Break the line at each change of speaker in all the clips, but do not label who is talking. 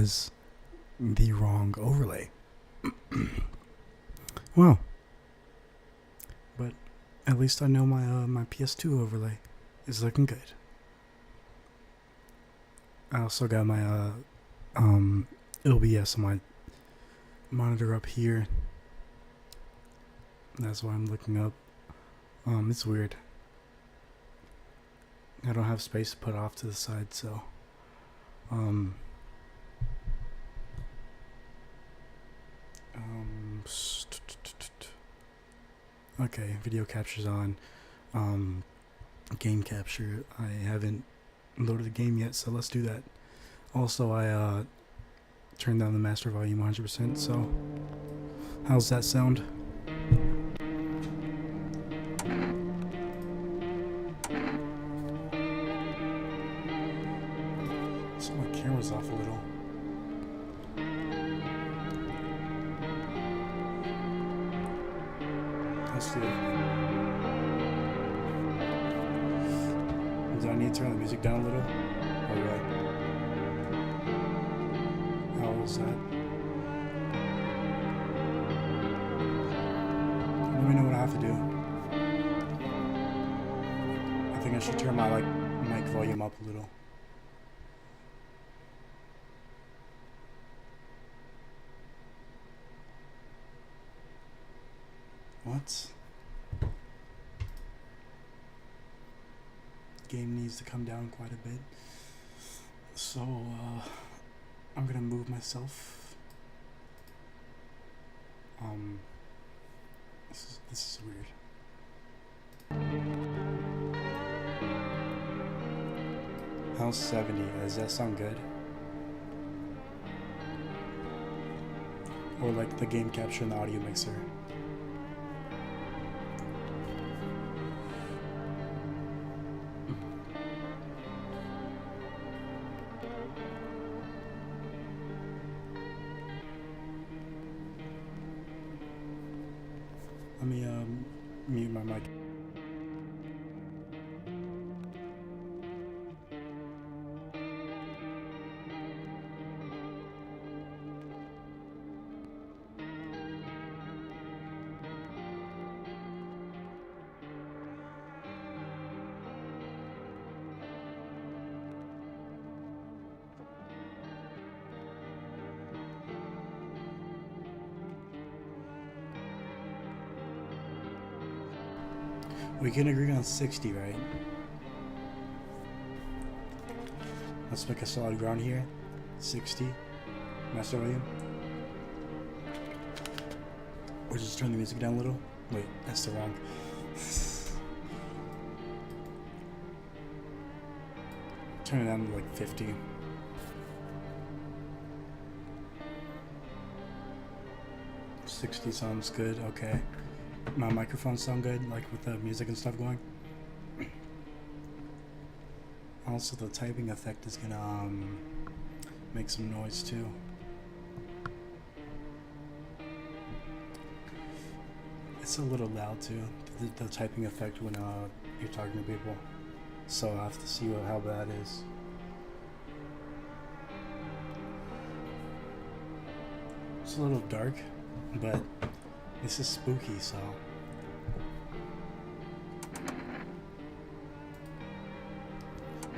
was the wrong overlay. Well, but at least I know my PS2 overlay is looking good. I also got my OBS on my monitor up here. That's why I'm looking up. It's weird. I don't have space to put off to the side, so okay, video capture's on. Game capture, I haven't loaded the game yet, so let's do that. Also, I turned down the master volume 100%, so how's that sound? So my camera's off a little. Let's do it. Do I need to turn the music down a little? Or what? How was that? Let me know what I have to do. I think I should turn my mic volume up a little. What? Game needs to come down quite a bit. So, I'm gonna move myself. This is weird. How's 70? Does that sound good? Or like the game capture and the audio mixer? Let me mute my mic. We can agree on 60, right? Let's make a solid ground here. 60. Master volume. Or just turn the music down a little. Wait, that's the wrong. Turn it down to like 50. $60 sounds good, okay. My microphone sound good, like with the music and stuff going. Also, the typing effect is gonna make some noise too. It's a little loud too, the typing effect when you're talking to people. So I have to see how bad it is. It's a little dark, but this is spooky, so.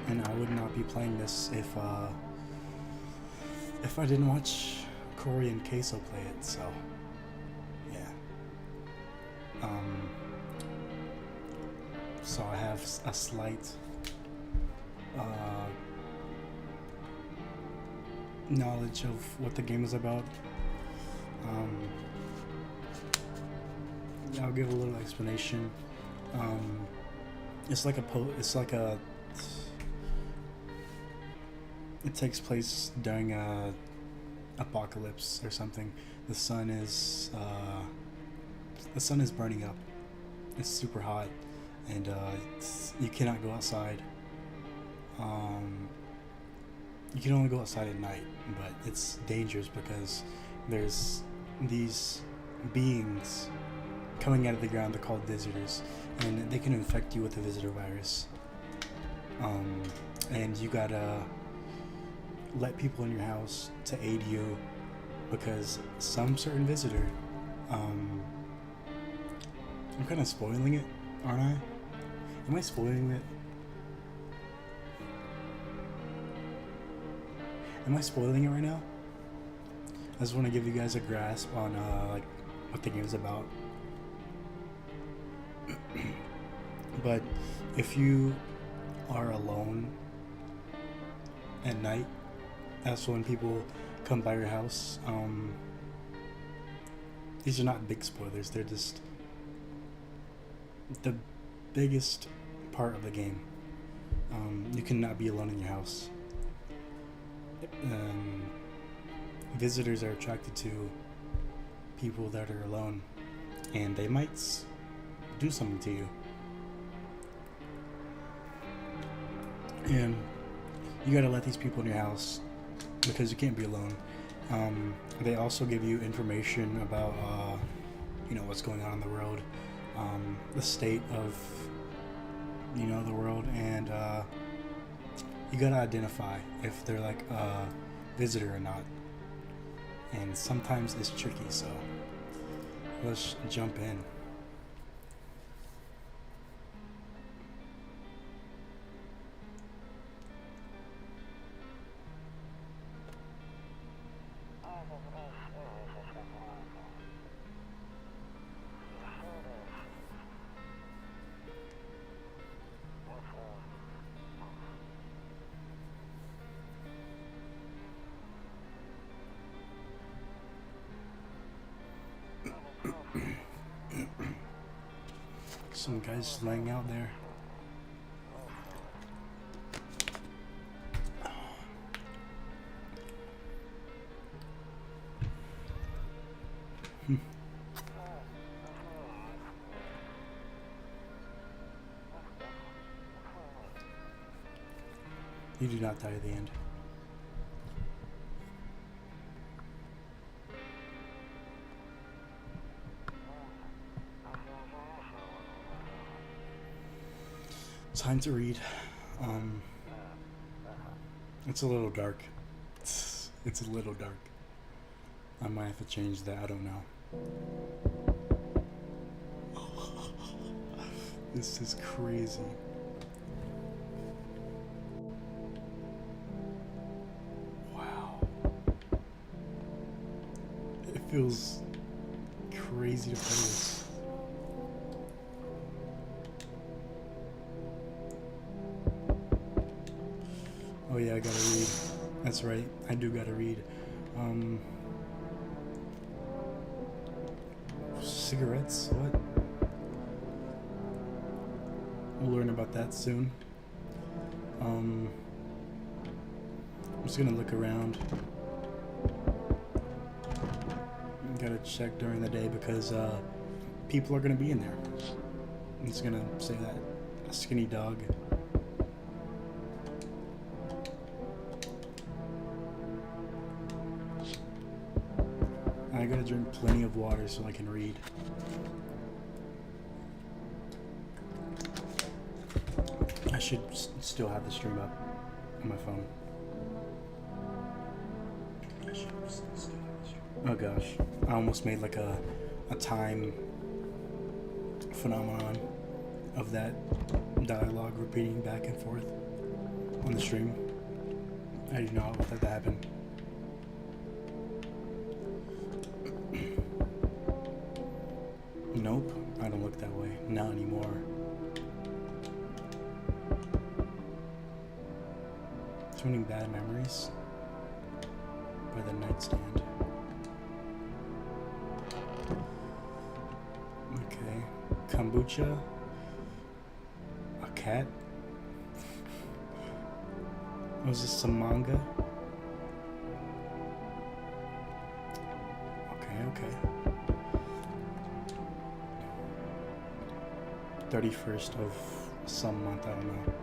And I would not be playing this if I didn't watch Corey and Queso play it, so yeah. So I have a slight knowledge of what the game is about. I'll give a little explanation. It's like it takes place during a apocalypse or something. The sun is burning up. It's super hot, and you cannot go outside. You can only go outside at night, but it's dangerous because there's these beings coming out of the ground. They're called visitors, and they can infect you with the visitor virus. And you gotta let people in your house to aid you because some certain visitor, I'm kind of spoiling it, aren't I? Am I spoiling it? Am I spoiling it right now? I just want to give you guys a grasp on like what the game is about. But if you are alone at night, that's when people come by your house. These are not big spoilers, they're just the biggest part of the game. You cannot be alone in your house. Visitors are attracted to people that are alone, and they might do something to you. And you gotta let these people in your house because you can't be alone. They also give you information about, what's going on in the world, the state of, the world, and you gotta identify if they're like a visitor or not. And sometimes it's tricky, so let's jump in. Some guys just laying out there. You do not die at the end. Time to read. It's a little dark. It's a little dark. I might have to change that. I don't know. This is crazy. Wow. It feels crazy to play this. Oh yeah, I gotta read. That's right, I do gotta read. Cigarettes? What? We'll learn about that soon. I'm just gonna look around. Gotta check during the day because people are gonna be in there. I'm just gonna say that. A skinny dog. I gotta drink plenty of water so I can read. I should still have the stream up on my phone. Oh gosh, I almost made like a time phenomenon of that dialogue repeating back and forth on the stream. I do not want that to happen. Nope, I don't look that way. Not anymore. Too many bad memories by the nightstand. Okay, kombucha. A cat. Was this some manga? Okay. 31st of some month, I don't know.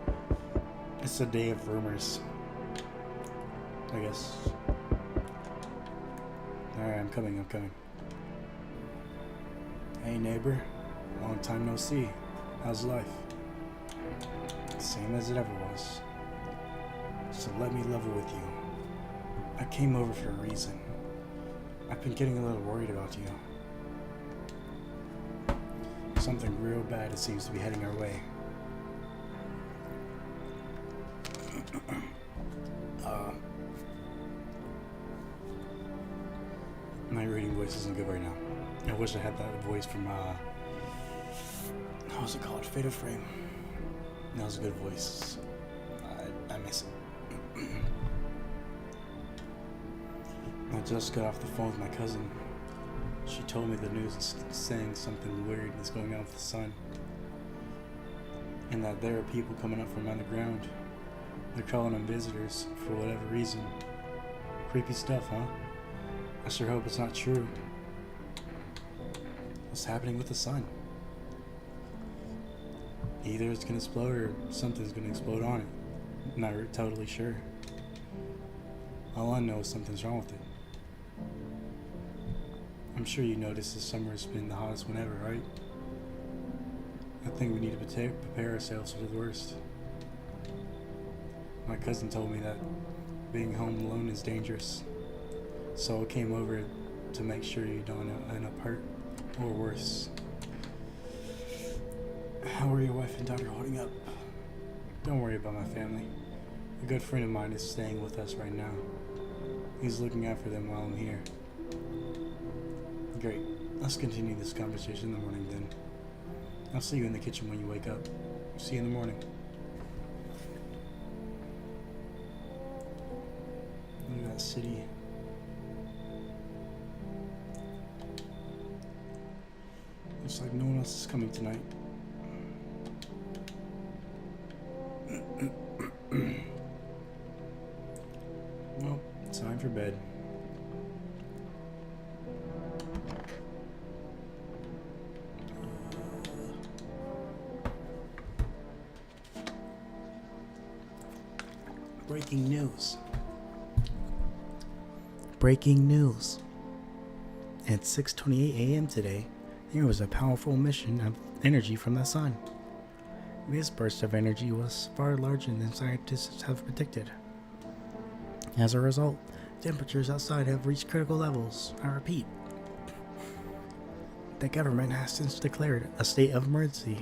It's the day of rumors, I guess. Alright, I'm coming. Hey neighbor, long time no see. How's life? Same as it ever was. So let me level with you. I came over for a reason. I've been getting a little worried about you. Something real bad, it seems to be heading our way. My reading voice isn't good right now. I wish I had that voice from, what was it called? Fatal Frame. That was a good voice. I miss it. I just got off the phone with my cousin. She told me the news is saying something weird is going on with the sun. And that there are people coming up from underground. They're calling them visitors for whatever reason. Creepy stuff, huh? I sure hope it's not true. What's happening with the sun? Either it's gonna explode or something's gonna explode on it. Not totally sure. All I know is something's wrong with it. I'm sure you noticed this summer has been the hottest one ever, right? I think we need to prepare ourselves for the worst. My cousin told me that being home alone is dangerous. So I came over to make sure you don't end up hurt or worse. How are your wife and daughter holding up? Don't worry about my family. A good friend of mine is staying with us right now. He's looking after them while I'm here. Great. Let's continue this conversation in the morning then. I'll see you in the kitchen when you wake up. See you in the morning. Look at that city. Looks like no one else is coming tonight. Well, it's time for bed. Breaking news. Breaking news. At 6:28 a.m. today, there was a powerful emission of energy from the sun. This burst of energy was far larger than scientists have predicted. As a result, temperatures outside have reached critical levels. I repeat, the government has since declared a state of emergency.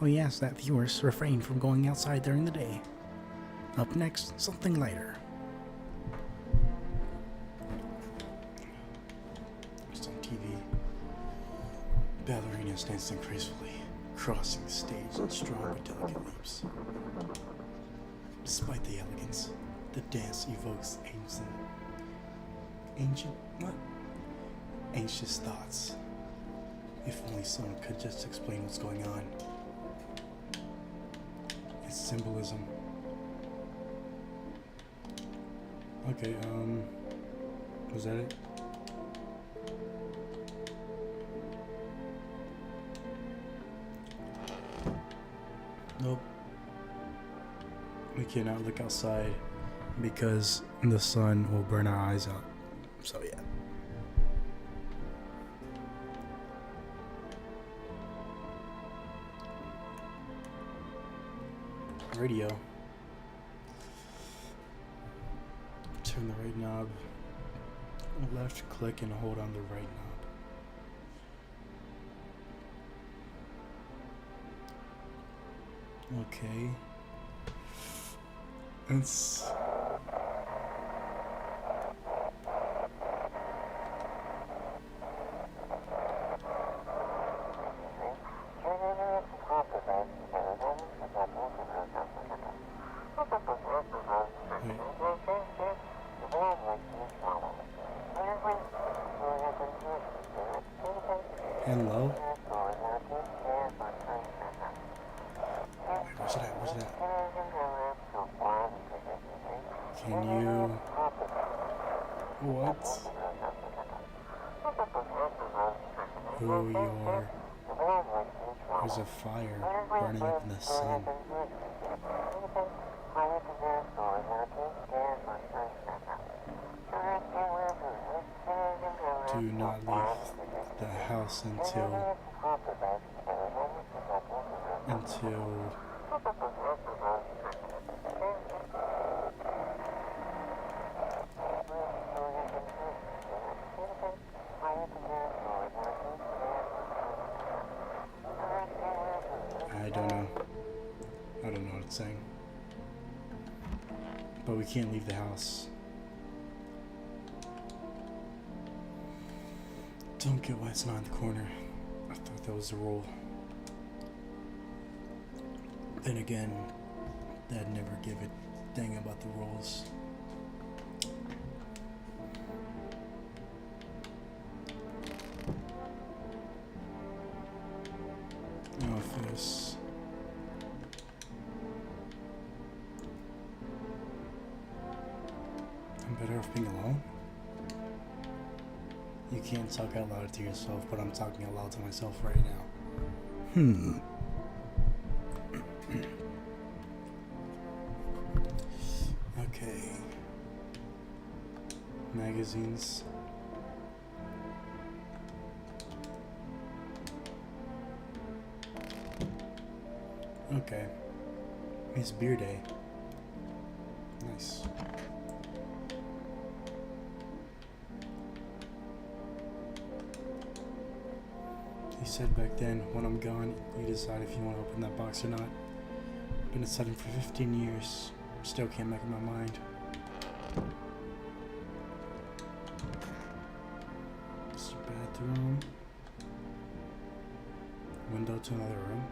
We ask that viewers refrain from going outside during the day. Up next, something lighter. Just on TV, ballerinas dancing gracefully, crossing the stage in strong but delicate leaps. Despite the elegance, the dance evokes anxious thoughts. If only someone could just explain what's going on. Its symbolism. Okay, was that it? Nope. We cannot look outside because the sun will burn our eyes out. So yeah. Radio. Turn the right knob, left click and hold on the right knob. Okay. It's hello? Where's it at? Where's it at? Can you... What? Who you are? There's a fire burning up in the sun. Do not leave the house until don't know. I don't know what it's saying. But we can't leave the house. Don't get why it's not in the corner. I thought that was the rule. Then again, Dad never gave a dang about the rules. Office. I'm better off being alone? You can't talk out loud to yourself, but I'm talking out loud to myself right now. Okay. Magazines. Okay. It's beer day. Nice. He said back then, when I'm gone, you decide if you want to open that box or not. Been deciding for 15 years. Still can't make up my mind. It's your bathroom. Window to another room.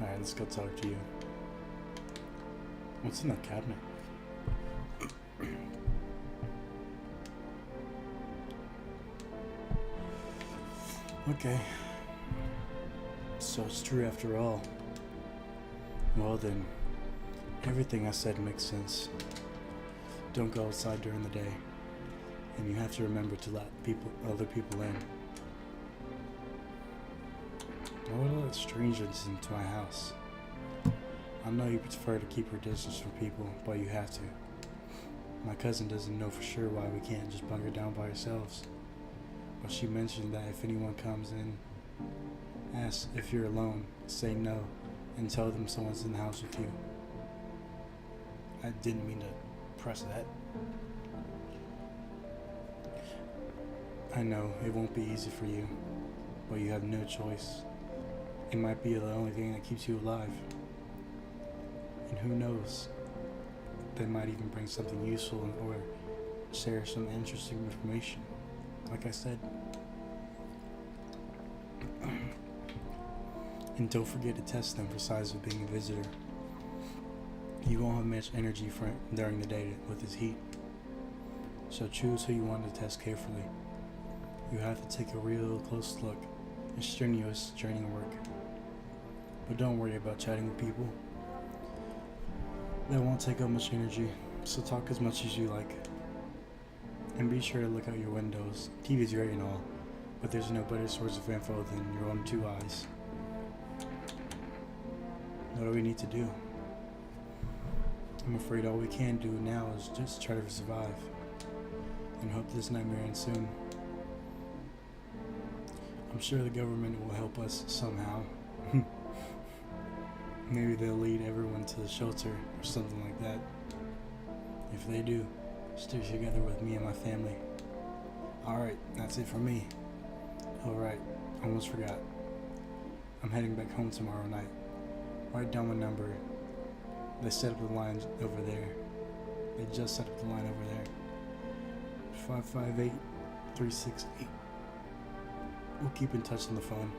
Alright, let's go talk to you. What's in that cabinet? Okay. So it's true after all. Well then, everything I said makes sense. Don't go outside during the day. And you have to remember to let other people in. Why would I let strangers into my house? I know you prefer to keep your distance from people, but you have to. My cousin doesn't know for sure why we can't just bunker down by ourselves. But she mentioned that if anyone comes in, ask if you're alone, say no, and tell them someone's in the house with you. I didn't mean to press that. I know it won't be easy for you, but you have no choice. It might be the only thing that keeps you alive. And who knows, they might even bring something useful or share some interesting information. Like I said. And don't forget to test them for signs of being a visitor. You won't have much energy during the day with this heat. So choose who you want to test carefully. You have to take a real close look. It's strenuous, draining work. But don't worry about chatting with people. That won't take up much energy, so talk as much as you like. And be sure to look out your windows. TV's great and all, but there's no better source of info than your own two eyes. What do we need to do? I'm afraid all we can do now is just try to survive. And hope this nightmare ends soon. I'm sure the government will help us somehow. Maybe they'll lead everyone to the shelter or something like that. If they do, stick together with me and my family. Alright, that's it for me. Alright, almost forgot. I'm heading back home tomorrow night. Write down my number. They set up the line over there. They just set up the line over there. 558-368. We'll keep in touch on the phone.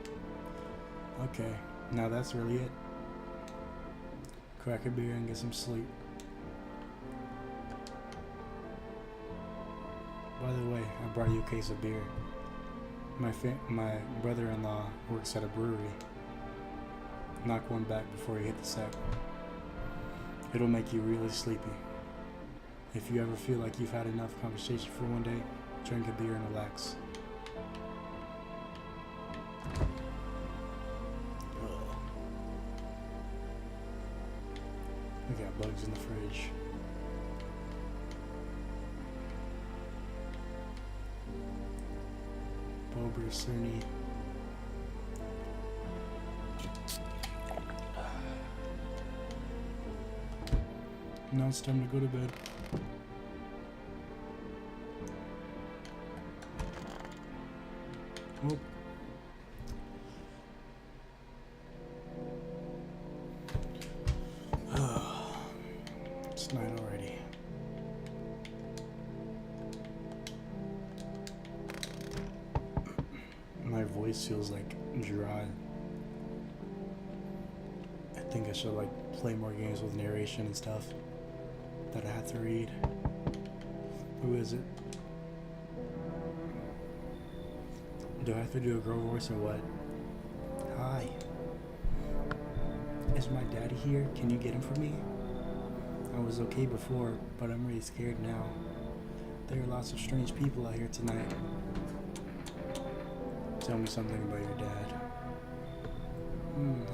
Okay, now that's really it. Crack a beer and get some sleep. By the way, I brought you a case of beer. My brother-in-law works at a brewery. Knock one back before you hit the sack. It'll make you really sleepy. If you ever feel like you've had enough conversation for one day, drink a beer and relax. Okay. bugs in the fridge. Bober Cerny. Now it's time to go to bed. Oh. It's night already. My voice feels like dry. I think I should like play more games with narration and stuff that I have to read. Who is it? Do I have to do a girl voice or what? Hi. Is my daddy here? Can you get him for me? I was okay before, but I'm really scared now. There are lots of strange people out here tonight. Tell me something about your dad.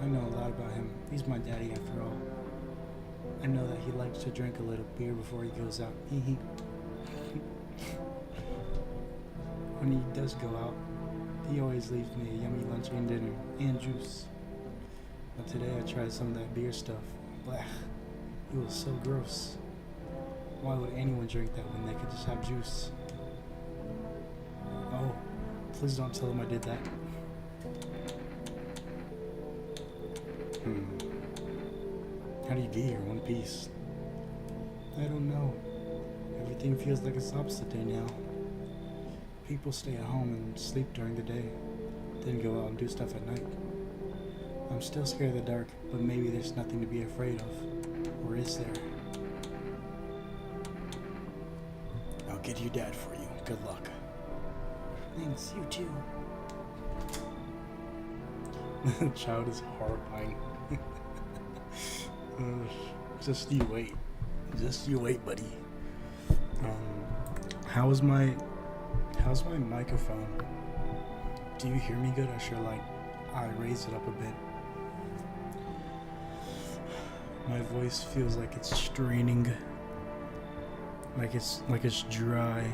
I know a lot about him. He's my daddy after all. I know that he likes to drink a little beer before he goes out. When he does go out, he always leaves me a yummy lunch and dinner and juice. But today I tried some of that beer stuff. Blech. It was so gross. Why would anyone drink that when they could just have juice? Oh, please don't tell him I did that. How do you get here in one piece? I don't know. Everything feels like it's opposite day now. People stay at home and sleep during the day, then go out and do stuff at night. I'm still scared of the dark, but maybe there's nothing to be afraid of. Or is there? I'll get your dad for you. Good luck. Thanks, you too. The child is horrifying. Just you wait. Just you wait, buddy. How's my microphone? Do you hear me good? Or should I raise it up a bit? My voice feels like it's straining. Like it's dry.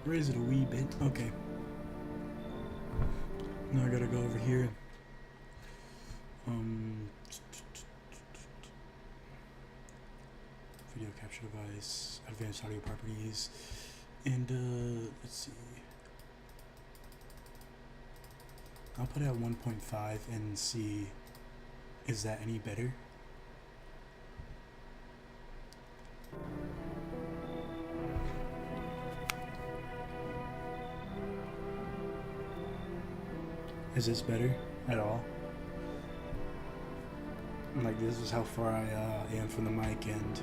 Raise it a wee bit. Okay. Now I gotta go over here. Video capture device, advanced audio properties, and let's see. I'll put it at 1.5 and see, is that any better? Is this better at all? Like, this is how far I am from the mic, and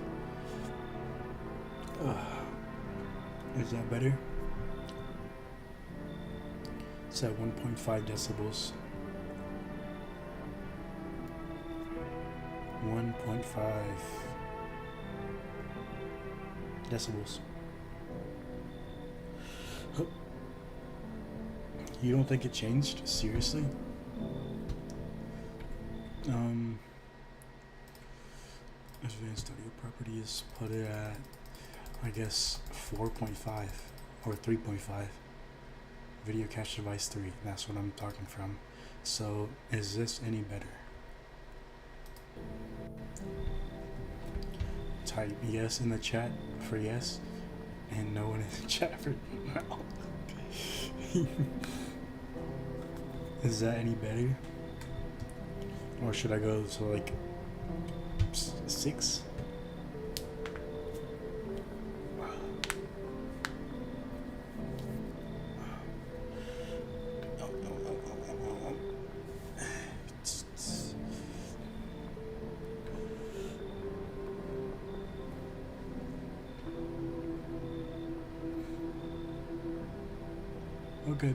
is that better? It's at 1.5 decibels. 1.5 decibels. You don't think it changed? Seriously? Advanced audio properties, put it at, I guess, 4.5 or 3.5. Video capture device 3, that's what I'm talking from. So, is this any better? Type yes in the chat for yes, and no in the chat for no. Is that any better? Or should I go to like 6? Okay.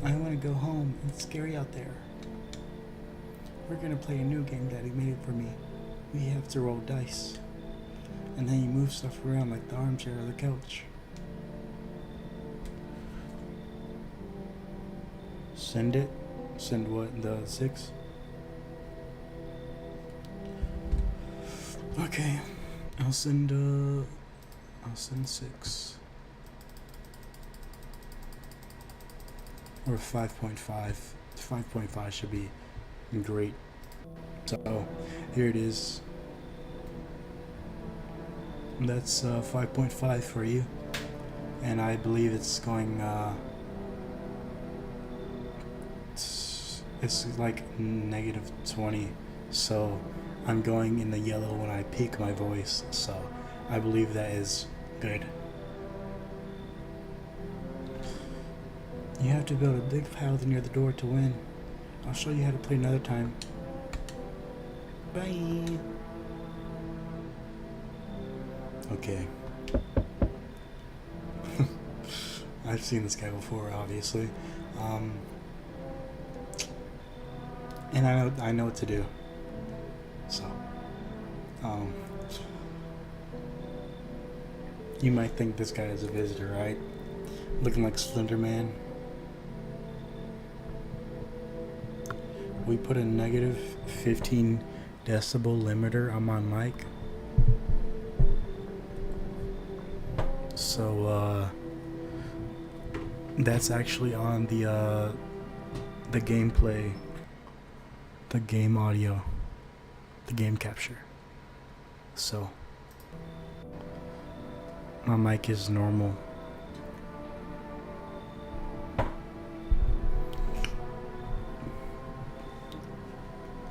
I want to go home. It's scary out there. We're gonna play a new game Daddy made it for me. We have to roll dice. And then you move stuff around like the armchair or the couch. Send it? Send what? The 6? Okay. I'll send 6. Or 5.5. 5.5 should be great. So, here it is. That's 5.5 for you. And I believe it's going, it's like -20. So, I'm going in the yellow when I peak my voice. So, I believe that is good. You have to build a big pile near the door to win. I'll show you how to play another time. Bye. Okay. I've seen this guy before, obviously. And I know what to do. So, you might think this guy is a visitor, right? Looking like Slender Man. We put a -15 decibel limiter on my mic. So, that's actually on the gameplay, the game audio, the game capture. So, my mic is normal.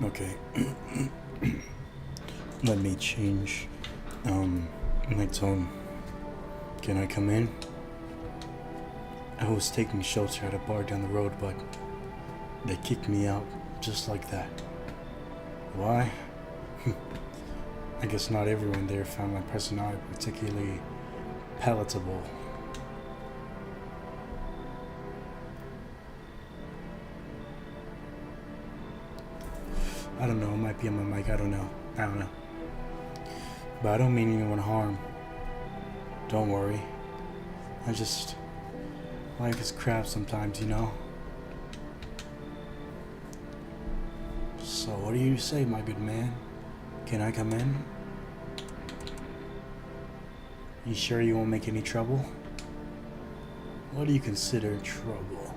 Okay. Let me change my tone. Can I come in? I was taking shelter at a bar down the road, but they kicked me out just like that. Why? I guess not everyone there found my personality particularly palatable. I don't know, it might be on my mic, I don't know. But I don't mean anyone harm. Don't worry. Life is crap sometimes, you know? So what do you say, my good man? Can I come in? You sure you won't make any trouble? What do you consider trouble?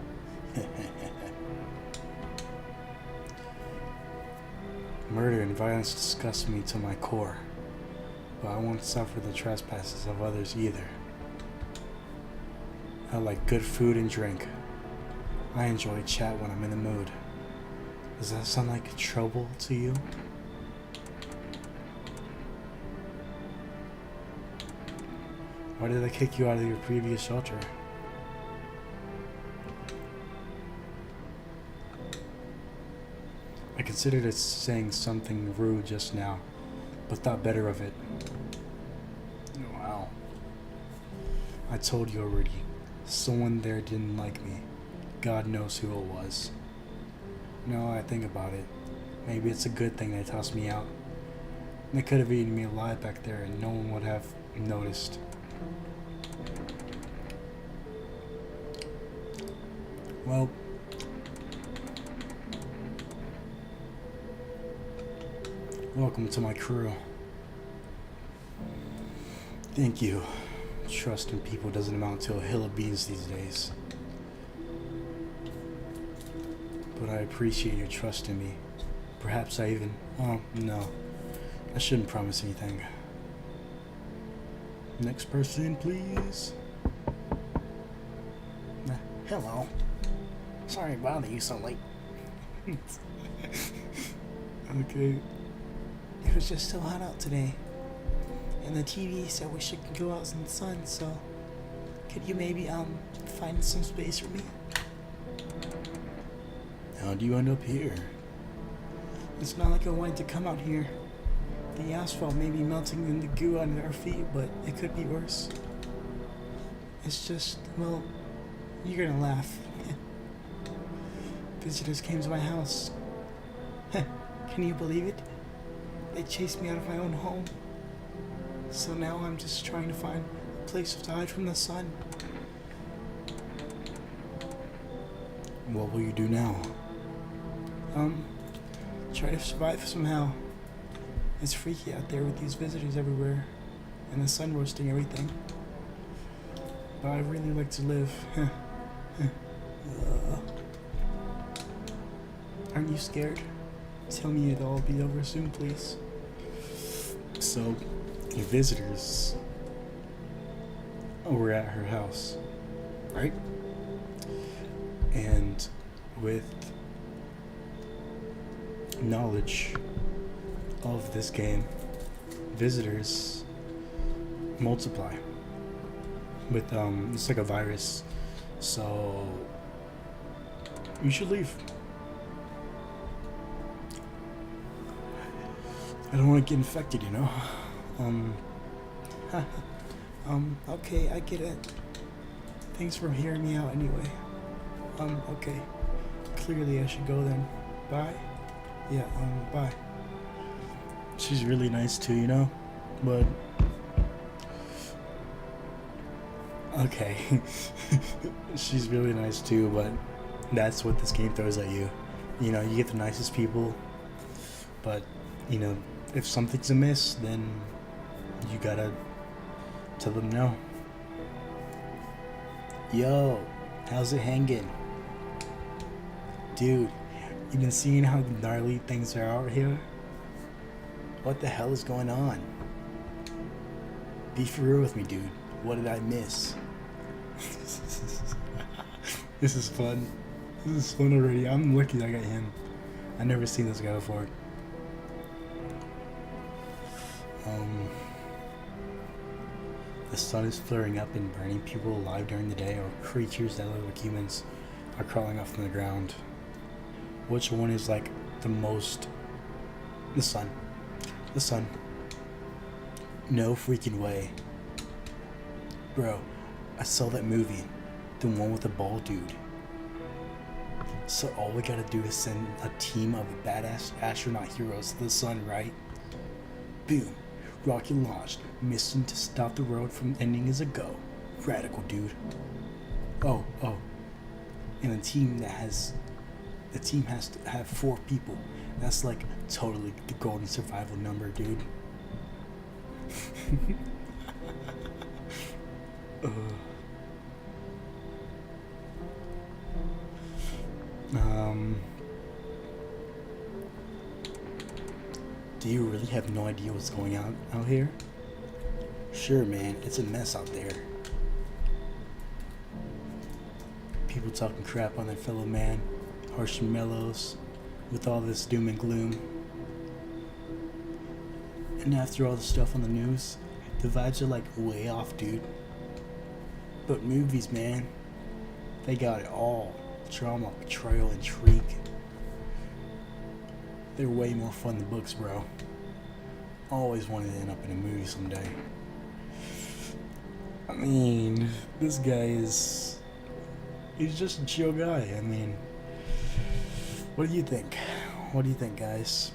Murder and violence disgust me to my core, but I won't suffer the trespasses of others either. I like good food and drink. I enjoy chat when I'm in the mood. Does that sound like trouble to you? Why did they kick you out of your previous shelter? I considered it saying something rude just now, but thought better of it. Wow. I told you already. Someone there didn't like me. God knows who it was. Now I think about it, maybe it's a good thing they tossed me out. They could have eaten me alive back there and no one would have noticed. Well, welcome to my crew. Thank you. Trust in people doesn't amount to a hill of beans these days. But I appreciate your trust in me. Perhaps I even... Oh, no. I shouldn't promise anything. Next person, please. Hello. Sorry to bother you so late. Okay. It was just so hot out today. And the TV said we should go out in the sun, so... Could you maybe, find some space for me? How'd you end up here? It's not like I wanted to come out here. The asphalt may be melting in the goo under our feet, but it could be worse. It's just, well, you're gonna laugh. Visitors came to my house. Can you believe it? They chased me out of my own home. So now I'm just trying to find a place to hide from the sun. What will you do now? Try to survive somehow. It's freaky out there with these visitors everywhere, and the sun roasting everything. But I really like to live. Aren't you scared? Tell me it'll all be over soon, please. So, the visitors were at her house, right? And with knowledge of this game, visitors multiply with it's like a virus, so you should leave. I don't want to get infected, you know. Okay, I get it. Thanks for hearing me out anyway. Okay. Clearly I should go then. Bye. Yeah, bye. She's really nice too, you know? But okay. She's really nice too, but that's what this game throws at you. You know, you get the nicest people, but you know, if something's amiss, then you gotta tell them no. Yo, how's it hanging? Dude, you been seeing how gnarly things are out here? What the hell is going on? Be for real with me, dude. What did I miss? This is fun. This is fun already. I'm lucky I got him. I've never seen this guy before. The sun is flaring up and burning people alive during the day, or creatures that look like humans are crawling up from the ground. Which one is like the most? The sun. The sun. No freaking way. Bro, I saw that movie. The one with the bald dude. So all we gotta do is send a team of badass astronaut heroes to the sun, right? Boom. Rocket launched. Mission to stop the world from ending is a go. Radical, dude. Oh. And the team has to have 4 people. That's like totally the golden survival number, dude. Do you really have no idea what's going on out here? Sure, man, it's a mess out there. People talking crap on their fellow man, harsh and mellows, with all this doom and gloom. And after all the stuff on the news, the vibes are like way off, dude. But movies, man, they got it all. Drama, betrayal, intrigue. They're way more fun than books, bro. Always wanted to end up in a movie someday. I mean, this guy he's just a chill guy. I mean, what do you think? What do you think, guys?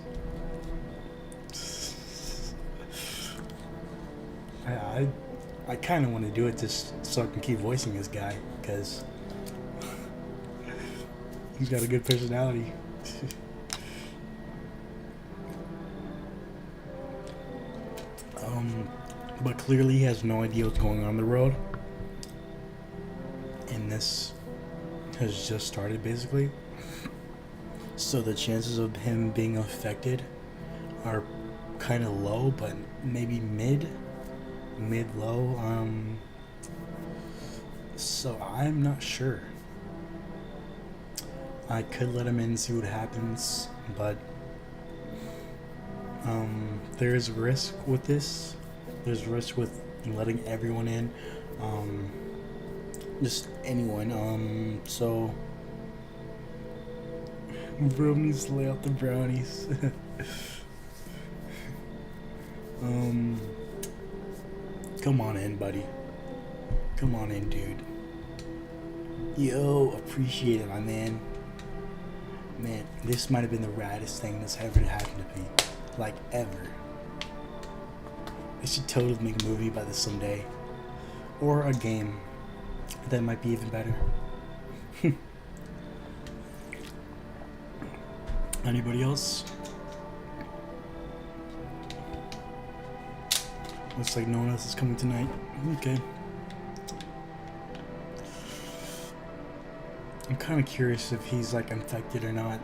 I kind of want to do it just so I can keep voicing this guy, because he's got a good personality. But clearly he has no idea what's going on in the world. And this has just started, basically. So the chances of him being affected are kind of low, but maybe mid-low. So I'm not sure. I could let him in and see what happens, but there's risk with this. There's risk with letting everyone in, just anyone. So bro needs to lay out the brownies. Come on in, buddy. Come on in, dude. Yo, appreciate it, my man. Man, this might have been the raddest thing that's ever happened to me. Like, ever. They should totally make a movie about this someday. Or a game. That might be even better. Anybody else? Looks like no one else is coming tonight. Okay. I'm kind of curious if he's like infected or not.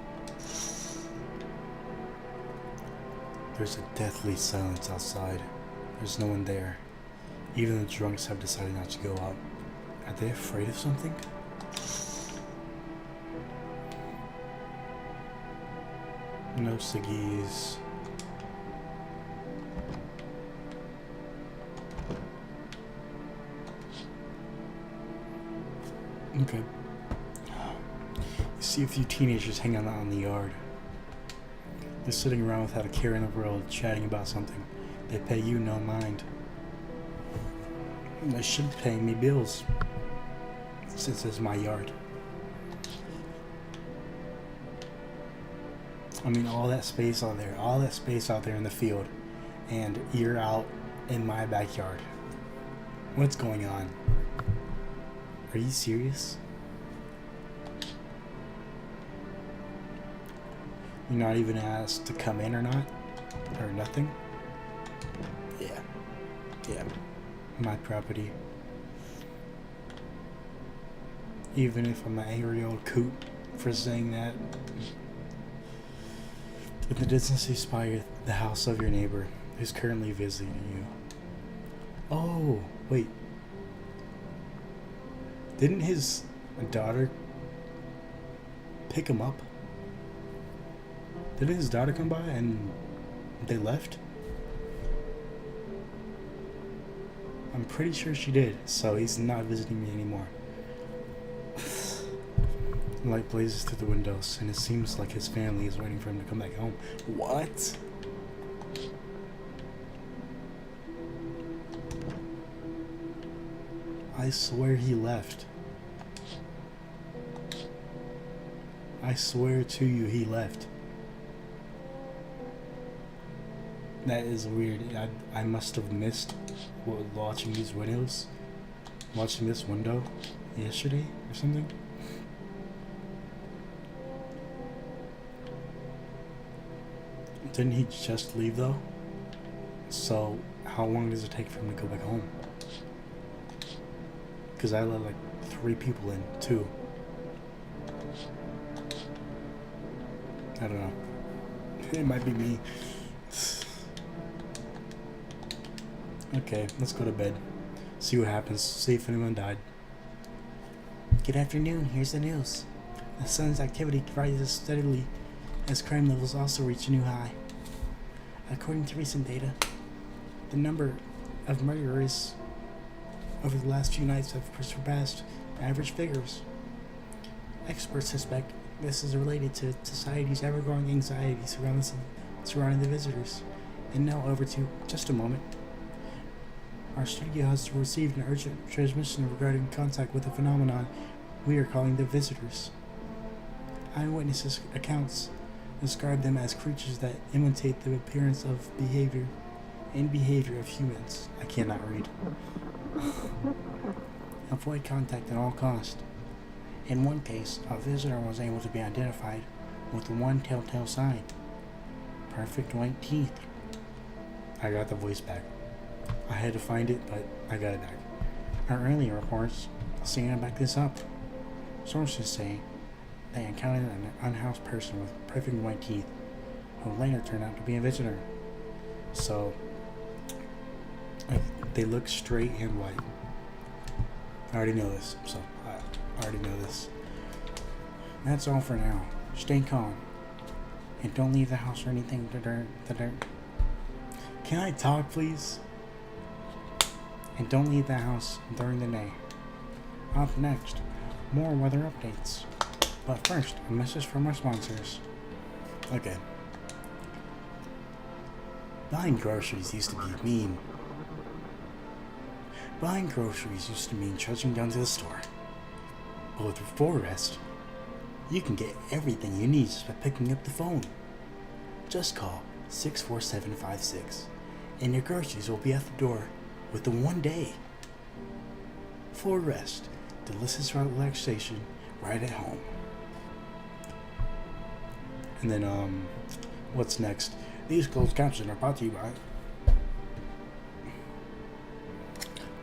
There's a deathly silence outside. There's no one there. Even the drunks have decided not to go out. Are they afraid of something? No ciggies. Okay. You see a few teenagers hanging out in the yard. They're sitting around without a care in the world, chatting about something. They pay you no mind. They should be paying me bills, since it's my yard. I mean, all that space out there in the field, and you're out in my backyard. What's going on? Are you serious? You're not even asked to come in or not? Or nothing? Yeah. My property. Even if I'm an angry old coot for saying that. In the distance you spy the house of your neighbor who's currently visiting you. Oh, wait. Didn't his daughter pick him up? Didn't his daughter come by and they left? I'm pretty sure she did, so he's not visiting me anymore. Light blazes through the windows, and it seems like his family is waiting for him to come back home. What? I swear he left. I swear to you, he left. That is weird. I must have missed watching these videos. Watching this window yesterday or something. Didn't he just leave though? So how long does it take for him to go back home? Because I let like 3 people in, 2. I don't know. It might be me. Okay, let's go to bed. See what happens. See if anyone died. Good afternoon. Here's the news. The sun's activity rises steadily as crime levels also reach a new high. According to recent data, the number of murderers over the last few nights have surpassed average figures. Experts suspect this is related to society's ever-growing anxiety surrounding the visitors. And now over to just a moment. Our studio has received an urgent transmission regarding contact with a phenomenon we are calling the visitors. Eyewitnesses' accounts describe them as creatures that imitate the appearance of behavior of humans. I cannot read. Avoid contact at all costs. In one case, a visitor was able to be identified with one telltale sign. Perfect white teeth. I got the voice back. I had to find it, but I got it back. Our earlier reports seem to back this up. Sources say they encountered an unhoused person with perfect white teeth who later turned out to be a visitor. So, they look straight and white. I already know this, so I already know this. That's all for now. Stay calm. And don't leave the house or anything Can I talk, please? And don't leave the house during the day. Up next, more weather updates. But first, a message from our sponsors. Okay. Buying groceries used to be mean. Buying groceries used to mean trudging down to the store. But with 4Rest, you can get everything you need just by picking up the phone. Just call 64756 and your groceries will be at the door within 1 day. 4Rest, delicious relaxation right at home. And then, what's next? These closed captions are brought to you by...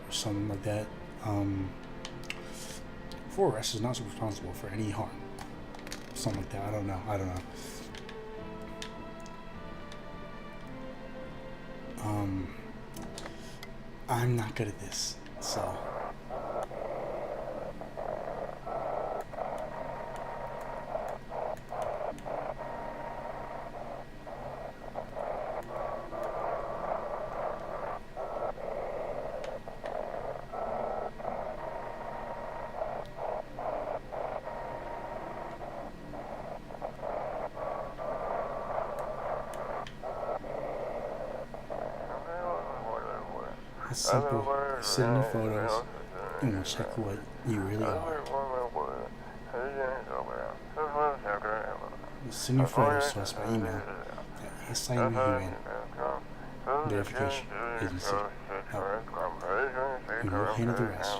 or something like that. 4Rest is not responsible for any harm. Something like that. I don't know. I'm not good at this, so... It's simple. You sit in your photos and we'll check what you really are. You send your photos to us by email at Human Verification Agency. And we'll handle the rest.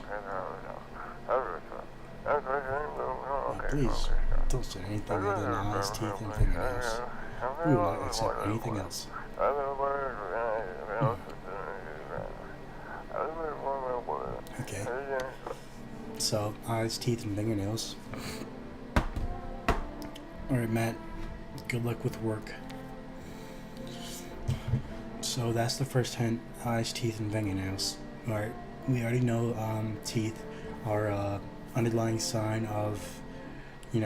And please don't send anything other than eyes, teeth, and fingernails. We will not accept anything else. Okay. So, eyes, teeth, and fingernails. Alright, Matt. Good luck with work. So, that's the first hint. Eyes, teeth, and fingernails. Alright. We already know teeth are underlying sign of,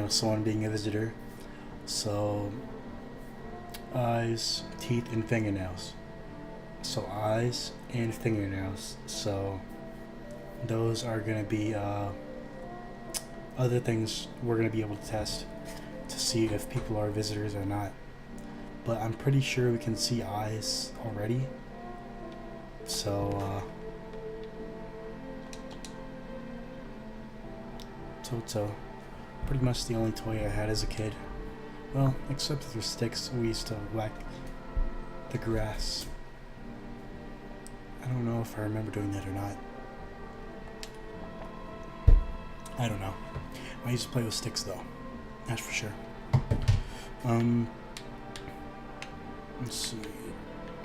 someone being a visitor. So, eyes, teeth, and fingernails. So, eyes and fingernails. So, those are going to be other things we're going to be able to test to see if people are visitors or not. But I'm pretty sure we can see eyes already. So, Toto. Pretty much the only toy I had as a kid. Well, except for sticks, we used to whack the grass. I don't know if I remember doing that or not. I don't know. I used to play with sticks though. That's for sure. Let's see.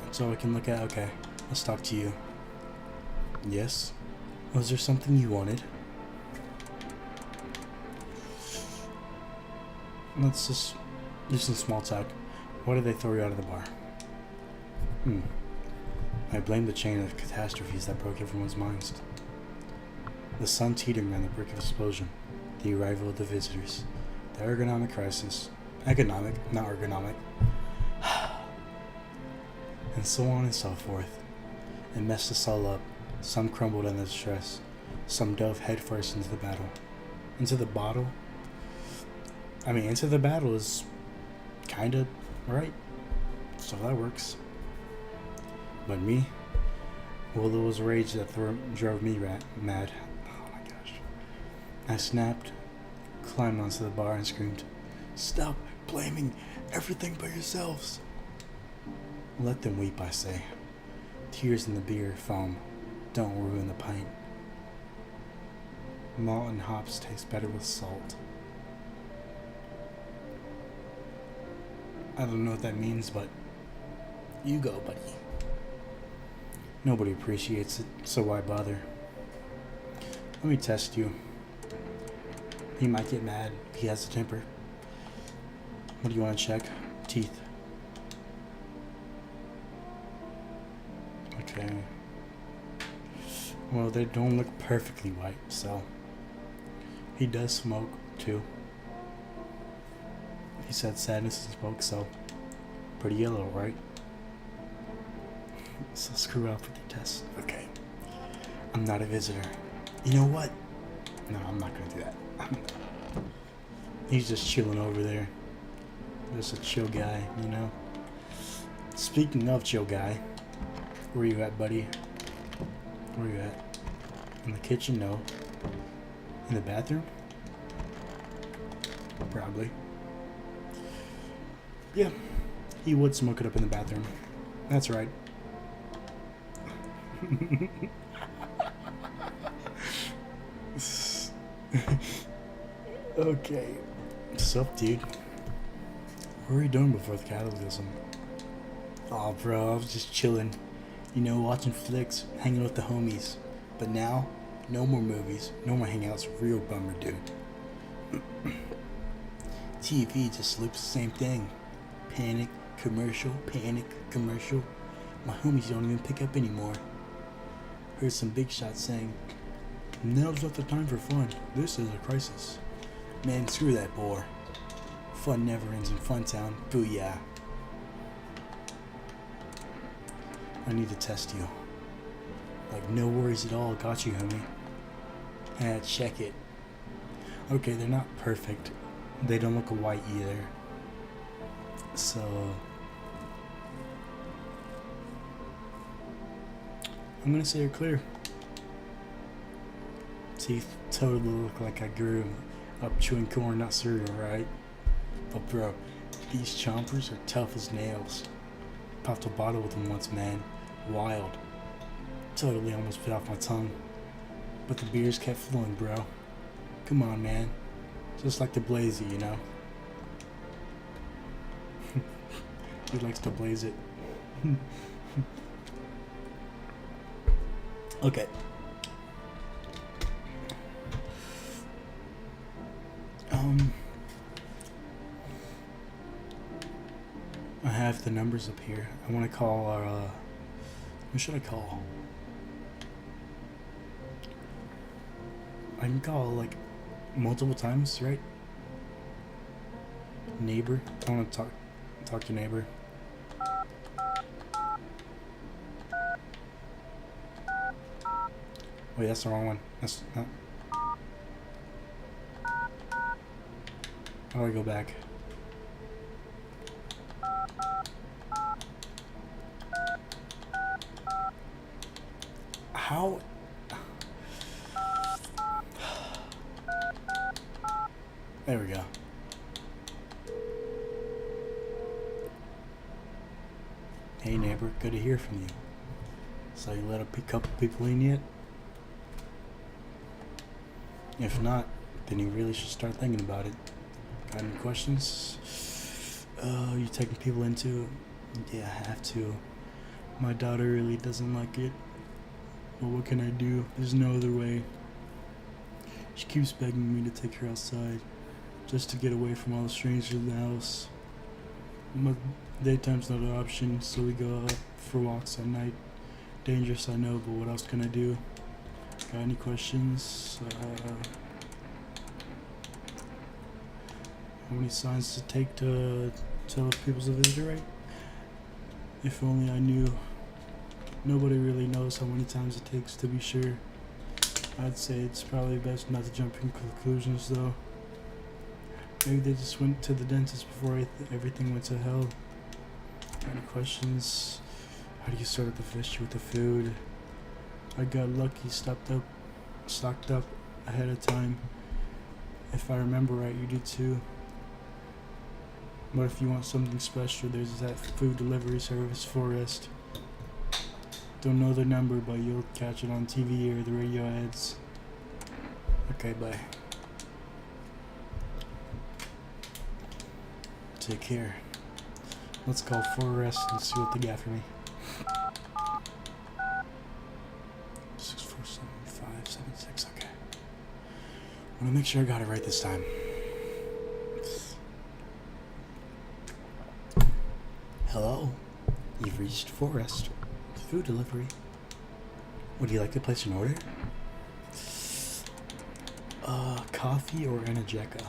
That's all we can look at. Okay. Let's talk to you. Yes? Was there something you wanted? Let's just do some small talk. Why did they throw you out of the bar? I blame the chain of catastrophes that broke everyone's minds. The sun teetering on the brink of explosion, the arrival of the visitors, the ergonomic crisis, economic, not ergonomic, and so on and so forth. It messed us all up. Some crumbled under the stress. Some dove headfirst into the battle. Into the bottle? Into the battle is kinda right. So that works. But me? Well, it was rage that drove me mad. Oh my gosh. I snapped, climbed onto the bar and screamed, "Stop blaming everything but yourselves." Let them weep, I say. Tears in the beer foam don't ruin the pint. Malt and hops taste better with salt. I don't know what that means, but you go, buddy. Nobody appreciates it, so why bother? Let me test you. He might get mad. He has a temper. What do you want to check? Teeth. Okay. Well, they don't look perfectly white, so... He does smoke, too. He said sadness and smoke, so... Pretty yellow, right? So screw up with the test. Okay. I'm not a visitor. You know what? No, I'm not gonna do that. He's just chilling over there. Just a chill guy, you know? Speaking of chill guy, where you at, buddy? Where you at? In the kitchen, no. In the bathroom? Probably. Yeah, he would smoke it up in the bathroom. That's right. Okay. What's up, dude? What were you doing before the cataclysm? Oh, bro, I was just chilling. You know, watching flicks, hanging with the homies. But now, no more movies, no more hangouts. Real bummer, dude. TV just loops the same thing. Panic, commercial, panic, commercial. My homies don't even pick up anymore. Heard some big shots saying, "Now's not the time for fun. This is a crisis." Man, screw that bore. Fun never ends in Funtown. Booyah. I need to test you. Like, no worries at all. Got you, homie. Check it. Okay, they're not perfect. They don't look white either. So I'm gonna say you're clear. Teeth totally look like I grew up chewing corn, not cereal, right? But bro, these chompers are tough as nails. Popped a bottle with them once, man. Wild. Totally almost bit off my tongue. But the beers kept flowing, bro. Come on, man. Just like the blaze it, you know? He likes to blaze it. Okay. I have the numbers up here. I want to call our, who should I call? I can call, like, multiple times, right? Neighbor. I want to talk to neighbor. Wait, that's the wrong one. That's not. How do I go back? How? There we go. Hey neighbor, good to hear from you. So you let a couple people in yet? If not, then you really should start thinking about it. Got any questions? You taking people into? Yeah, I have to. My daughter really doesn't like it. But what can I do? There's no other way. She keeps begging me to take her outside, just to get away from all the strangers in the house. But daytime's not an option, so we go out for walks at night. Dangerous, I know, but what else can I do? Got any questions? How many signs to take to tell if people's a visitor, right? If only I knew. Nobody really knows how many times it takes to be sure. I'd say it's probably best not to jump in conclusions, though. Maybe they just went to the dentist before everything went to hell. Any questions? How do you start the fish with the food? I got lucky, stocked up ahead of time. If I remember right, you do too. But if you want something special, there's that food delivery service, Forest. Don't know the number, but you'll catch it on TV or the radio ads. Okay, bye. Take care. Let's call Forest and see what they got for me. 647-576, okay. I want to make sure I got it right this time. Hello, you've reached Forest. Food delivery. Would you like to place an order? Coffee or Energeca?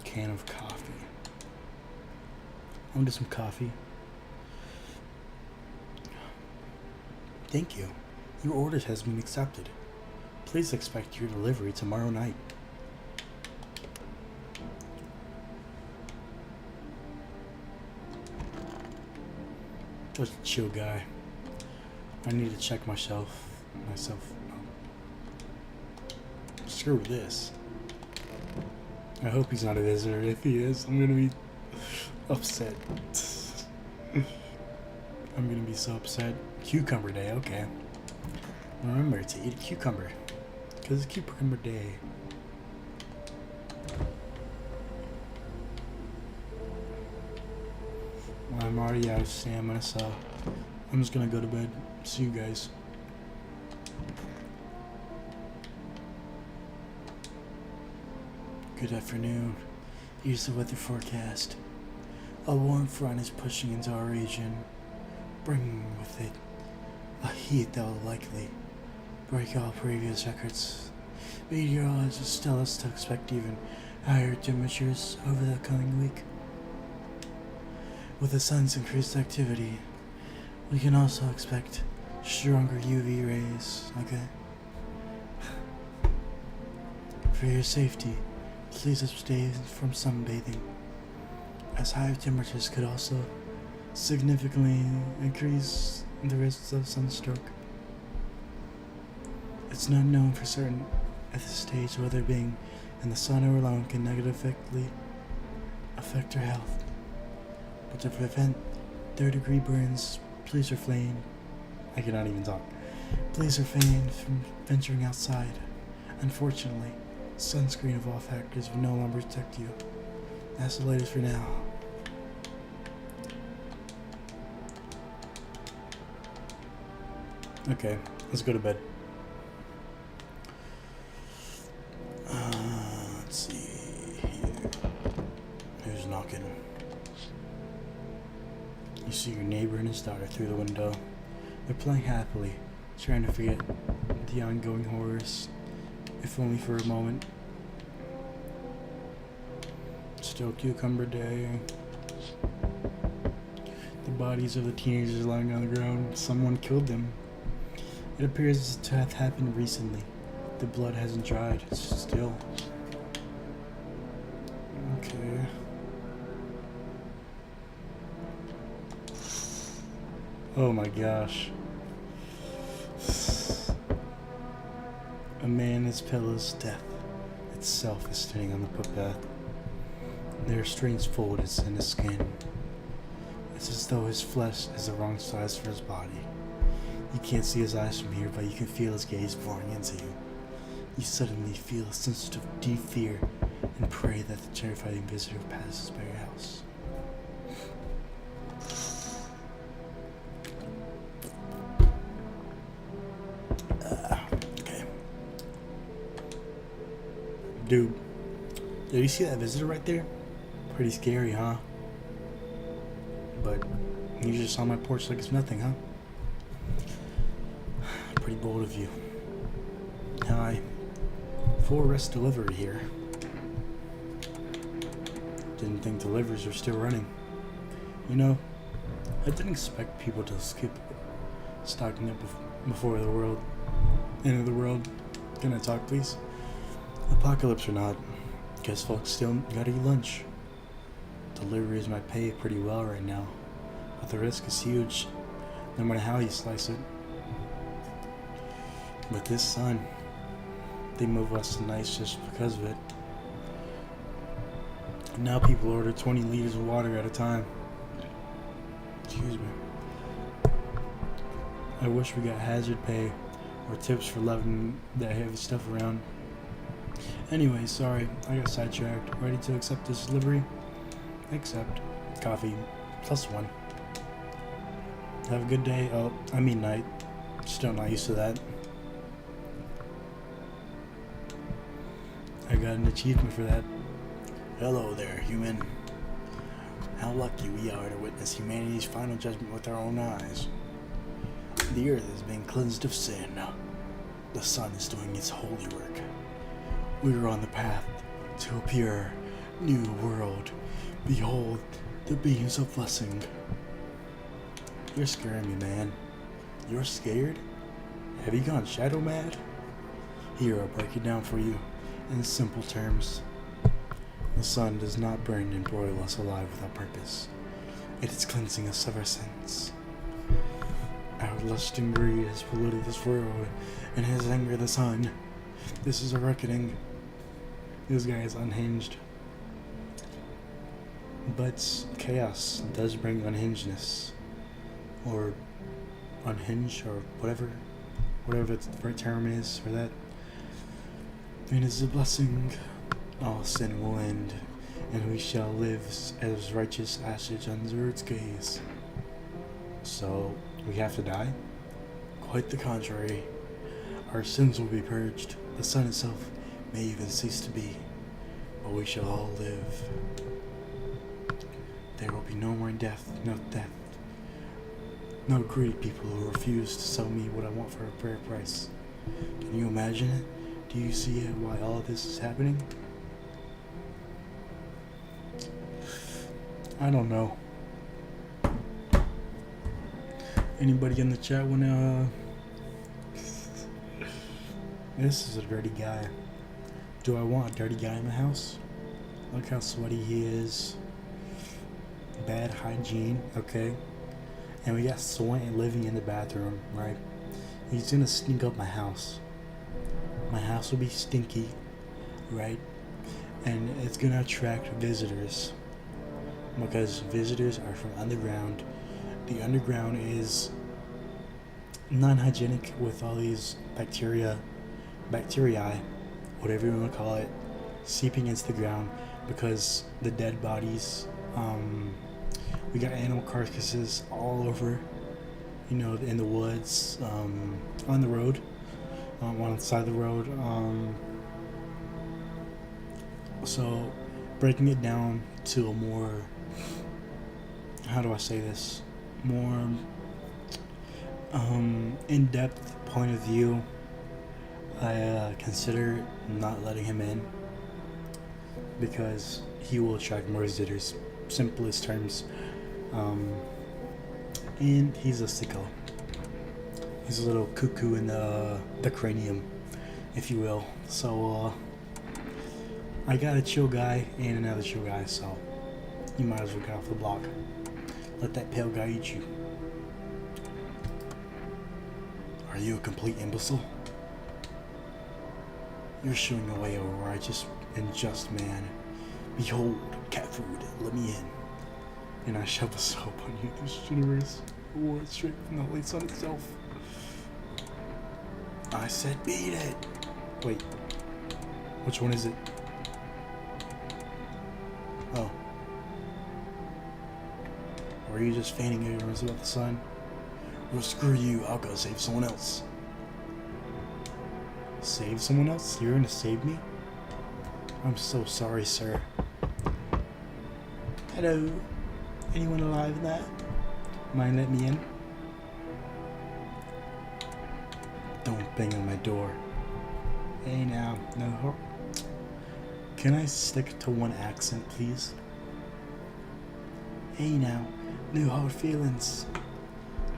Can of coffee. I'll do some coffee. Thank you. Your order has been accepted. Please expect your delivery tomorrow night. Just a chill guy. I need to check myself. myself. Screw this. I hope he's not a visitor. If he is, I'm gonna be upset. I'm gonna be so upset. Cucumber day, okay. Remember to eat a cucumber, because it's cucumber day. Well, I'm already out of stamina, so I'm just gonna go to bed. See you guys. Good afternoon. Here's the weather forecast. A warm front is pushing into our region, bringing with it a heat that will likely break all previous records. Meteorologists tell us to expect even higher temperatures over the coming week. With the sun's increased activity, we can also expect stronger UV rays, okay? For your safety, please abstain from sunbathing, as higher temperatures could also significantly increase the risks of sunstroke. It's not known for certain at this stage whether being in the sun or alone can negatively affect our health. But to prevent third-degree burns, please refrain. I cannot even talk. Please refrain from venturing outside. Unfortunately, sunscreen of all factors will no longer protect you. That's the latest for now. Okay, let's go to bed. Let's see here. Who's knocking? You see your neighbor and his daughter through the window. They're playing happily, trying to forget the ongoing horrors, if only for a moment. Still cucumber day. The bodies of the teenagers lying on the ground. Someone killed them. It appears to have happened recently. The blood hasn't dried. It's still. Okay. Oh my gosh. A man is pale as death itself is standing on the footpath. There are strange folds in his skin. It's as though his flesh is the wrong size for his body. You can't see his eyes from here, but you can feel his gaze boring into you. You suddenly feel a sense of deep fear and pray that the terrifying visitor passes by your house. Okay. Dude, did you see that visitor right there? Pretty scary, huh? But you just on my porch like it's nothing, huh? Pretty bold of you. Hi. Full rest delivery here. Didn't think deliveries were still running. You know, I didn't expect people to skip stocking up before the world. End of the world. Can I talk, please? Apocalypse or not, guess folks still gotta eat lunch. Deliveries might pay pretty well right now, but the risk is huge, no matter how you slice it. With this sun, they move less than ice just because of it. Now people order 20 liters of water at a time. Excuse me. I wish we got hazard pay or tips for leaving that heavy stuff around. Anyway, sorry, I got sidetracked. Ready to accept this delivery? Accept. Coffee. +1. Have a good day. Oh, I mean night. Still not used to that. I got an achievement for that. Hello there, human. How lucky we are to witness humanity's final judgment with our own eyes. The earth is being cleansed of sin. The sun is doing its holy work. We are on the path to a pure, new world. Behold, the beings of blessing. You're scaring me, man. You're scared? Have you gone shadow mad? Here, I'll break it down for you in simple terms. The sun does not burn and broil us alive without purpose. It is cleansing us of our sins. Our lust and greed has polluted this world, and has angered the sun. This is a reckoning. This guy is unhinged. But chaos does bring unhingedness. Or unhinged, or whatever the right term is for that. And it's a blessing. All sin will end, and we shall live as righteous ashes under its gaze. So, we have to die? Quite the contrary. Our sins will be purged. The sun itself may even cease to be, but we shall all live. There will be no more death, no greedy people who refuse to sell me what I want for a fair price. Can you imagine it? Do you see why all of this is happening? I don't know. Anybody in the chat wanna... This is a dirty guy. Do I want a dirty guy in my house? Look how sweaty he is. Bad hygiene, okay. And we got Swain living in the bathroom, right? He's gonna sneak up my house. My house will be stinky, right? And it's gonna attract visitors. Because visitors are from underground. The underground is non-hygienic with all these bacteria, whatever you want to call it, seeping into the ground because the dead bodies, we got animal carcasses all over, in the woods, on the road, on the side of the road, so breaking it down to a more, how do I say this, more in-depth point of view, I consider not letting him in because he will attract more visitors, simplest terms, and he's a sicko. He's a little cuckoo in the cranium, if you will. So I got a chill guy and another chill guy, so you might as well get off the block. Let that pale guy eat you. Are you a complete imbecile? You're shooing away a righteous and just man. Behold, cat food, let me in. And I shove a soap on you, this universe. Or straight from the holy sun itself. I said beat it! Wait. Which one is it? Oh. Or are you just feigning ignorance about the sun? Well, screw you, I'll go save someone else. Save someone else? You're gonna save me? I'm so sorry, sir. Hello? Anyone alive in that? Mind letting me in? Don't bang on my door. Hey now, no. Can I stick to one accent, please? Hey now, no hard feelings.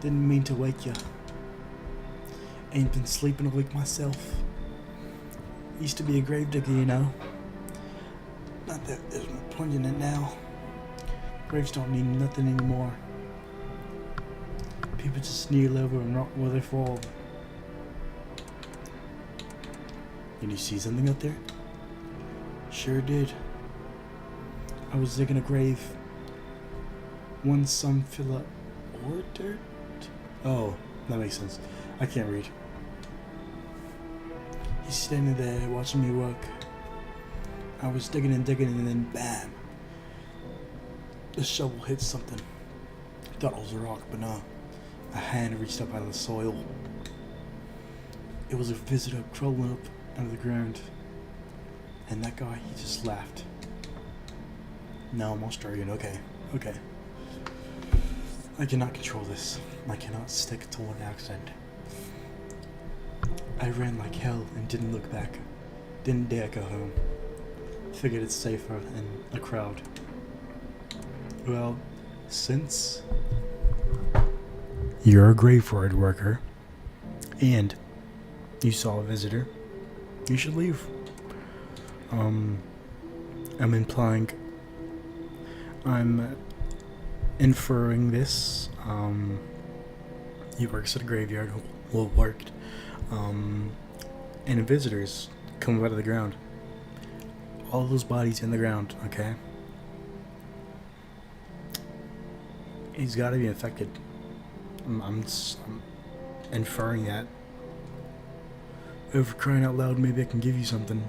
Didn't mean to wake ya. Ain't been sleeping a week myself. Used to be a gravedigger, you know. Not that there's no point in it now. Graves don't mean nothing anymore. People just kneel over and rot where they fall. Did you see something out there? Sure did. I was digging a grave. One some fill up or dirt? Oh, that makes sense. I can't read. He's standing there watching me work. I was digging and then bam! The shovel hit something. Thought it was a rock, but no. A hand reached up out of the soil. It was a visitor crawling up out of the ground. And that guy, he just laughed. Now I'm Australian, okay. I cannot control this. I cannot stick to one accent. I ran like hell and didn't look back. Didn't dare go home. Figured it's safer in a crowd. Well, since you're a graveyard worker and you saw a visitor, you should leave. I'm inferring this, He works at a graveyard. Well, worked. And visitors come out of the ground. All those bodies in the ground, okay? He's got to be infected. I'm inferring that. Over crying out loud, maybe I can give you something.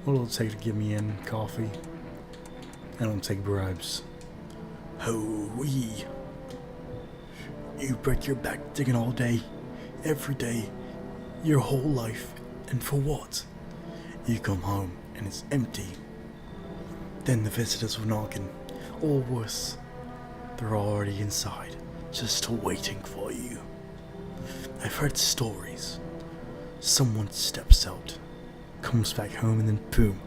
What'll it take to get me in? Coffee? I don't take bribes. Ho-wee. You break your back digging all day, every day, your whole life, and for what? You come home and it's empty. Then the visitors will knock in, or worse, they're already inside, just waiting for you. I've heard stories. Someone steps out, comes back home, and then boom,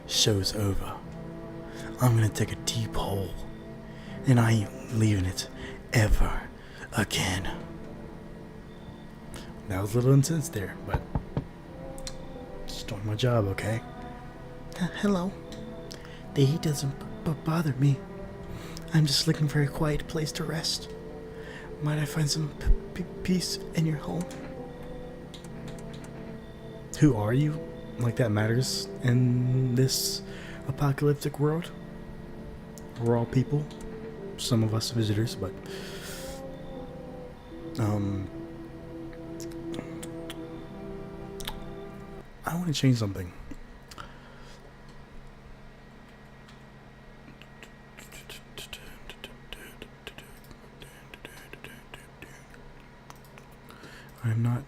show's over. I'm gonna take a deep hole, and I ain't leaving it ever again. That was a little intense there, but just doing my job, okay? Hello. The heat doesn't bother me. I'm just looking for a quiet place to rest. Might I find some peace in your home? Who are you? Like that matters in this apocalyptic world? We're all people. Some of us visitors, but I want to change something. I'm not.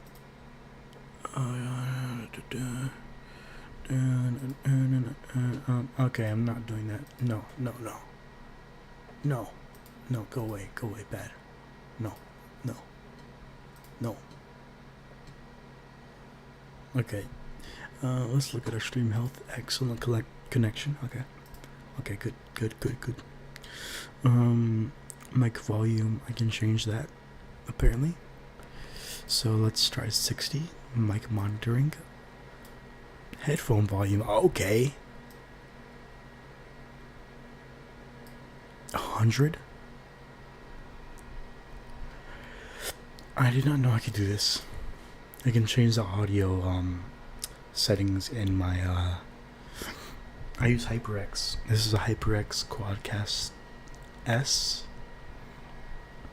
Okay, I'm not doing that. No. No, go away, bad. No. Okay, let's look at our stream health. Excellent connection. Okay, good. Mic volume, I can change that, apparently. So let's try 60. Mic monitoring. Headphone volume, okay. 100? I did not know I could do this. I can change the audio settings in my I use HyperX. This is a HyperX Quadcast S,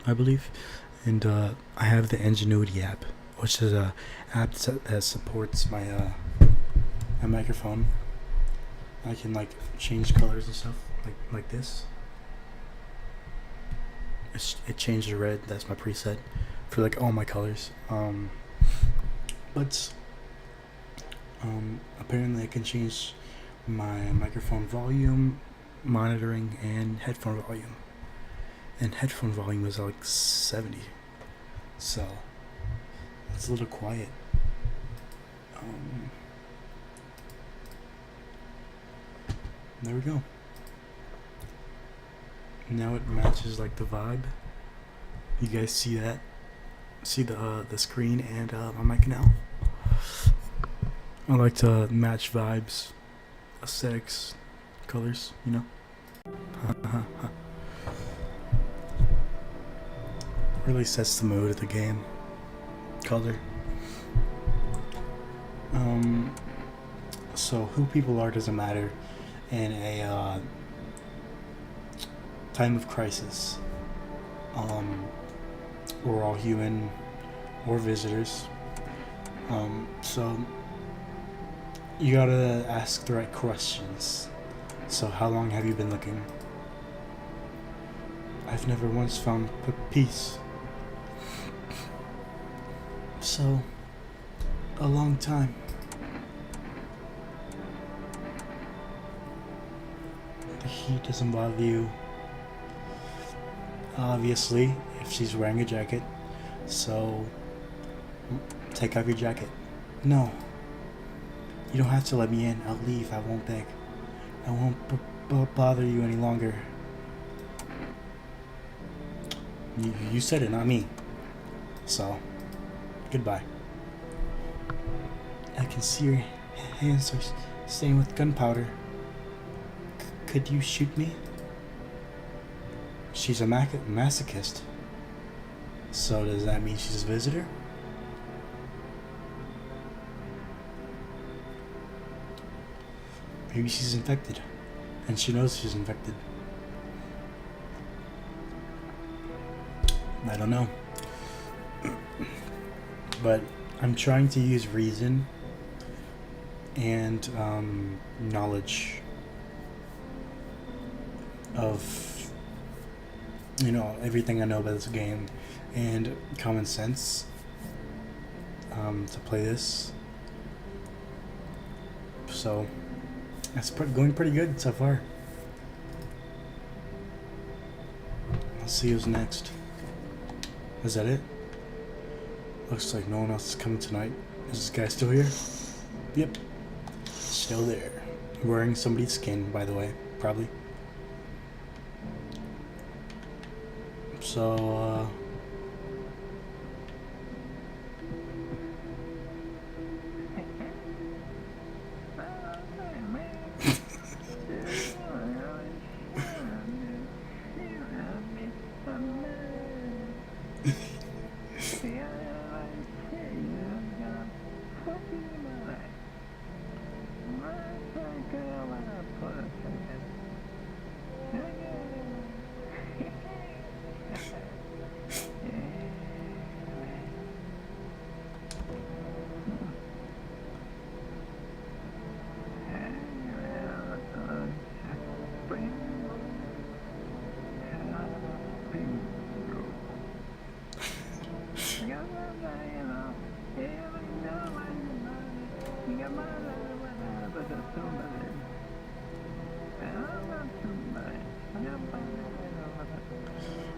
I believe. And I have the Ingenuity app, which is a app that supports my my microphone. I can like change colors and stuff like this. It changed to red. That's my preset for like all my colors. But apparently I can change my microphone volume, monitoring, and headphone volume. And headphone volume is like 70, so it's a little quiet. There we go. Now it matches like the vibe. You guys see that? See the screen and my mic now. I like to match vibes, aesthetics, colors, you know. Really sets the mood of the game. Color. So who people are doesn't matter in a time of crisis. We're all human. We're visitors. So you gotta ask the right questions. So how long have you been looking? I've never once found peace. So, a long time. The heat doesn't bother you. Obviously, if she's wearing a jacket. So, take off your jacket. No. You don't have to let me in. I'll leave. I won't beg. I won't bother you any longer. You said it, not me. So, goodbye. I can see your hands are stained with gunpowder. Could you shoot me? She's a masochist. So does that mean she's a visitor? Maybe she's infected, and she knows she's infected. I don't know. But I'm trying to use reason and knowledge of, everything I know about this game and common sense to play this. So it's going pretty good so far. Let's see who's next. Is that it? Looks like no one else is coming tonight. Is this guy still here? Yep. Still there. Wearing somebody's skin, by the way. Probably. So,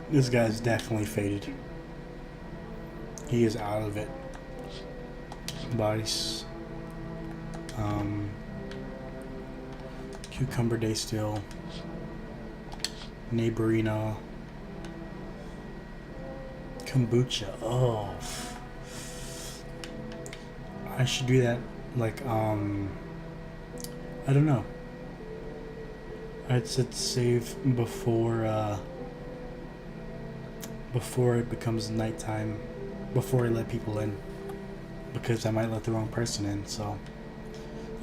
this guy's definitely faded. He is out of it. Bodies. Cucumber Day Still. Neighborina. Kombucha. Oh. I should do that, like, I don't know. I'd set save before it becomes nighttime, before I let people in, because I might let the wrong person in. So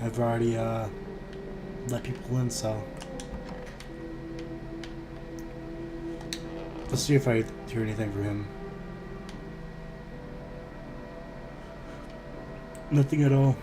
I've already let people in, so let's see if I hear anything from him. Nothing at all.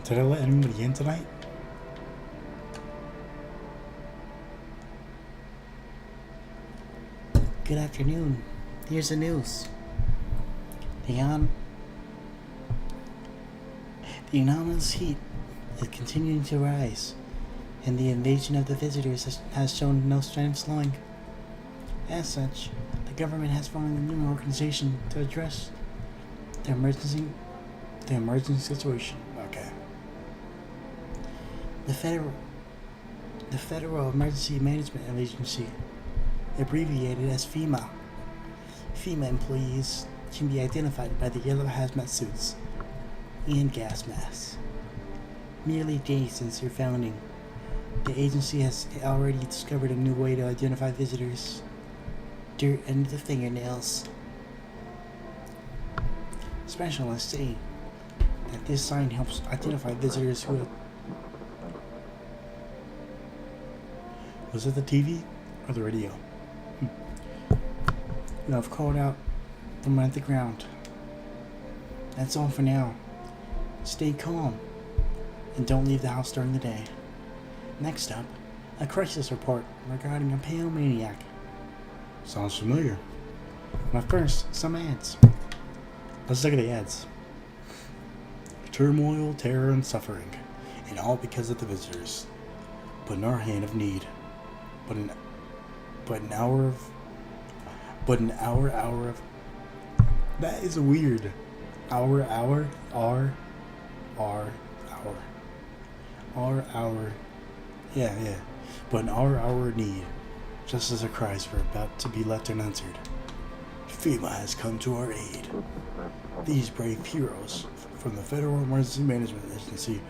Did I let anybody in tonight?
Good afternoon. Here's the news. The anomalous heat is continuing to rise, and the invasion of the visitors has shown no sign of slowing. As such, the government has formed a new organization to address the emergency situation.
Okay.
The Federal Emergency Management Agency, abbreviated as FEMA. FEMA employees can be identified by the yellow hazmat suits and gas masks. Merely days since their founding, the agency has already discovered a new way to identify visitors: dirt under the fingernails. Specialists say that this sign helps identify visitors who have...
Was it the TV or the radio?
who have called out from underneath the ground. That's all for now. Stay calm and don't leave the house during the day. Next up, a crisis report regarding a pale maniac.
Sounds familiar.
But first, some ads.
Let's look at the ads. Turmoil, terror, and suffering, and all because of the visitors. But in our hand of need. But an hour of. That is weird. Hour. Yeah. But in our hour of need, just as our cries were about to be left unanswered, FEMA has come to our aid. These brave heroes from the Federal Emergency Management Agency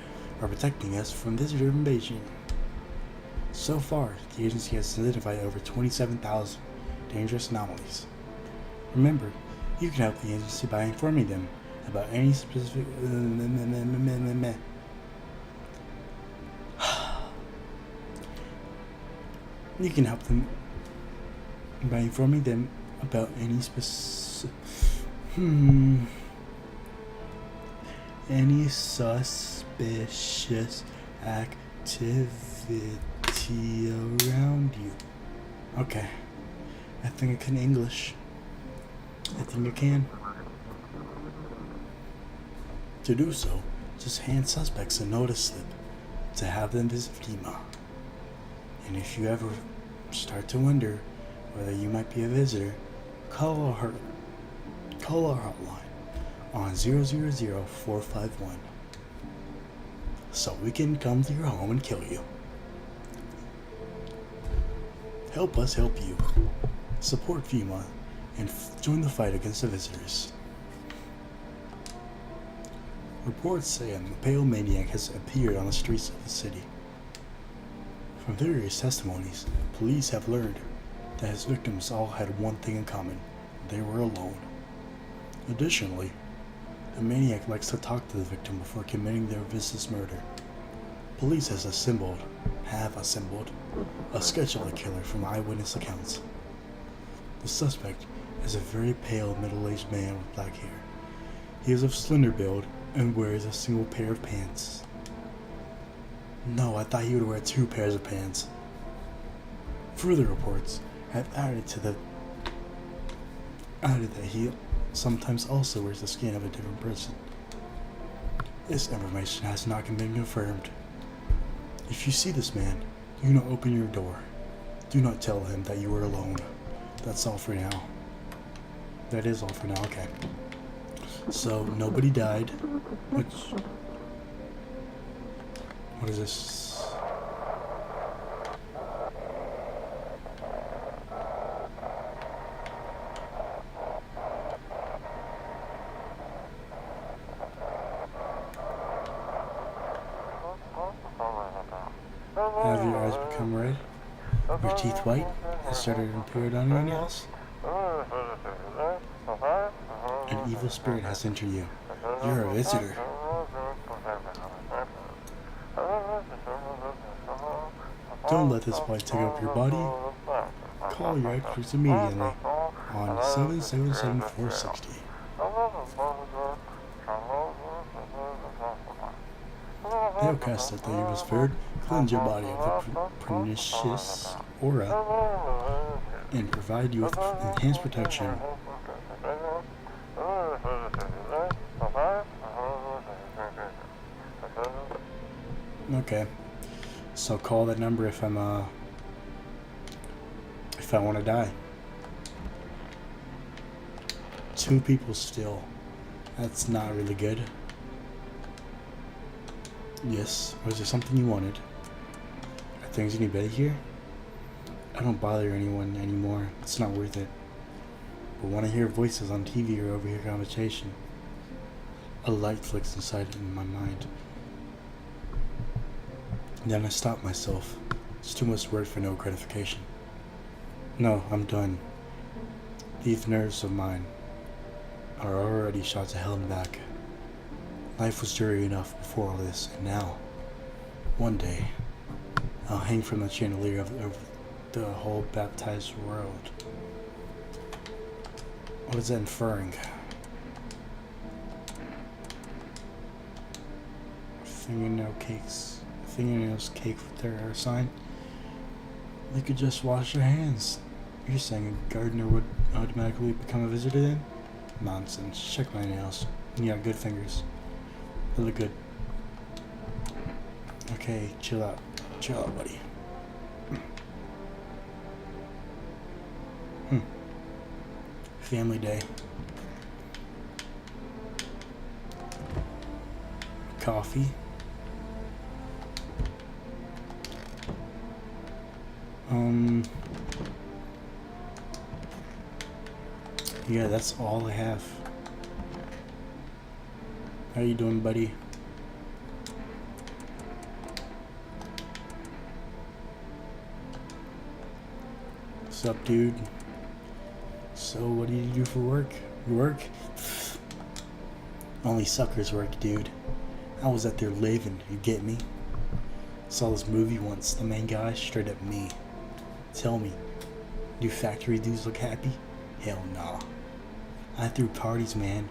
are protecting us from visitor invasion. So far, the agency has identified over 27,000 dangerous anomalies. Remember, you can help the agency by informing them about any specific... You can help them by informing them about any any suspicious activity around you. Okay. I think I can English. I think I can. To do so, just hand suspects a notice slip to have them visit FEMA. And if you ever start to wonder whether you might be a visitor, call our hotline on 00451 so we can come to your home and kill you. Help us help you. Support FEMA and join the fight against the visitors. Reports say a pale maniac has appeared on the streets of the city. From various testimonies, police have learned that his victims all had one thing in common: they were alone. Additionally, the maniac likes to talk to the victim before committing their vicious murder. Police have assembled a sketch of the killer from eyewitness accounts. The suspect is a very pale, middle-aged man with black hair. He is of slender build and wears a single pair of pants. No, I thought he would wear 2 pairs of pants. Further reports have added that he sometimes also wears the skin of a different person. This information has not been confirmed. If you see this man, do not open your door. Do not tell him that you are alone. That's all for now. That is all for now, okay. So, nobody died. What is this? Have your eyes become red? Your teeth white? Has started to appear on your nails? An evil spirit has entered you. You're a visitor. Don't let this blight take up your body. Call your experts immediately on 777-460. They'll cast out the evil spirit, cleanse your body of the pernicious aura, and provide you with enhanced protection. Okay. So call that number if I want to die. 2 people still. That's not really good. Yes. Was there something you wanted? Are things any better here? I don't bother anyone anymore. It's not worth it. But when I hear voices on TV or overhear conversation, a light flicks inside in my mind. Then I stop myself. It's too much work for no gratification. No, I'm done. These nerves of mine are already shot to hell and back. Life was dreary enough before all this, and now, one day, I'll hang from the chandelier of the whole baptized world. What is that inferring? Fingernails caked with their sign. They could just wash their hands. You're saying a gardener would automatically become a visitor then? Nonsense. Check my nails. You got good fingers. They look good. Okay, chill out. Chill out, buddy. Family day. Coffee. Yeah, that's all I have. How you doing, buddy? What's up, dude? So, what do you do for work? You work? Only suckers work, dude. I was out there living, you get me? Saw this movie once, the main guy, straight up me. Tell me, do factory dudes look happy? Hell nah. I threw parties, man.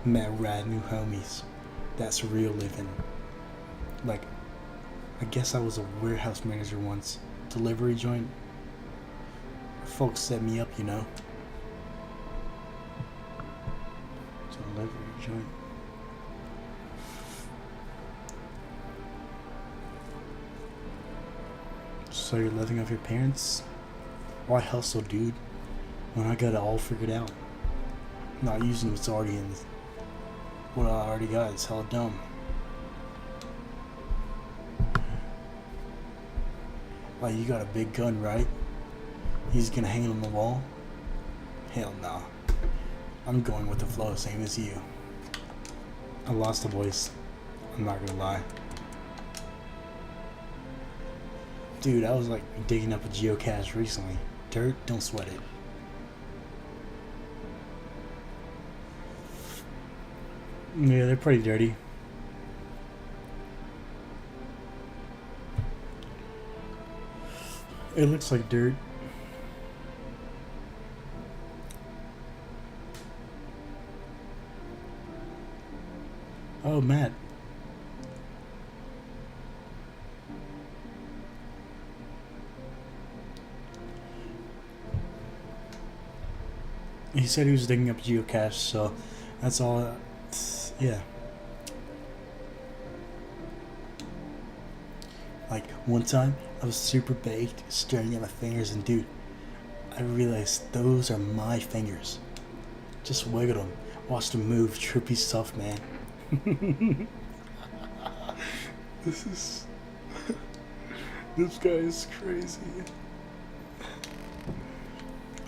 Met rad new homies. That's real living. Like, I guess I was a warehouse manager once. Delivery joint. Folks set me up, you know. Delivery joint. So you're living off your parents? Why hustle, dude? When I got it all figured out. Not using what's already in what I already got is hella dumb. Like, you got a big gun, right? He's gonna hang it on the wall? Hell nah. I'm going with the flow, same as you. I lost the voice. I'm not gonna lie. Dude, I was like digging up a geocache recently. Dirt, don't sweat it. Yeah, they're pretty dirty. It looks like dirt. Oh, Matt. He said he was digging up geocache, so that's all. Yeah. Like, one time, I was super baked, staring at my fingers, and dude, I realized those are my fingers. Just wiggled them, watched them move, trippy stuff, man. This guy is crazy.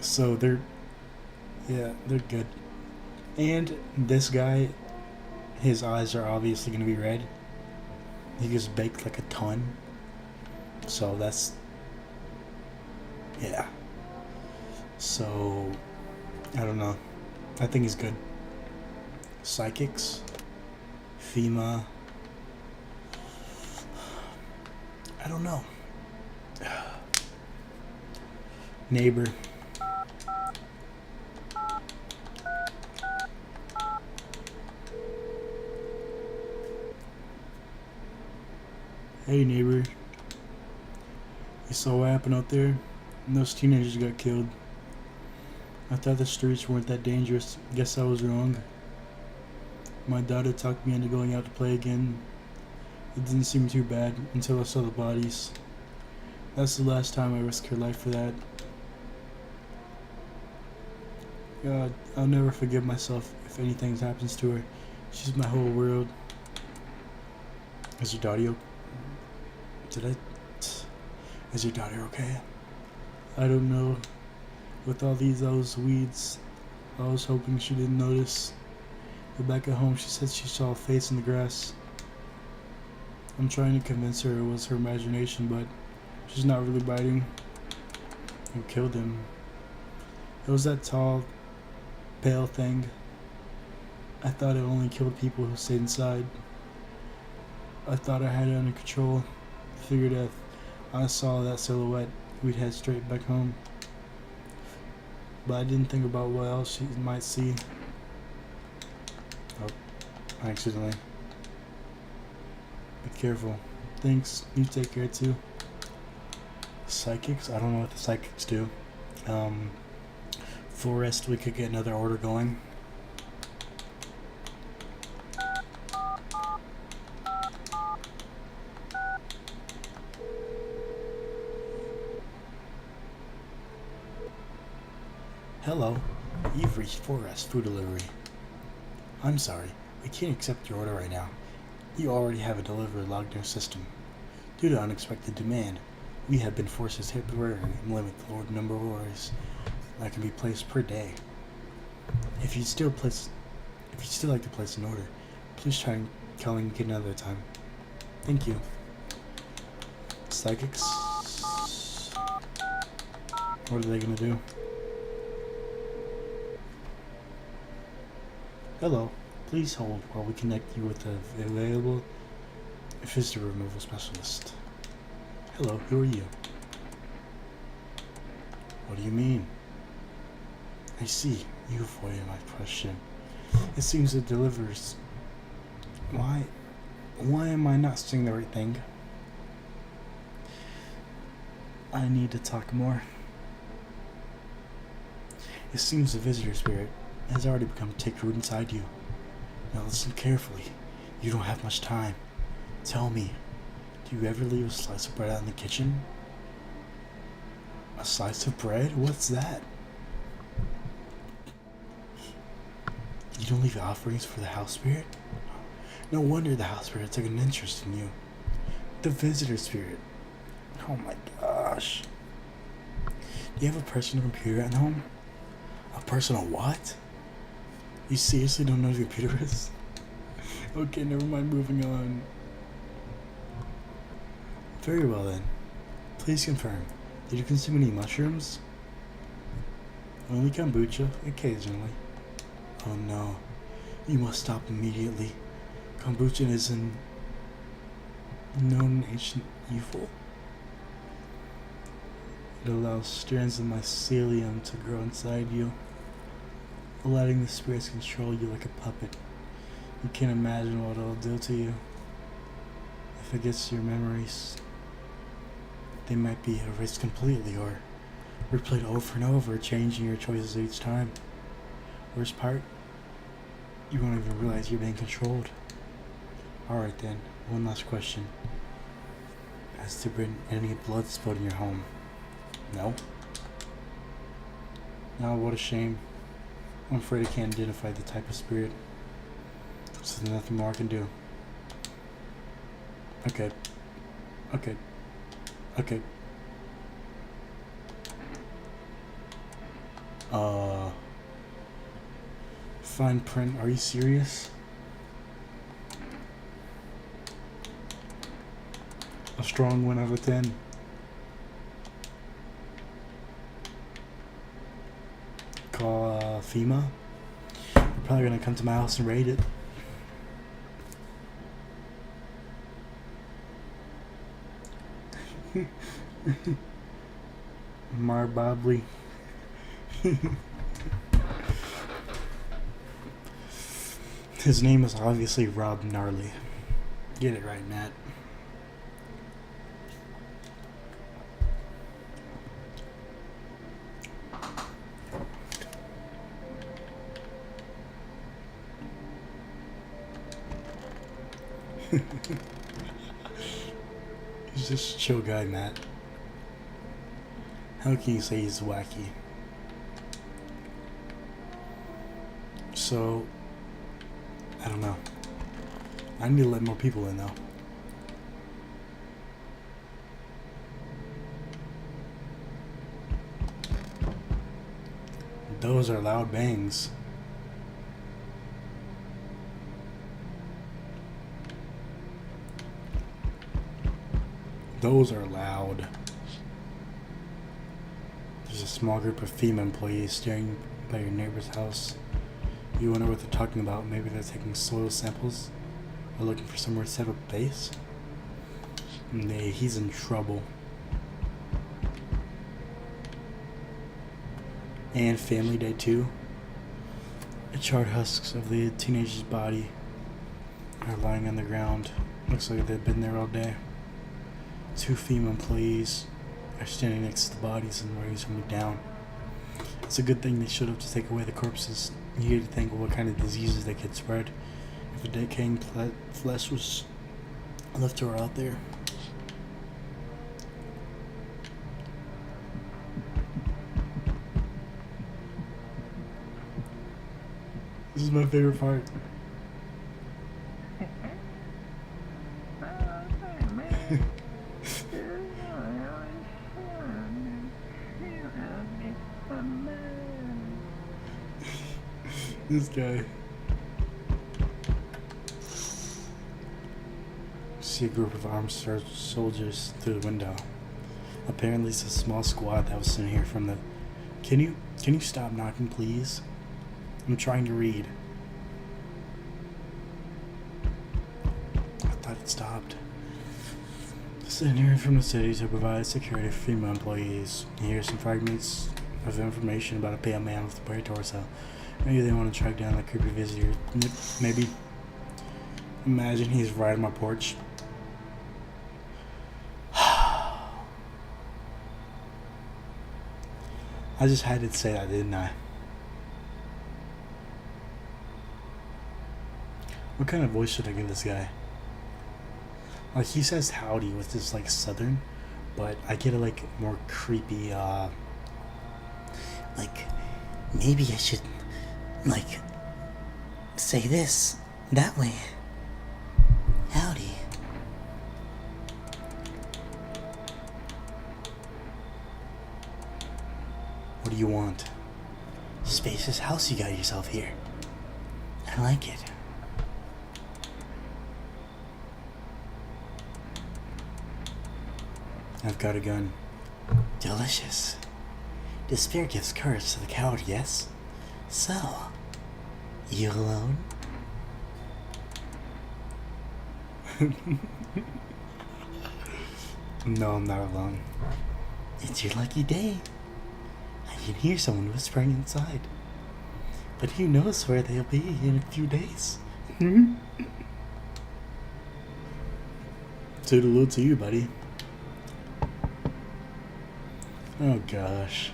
So they're good. And this guy, his eyes are obviously going to be red. He gets baked like a ton. So that's, yeah. So, I don't know. I think he's good. Psychics. FEMA. I don't know. Neighbor. Hey neighbor, you saw what happened out there? Those teenagers got killed. I thought the streets weren't that dangerous. Guess I was wrong. My daughter talked me into going out to play again. It didn't seem too bad until I saw the bodies. That's the last time I risked her life for that. God, I'll never forgive myself if anything happens to her. She's my whole world. Is your daughter Is your daughter okay? I don't know. With all those weeds, I was hoping she didn't notice. But back at home, she said she saw a face in the grass. I'm trying to convince her it was her imagination, but she's not really biting. Who killed him? It was that tall, pale thing. I thought it only killed people who stayed inside. I thought I had it under control. Figured if I saw that silhouette, we'd head straight back home. But I didn't think about what else she might see. Oh, accidentally. Be careful. Thanks. You take care too. Psychics? I don't know what the psychics do. Forest, we could get another order going. Hello, you've reached Forest Food Delivery. I'm sorry, we can't accept your order right now. You already have a delivery logged in our system. Due to unexpected demand, We have been forced to temporarily limit the number of orders that can be placed per day. If you'd still like to place an order, please try calling again another time. Thank you. Psychics. What are they gonna do? Hello. Please hold while we connect you with the available visitor removal specialist. Hello, who are you? What do you mean? I see. You avoided my question. It seems it delivers. Why am I not saying the right thing? I need to talk more. It seems the visitor spirit has already become take root inside you. Now listen carefully. You don't have much time. Tell me, do you ever leave a slice of bread out in the kitchen? A slice of bread? What's that? You don't leave offerings for the house spirit? No wonder the house spirit took an interest in you. The visitor spirit. Oh my gosh. Do you have a personal computer at home? A personal what? You seriously don't know what a computer is? Okay, never mind, moving on. Very well then. Please confirm. Did you consume any mushrooms? Only kombucha, occasionally. Oh no. You must stop immediately. Kombucha is a known ancient evil. It allows strands of mycelium to grow inside you, letting the spirits control you like a puppet. You can't imagine what it'll do to you. If it gets your memories, they might be erased completely or replayed over and over, changing your choices each time. Worst part, you won't even realize you're being controlled. Alright then, one last question. Has there been any blood spilled in your home? No? Now what a shame. I'm afraid I can't identify the type of spirit. So there's nothing more I can do. Okay. Fine print, are you serious? A strong 1 out of 10. Call FEMA. They're probably gonna come to my house and raid it. Mar Bobley. His name is obviously Rob Gnarly. Get it right, Matt. He's just a chill guy, Matt. How can you say he's wacky? So, I don't know. I need to let more people in though. Those are loud bangs. Those are loud. There's a small group of FEMA employees staring by your neighbor's house. You wonder what they're talking about. Maybe they're taking soil samples or looking for somewhere to set up base. Nay, he's in trouble. And Family Day too. The charred husks of the teenager's body are lying on the ground. Looks like they've been there all day. 2 FEMA employees are standing next to the bodies and raising them down. It's a good thing they showed up to take away the corpses. You get to think of what kind of diseases they could spread if the decaying flesh was left or out there. This is my favorite part. This guy. See a group of armed soldiers through the window. Apparently it's a small squad that was sent here from the... Can you stop knocking, please? I'm trying to read. I thought it stopped. Sent here from the city to provide security for female employees. Here's some fragments of information about a pale man with a bare torso. Maybe they want to track down the creepy visitor. Maybe. Imagine he's right on my porch. I just had to say that, didn't I? What kind of voice should I give this guy? Like, he says howdy with this, like, southern, but I get a, like, more creepy,
like, maybe I should, like, say this, that way. Howdy.
What do you want?
Spacious house you got yourself here. I like it.
I've got a gun.
Delicious. Despair gives courage to the coward, yes? So, you alone?
No, I'm not alone.
It's your lucky day. I can hear someone whispering inside. But who knows where they'll be in a few days?
Toodaloo to you, buddy. Oh gosh.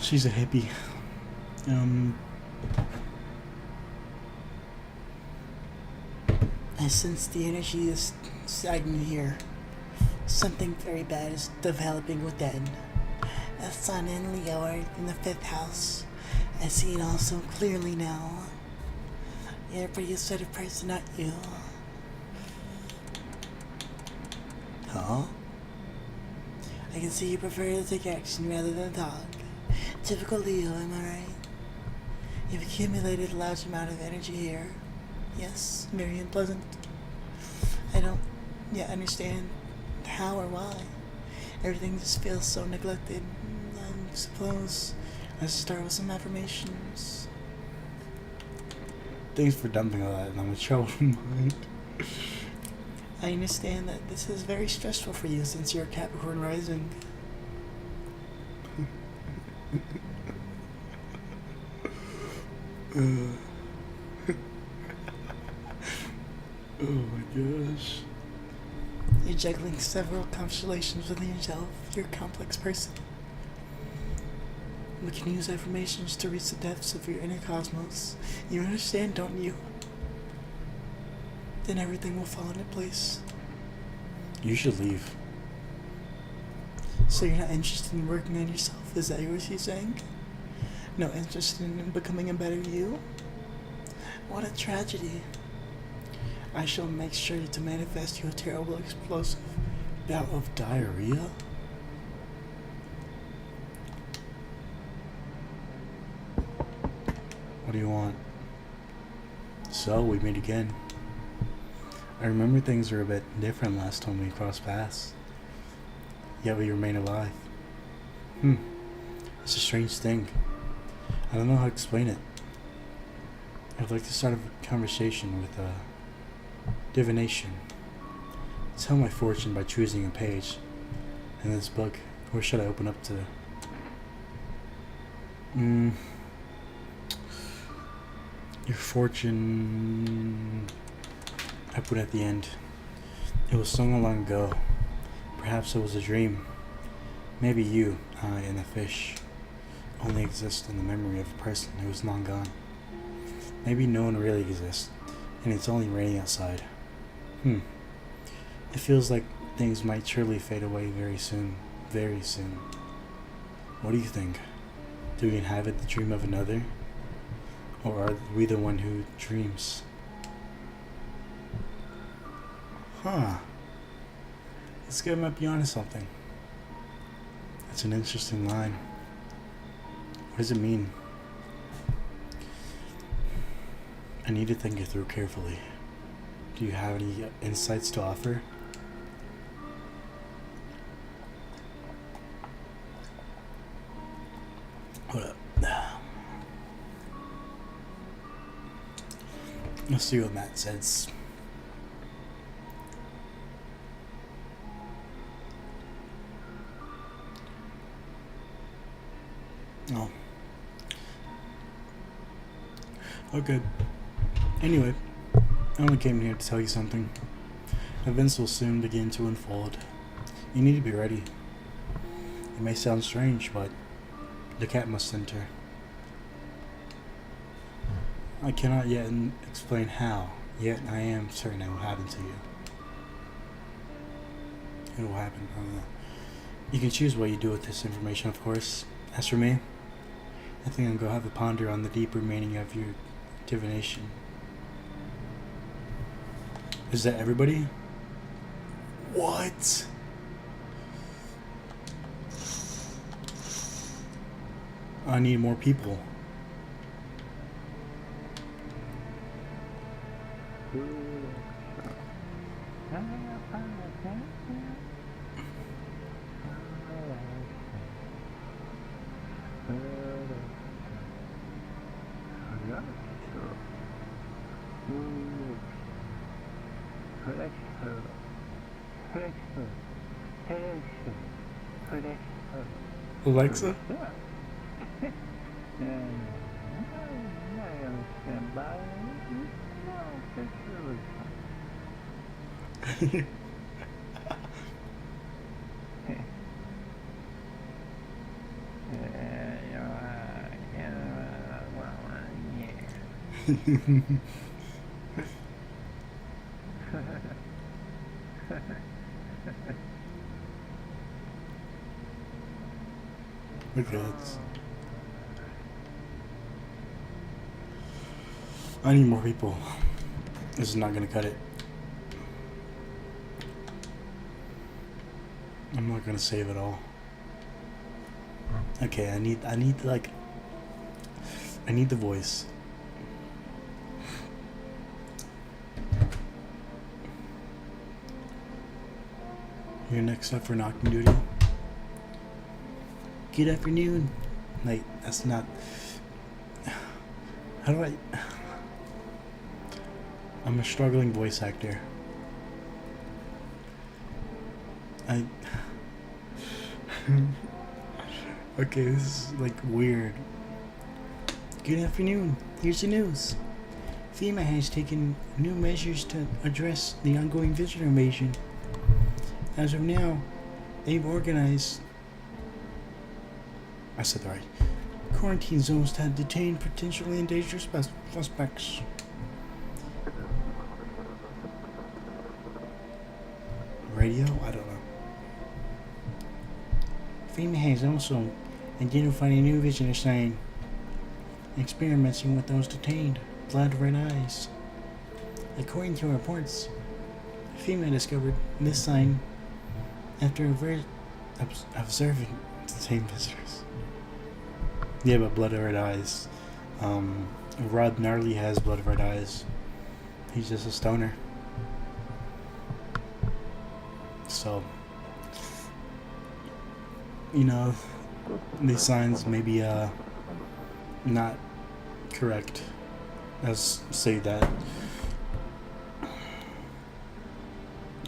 She's a hippie.
I sense the energy is stagnant here. Something very bad is developing within. The sun and Leo are in the 5th house. I see it all so clearly now. You're a pretty assertive person, aren't you? Huh? I can see you prefer to take action rather than talk. Typical Leo, am I right? You've accumulated a large amount of energy here. Yes, very unpleasant. I don't yet understand how or why. Everything just feels so neglected. I suppose I should start with some affirmations.
Thanks for dumping all that on my troubled mind.
I understand that this is very stressful for you since you're a Capricorn rising.
Oh my gosh.
You're juggling several constellations within yourself. You're a complex person. We can use affirmations to reach the depths of your inner cosmos. You understand, don't you? Then everything will fall into place.
You should leave.
So you're not interested in working on yourself? Is that what you're saying? No interest in becoming a better you? What a tragedy. I shall make sure to manifest you a terrible explosive bout of diarrhea.
What do you want? So, we meet again. I remember things were a bit different last time we crossed paths. Yet we remain alive. It's a strange thing. I don't know how to explain it. I'd like to start a conversation with divination. Tell my fortune by choosing a page in this book. Where should I open up to? Your fortune... I put at the end. It was so long ago. Perhaps it was a dream. Maybe you, I, and the fish only exist in the memory of a person who is long gone. Maybe no one really exists, and it's only raining outside. It feels like things might surely fade away very soon. Very soon. What do you think? Do we inhabit the dream of another? Or are we the one who dreams? This guy might be onto something. That's an interesting line. What does it mean? I need to think it through carefully. Do you have any insights to offer? Hold up. Let's see what Matt says. Oh. Okay. Anyway, I only came here to tell you something. Events will soon begin to unfold. You need to be ready. It may sound strange, but the cat must enter. I cannot yet explain how, yet I am certain it will happen to you. It will happen. You can choose what you do with this information, of course. As for me, I think I'm going to have to ponder on the deeper meaning of your divination. Is that everybody? What? I need more people. Alexa? Okay, I need more people. This is not gonna cut it. I'm not gonna save it all. Okay, I need the voice. You're next up for knocking duty. Good afternoon. Wait, that's not. How do I? I'm a struggling voice actor. Okay, this is like weird. Good afternoon. Here's the news. FEMA has taken new measures to address the ongoing visitor invasion. As of now, they've organized. I said that right. Quarantine zones to detain potentially endangered suspects. Radio? I don't know. FEMA has also identified a new visitor sign, experimenting with those detained. Blood red eyes. According to reports, FEMA discovered this sign after observing detained visitors. Yeah, but blood red eyes. Rod Gnarly has blood red eyes. He's just a stoner. So, you know, these signs may be not correct. Let's say that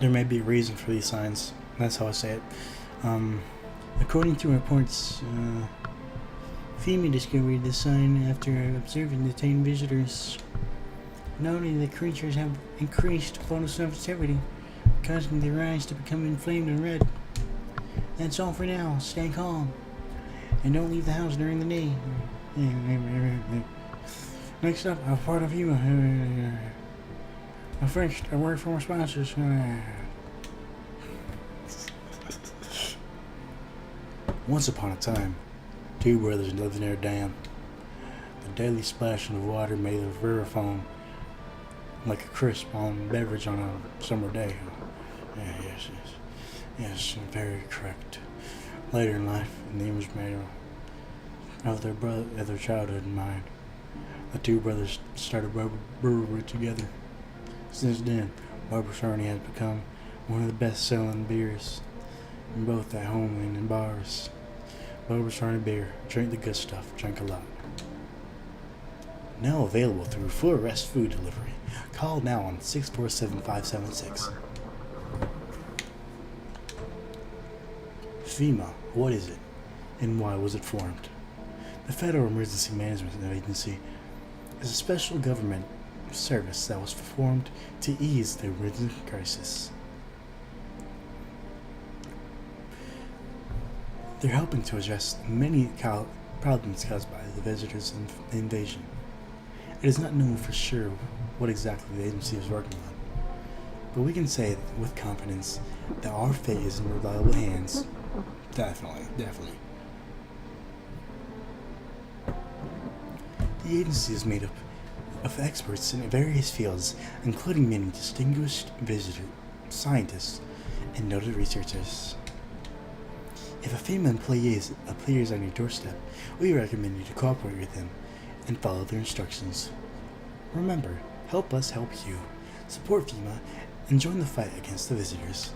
there may be a reason for these signs. That's how I say it. According to reports, FEMA discovered the sign after observing detained visitors. Noting the creatures have increased photosensitivity, causing their eyes to become inflamed and red. That's all for now. Stay calm. And don't leave the house during the day. Next up, a part of you. First, a word from our sponsors. Once upon a time, two brothers lived near a dam. The daily splashing of water made the river foam like a crisp beverage on a summer day. Yes, very correct. Later in life, the image made of their childhood in mind. The two brothers started a brewery together. Since then, Barbara Sarni has become one of the best-selling beers, both at home and in bars. Barbara Sarni beer. Drink the good stuff. Drink a lot. Now available through Full Arrest Food Delivery. Call now on 647-576. FEMA, what is it, and why was it formed? The Federal Emergency Management Agency is a special government service that was formed to ease the emergency crisis. They're helping to address many problems caused by the visitors' invasion. It is not known for sure what exactly the agency is working on, but we can say with confidence that our fate is in reliable hands. Definitely. The agency is made up of experts in various fields, including many distinguished scientists and noted researchers. If a FEMA employee appears on your doorstep, we recommend you to cooperate with them and follow their instructions. Remember, help us help you. Support FEMA and join the fight against the visitors.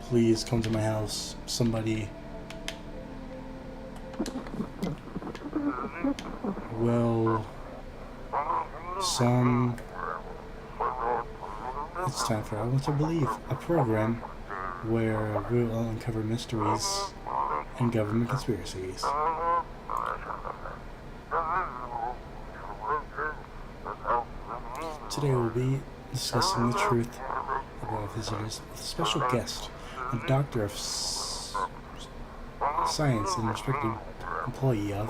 Please come to my house, somebody. Well, it's time for I Want to Believe, a program where we'll uncover mysteries and government conspiracies. Today we'll be discussing the truth about visitors with a special guest, a doctor of science and respected employee of...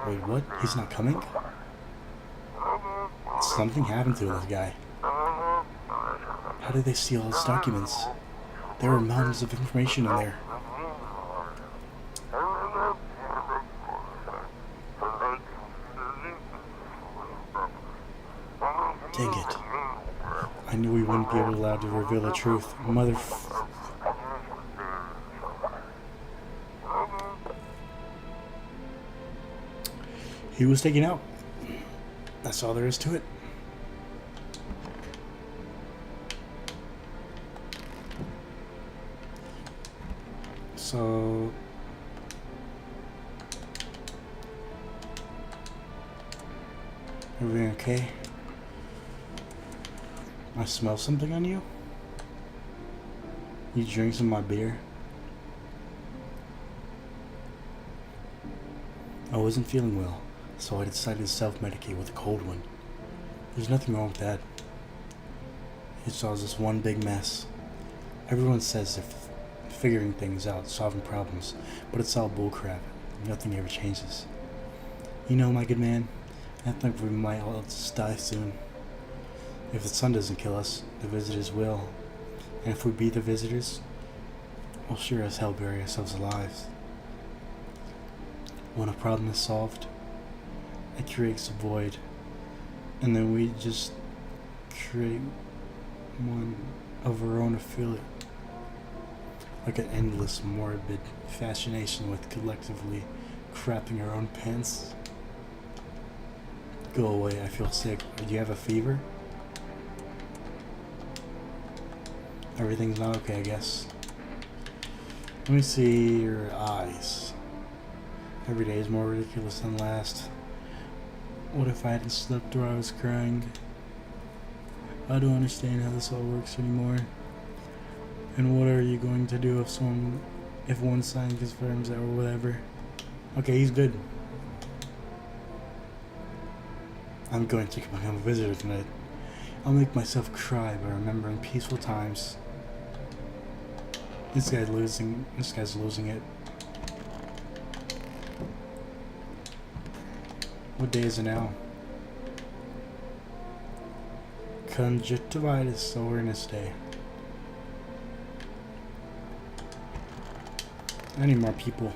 Wait, what? He's not coming? Something happened to this guy. How did they steal his documents? There were mountains of information in there. Dang it. I knew we wouldn't be allowed to reveal the truth. He was taken out. That's all there is to it. So... everything okay? I smell something on you? You drink some of my beer? I wasn't feeling well, so I decided to self-medicate with a cold one. There's nothing wrong with that. It's all just one big mess. Everyone says they're figuring things out, solving problems, but it's all bullcrap. Nothing ever changes. You know, my good man, I think we might all just die soon. If the sun doesn't kill us, the visitors will. And if we beat the visitors, we'll sure as hell bury ourselves alive. When a problem is solved, it creates a void, and then we just create one of our own to fill it. Like an endless, morbid fascination with collectively crapping our own pants. Go away, I feel sick. Do you have a fever? Everything's not okay, I guess. Let me see your eyes. Every day is more ridiculous than last. What if I hadn't slept or I was crying? I don't understand how this all works anymore. And what are you going to do if one sign confirms that or whatever? Okay, he's good. I'm going to become a visitor tonight. I'll make myself cry by remembering peaceful times. This guy's losing it. What day is it now? Conjunctivitis Awareness Day. I need more people.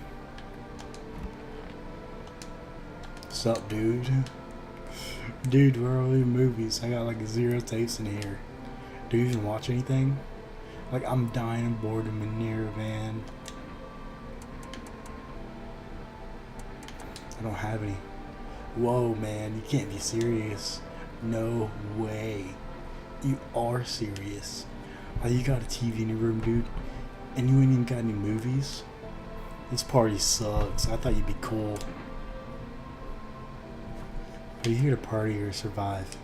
What's up, dude? Dude, where are all these movies? I got like 0 tapes in here. Do you even watch anything? Like, I'm dying of boredom in here, man. I don't have any. Whoa, man, you can't be serious. No way. You are serious. Oh, you got a TV in your room, dude, and you ain't even got any movies? This party sucks. I thought you'd be cool. Are you here to party or survive?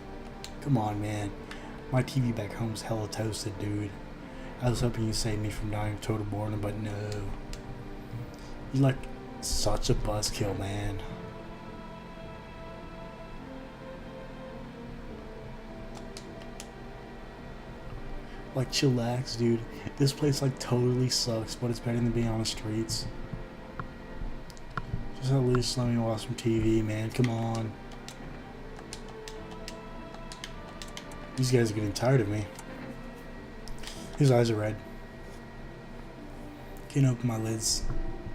Come on, man. My TV back home's hella toasted, dude. I was hoping you'd save me from dying of total boredom, but no. You're like such a buzzkill, man. Like, chillax, dude. This place, like, totally sucks, but it's better than being on the streets. Just at least let me watch some TV, man. Come on. These guys are getting tired of me. His eyes are red. Can't open my lids.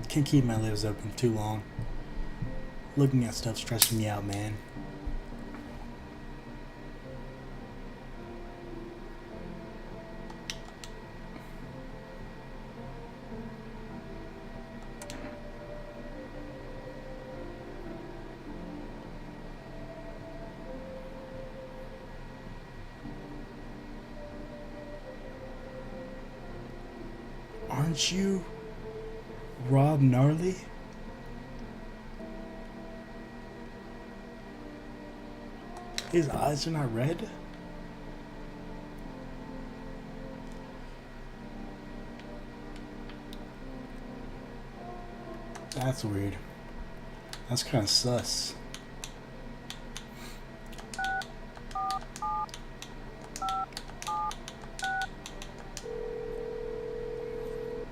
Can't keep my lids open too long. Looking at stuff stressing me out, man. Aren't you Rob Gnarly? His eyes are not red? That's weird. That's kind of sus.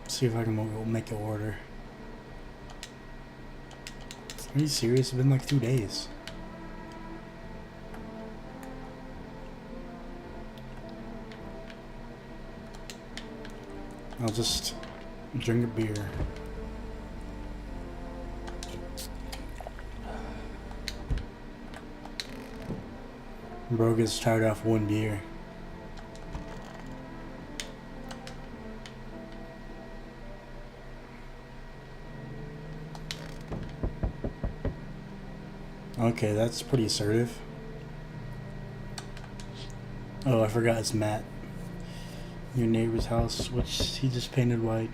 See if I can make an order. Are you serious? It's been like 2 days. I'll just drink a beer. Bro gets tired off one beer. Okay, that's pretty assertive. Oh, I forgot it's Matt. Your neighbor's house, which he just painted white,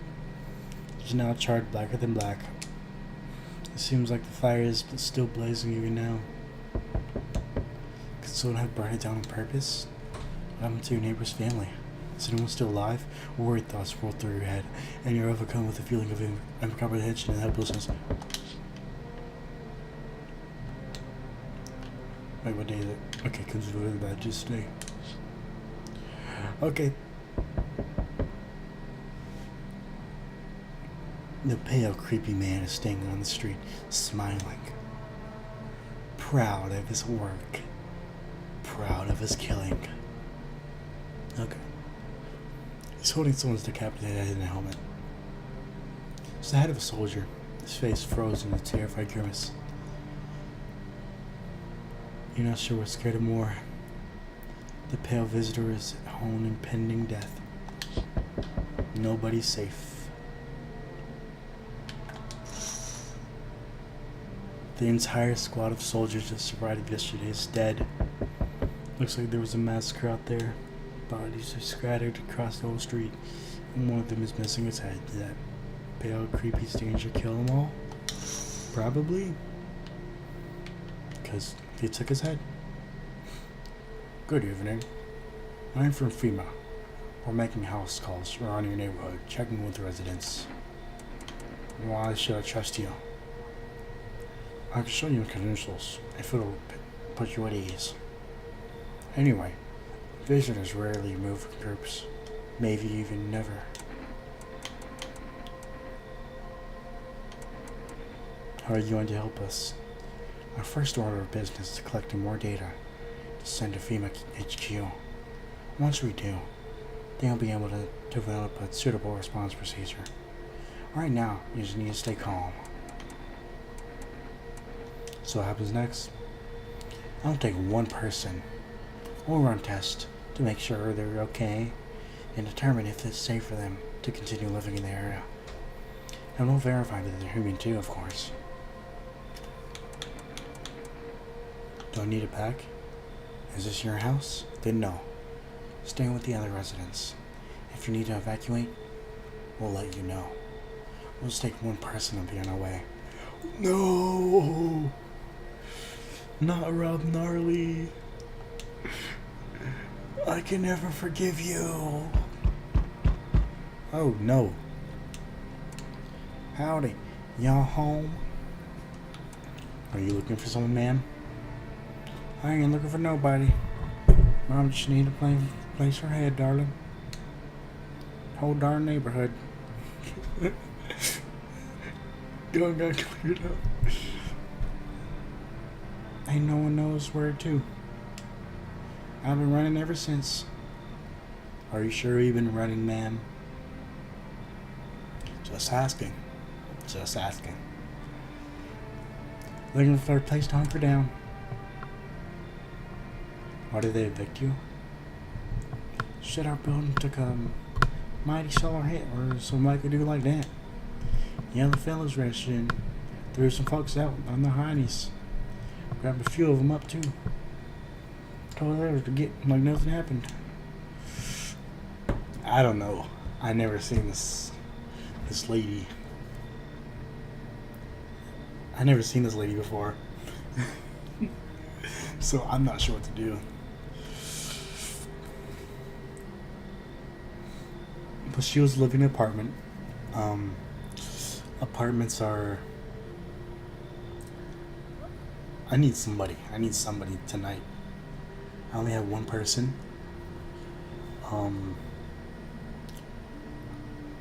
is now charred blacker than black. It seems like the fire is still blazing even now. Could someone have burned it down on purpose? What happened to your neighbor's family? Is anyone still alive? Worried thoughts roll through your head, and you're overcome with a feeling of incomprehension and helplessness. Wait, what day is it? Okay, comes with that just today. Okay. The pale, creepy man is standing on the street, smiling. Proud of his work. Proud of his killing. Okay. He's holding someone's decapitated head in a helmet. It's the head of a soldier, his face frozen in a terrified grimace. You're not sure what's scared him more. The pale visitor is own impending death. Nobody's safe. The entire squad of soldiers that survived yesterday is dead. Looks like there was a massacre out there. Bodies are scattered across the whole street, and one of them is missing its head. Did that pale, creepy stranger kill them all? Probably. Because he took his head. Good evening. I'm from FEMA. We're making house calls around your neighborhood, checking with residents. Why should I trust you? I can show you credentials if it'll put you at ease. Anyway, visitors rarely move in groups, maybe even never. How are you going to help us? Our first order of business is collecting more data to send to FEMA HQ. Once we do, they'll be able to develop a suitable response procedure. Right now, you just need to stay calm. So what happens next? I'll take one person. We'll run tests to make sure they're okay and determine if it's safe for them to continue living in the area. And we'll verify that they're human too, of course. Don't need a pack? Is this your house? Then no. Stay with the other residents. If you need to evacuate, we'll let you know. We'll just take one person to be on our way. No! Not Rob Gnarly. I can never forgive you. Oh no. Howdy. Y'all home? Are you looking for someone, ma'am? I ain't looking for nobody. Mom just need to place her head, darling. Whole darn neighborhood. Gun got cleared up. Ain't no one knows where to. I've been running ever since. Are you sure you've been running, ma'am? Just asking. Just asking. Looking for a place to hunker down. Why did they evict you? Shit, our building took a mighty solar hit, or somebody could do like that. Yellow fellas rushed in, threw some folks out on the heinies. Grabbed a few of them up too. Told others to get like nothing happened. I don't know. I never seen this lady. I never seen this lady before. So I'm not sure what to do. But she was living in an apartment. Apartments are... I need somebody tonight. I only have one person. I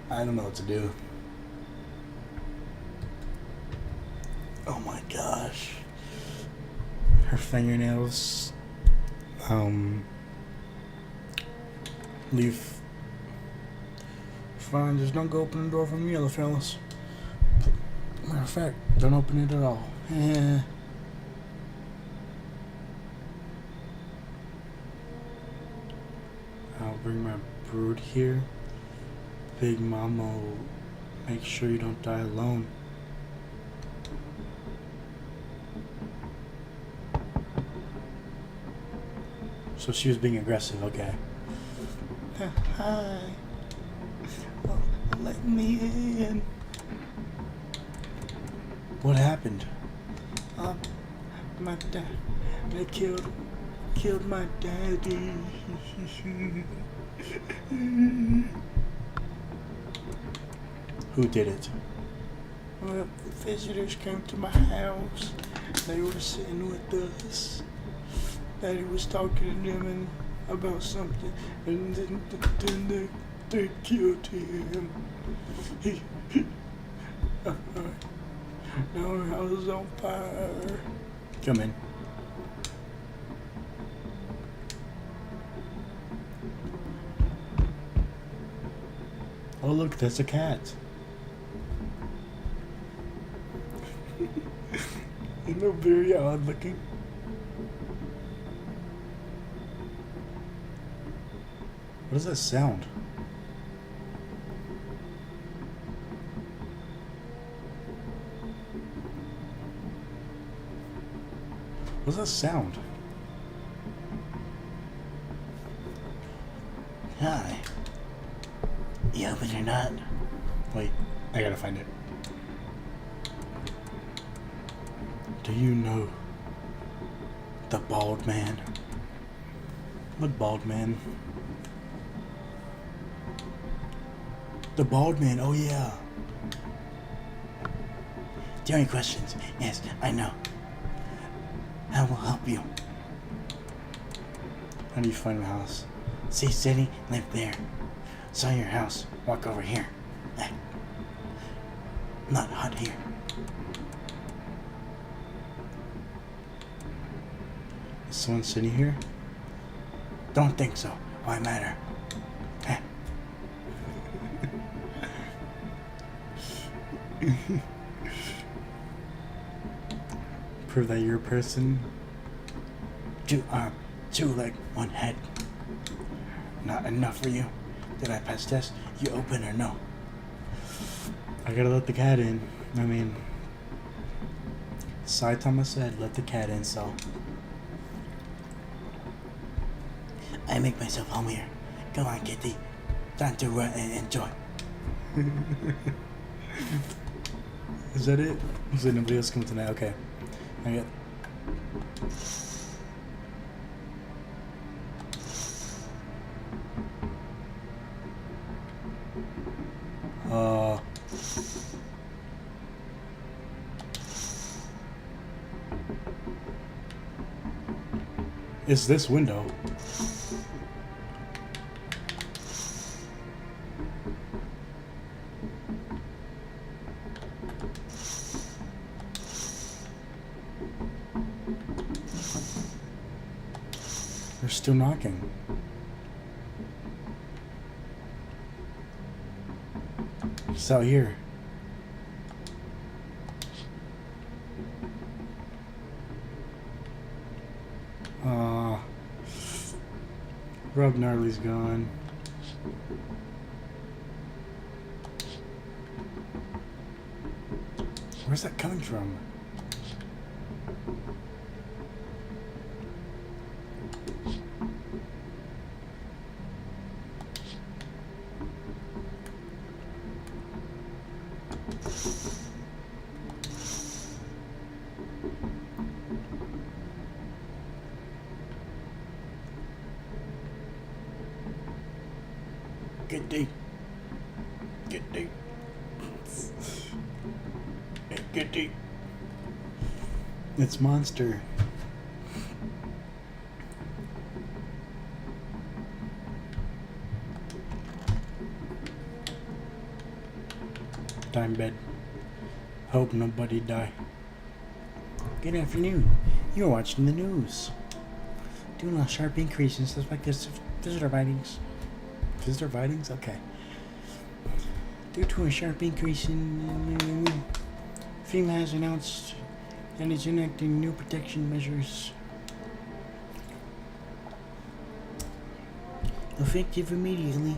don't know what to do. Oh my gosh. Her fingernails leave. Fine, just don't go open the door for me, other fellas. Matter of fact, don't open it at all. I'll bring my brood here. Big Mama will make sure you don't die alone. So she was being aggressive, okay. Hi. Let me in. What happened? My dad. They killed my daddy. Who did it? Well, visitors came to my house. They were sitting with us. Daddy was talking to them and about something, and then they killed him. Now our house is on fire. Come in. Oh look, there's a cat. Isn't that very odd looking? What does that sound? What does that sound? Hi. You open or not? Wait, I gotta find it. Do you know the bald man? What bald man? The bald man, oh yeah. Do you have any questions? Yes, I know. I will help you. How do you find my house? See, city, live there. Saw your house, walk over here. Not hot here. Is someone sitting here? Don't think so. Why matter? Prove that you're a person. 2 arms, 2 legs, 1 head. Not enough for you. Did I pass test? You open or no? I gotta let the cat in. I mean, Saitama said let the cat in, so
make myself home here. Come on, Kitty. Time to enjoy.
Is that it? Was there nobody else coming tonight? Okay. I got. Is this window? They're still knocking. It's out here. Rob Gnarly's gone. Where's that coming from? Good day. Good day. Good day. It's Monster. Time bed. Hope nobody die. Good afternoon. You're watching the news. Due to a sharp increase in suspected visitor sightings. Visitor sightings? Okay. Due to a sharp increase in FEMA has announced that it's enacting new protection measures effective immediately.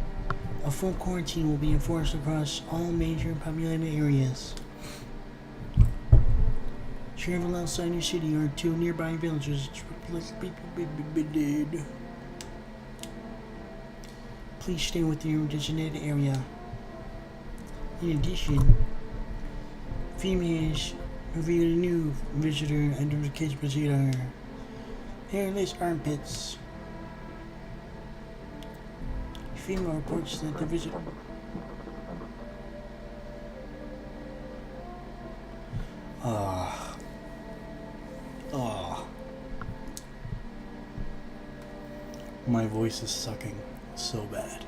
A full quarantine will be enforced across all major populated areas. Travel outside your city or to nearby villages. Please stay within your designated area. In addition, FEMA has revealed a new visitor identification procedure. Hairless armpits. FEMA reports that the visitor. My voice is sucking so bad.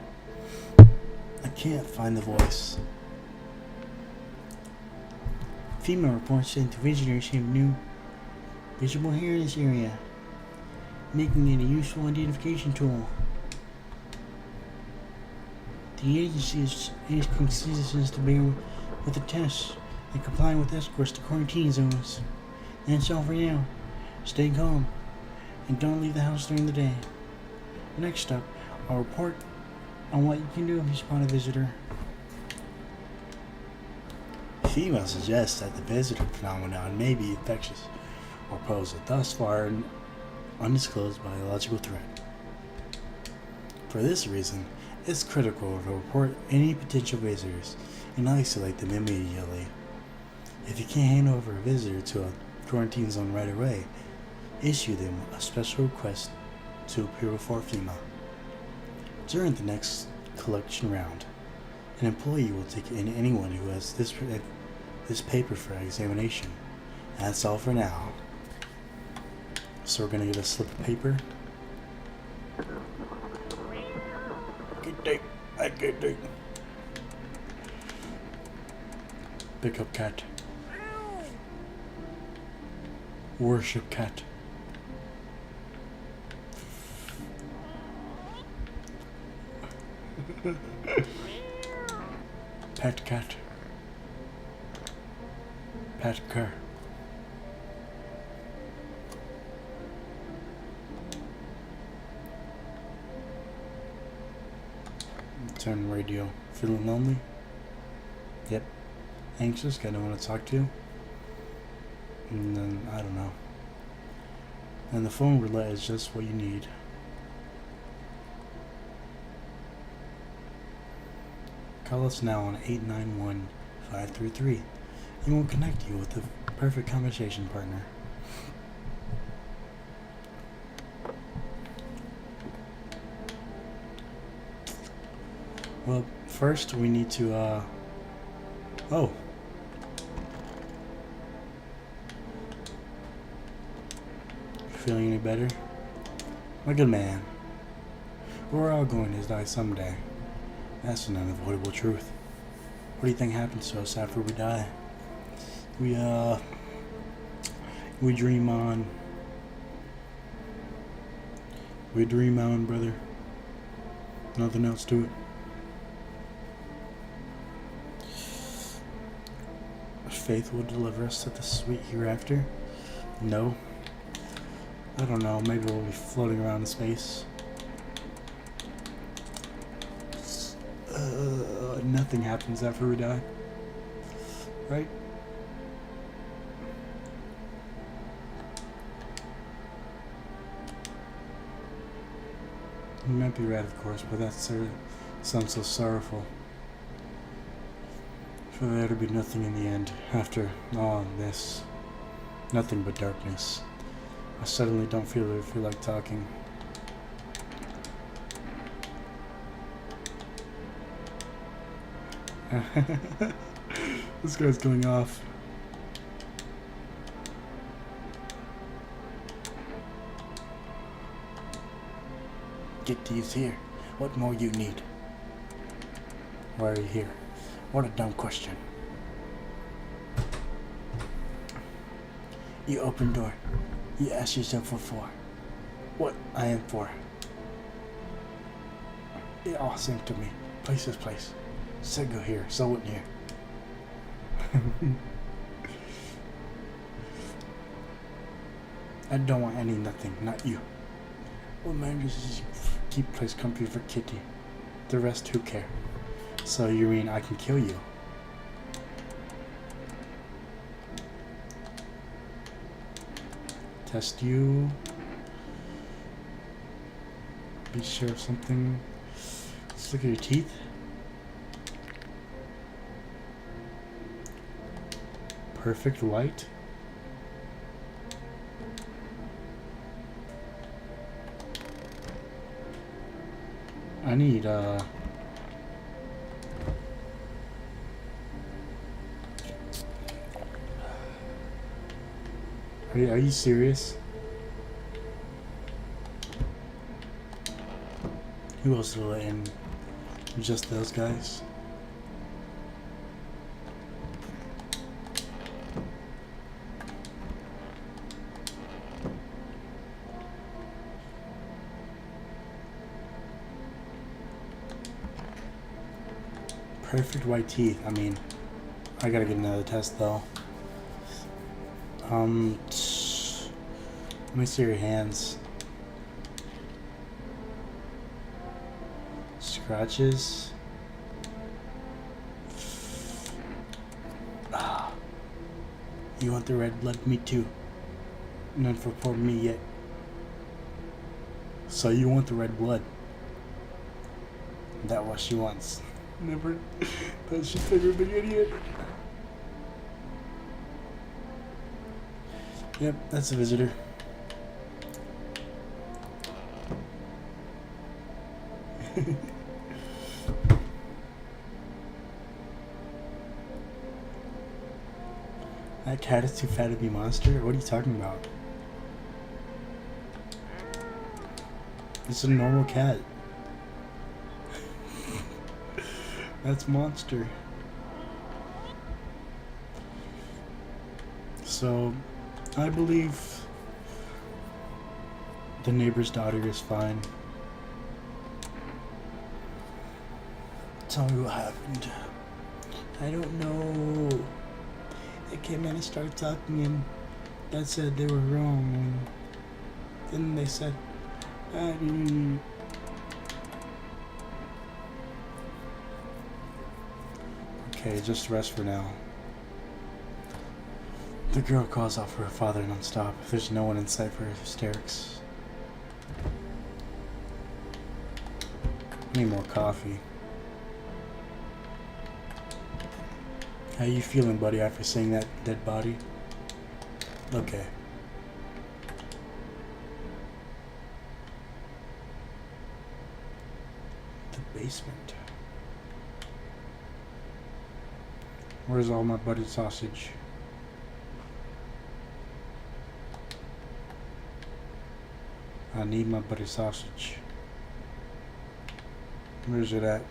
I can't find the voice. FEMA reports that the visitors have new visible hair in this area, making it a useful identification tool. The agency is asking citizens to bear with the tests and comply with escorts to quarantine zones. That's all for now. Stay calm and don't leave the house during the day. Next up, I'll report on what you can do if you spot a visitor. FEMA suggests that the visitor phenomenon may be infectious or pose a thus far undisclosed biological threat. For this reason, it's critical to report any potential visitors and isolate them immediately. If you can't hand over a visitor to a quarantine zone right away, issue them a special request to appear before FEMA. During the next collection round, an employee will take in anyone who has this paper for examination. That's all for now. So we're gonna get a slip of paper. Good day. Good day. Pick up cat. Worship cat. Pet cat. Pet car. Turn radio. Feeling lonely? Yep. Anxious? Got no one to talk to? And then, I don't know. And the phone roulette is just what you need. Call us now on 891-533 and we'll connect you with the perfect conversation partner. Well, first we need to, oh. Feeling any better? My good man. We're all going to die someday. That's an unavoidable truth. What do you think happens to us after we die? We dream on. We dream on, brother. Nothing else to it. Faith will deliver us to the sweet hereafter? No. I don't know, maybe we'll be floating around in space. Nothing happens after we die. Right? You might be right, of course, but that sounds so sorrowful. For there to be nothing in the end after all this. Nothing but darkness. I suddenly don't feel like talking. This guy's going off. Get these here. What more you need? Why are you here? What a dumb question. You open door. You ask yourself what I am for. It all seemed to me. Place is place. Said go here, so wouldn't here. I don't want nothing, not you. What matters is keep place comfy for Kitty. The rest who care. So you mean I can kill you? Test you. Be sure of something. Let's look at your teeth. Perfect white. I need are you serious? Who else will let in? Just those guys? Perfect white teeth. I mean, I gotta get another test though. Let me see your hands. Scratches. You want the red blood? Me too. None for poor me yet. So you want the red blood? That what she wants. Never thought she'd take a big idiot. Yep, that's a visitor. That cat is too fat to be a monster? What are you talking about? It's a normal cat. That's monster. So, I believe the neighbor's daughter is fine. Tell me what happened. I don't know. They came in and started talking and Dad said they were wrong. And then they said, Okay, just rest for now. The girl calls out for her father non-stop. There's no one in sight for her hysterics. I need more coffee. How you feeling, buddy, after seeing that dead body? Okay. The basement. Where's all my buttered sausage? I need my buttered sausage. Where's it at?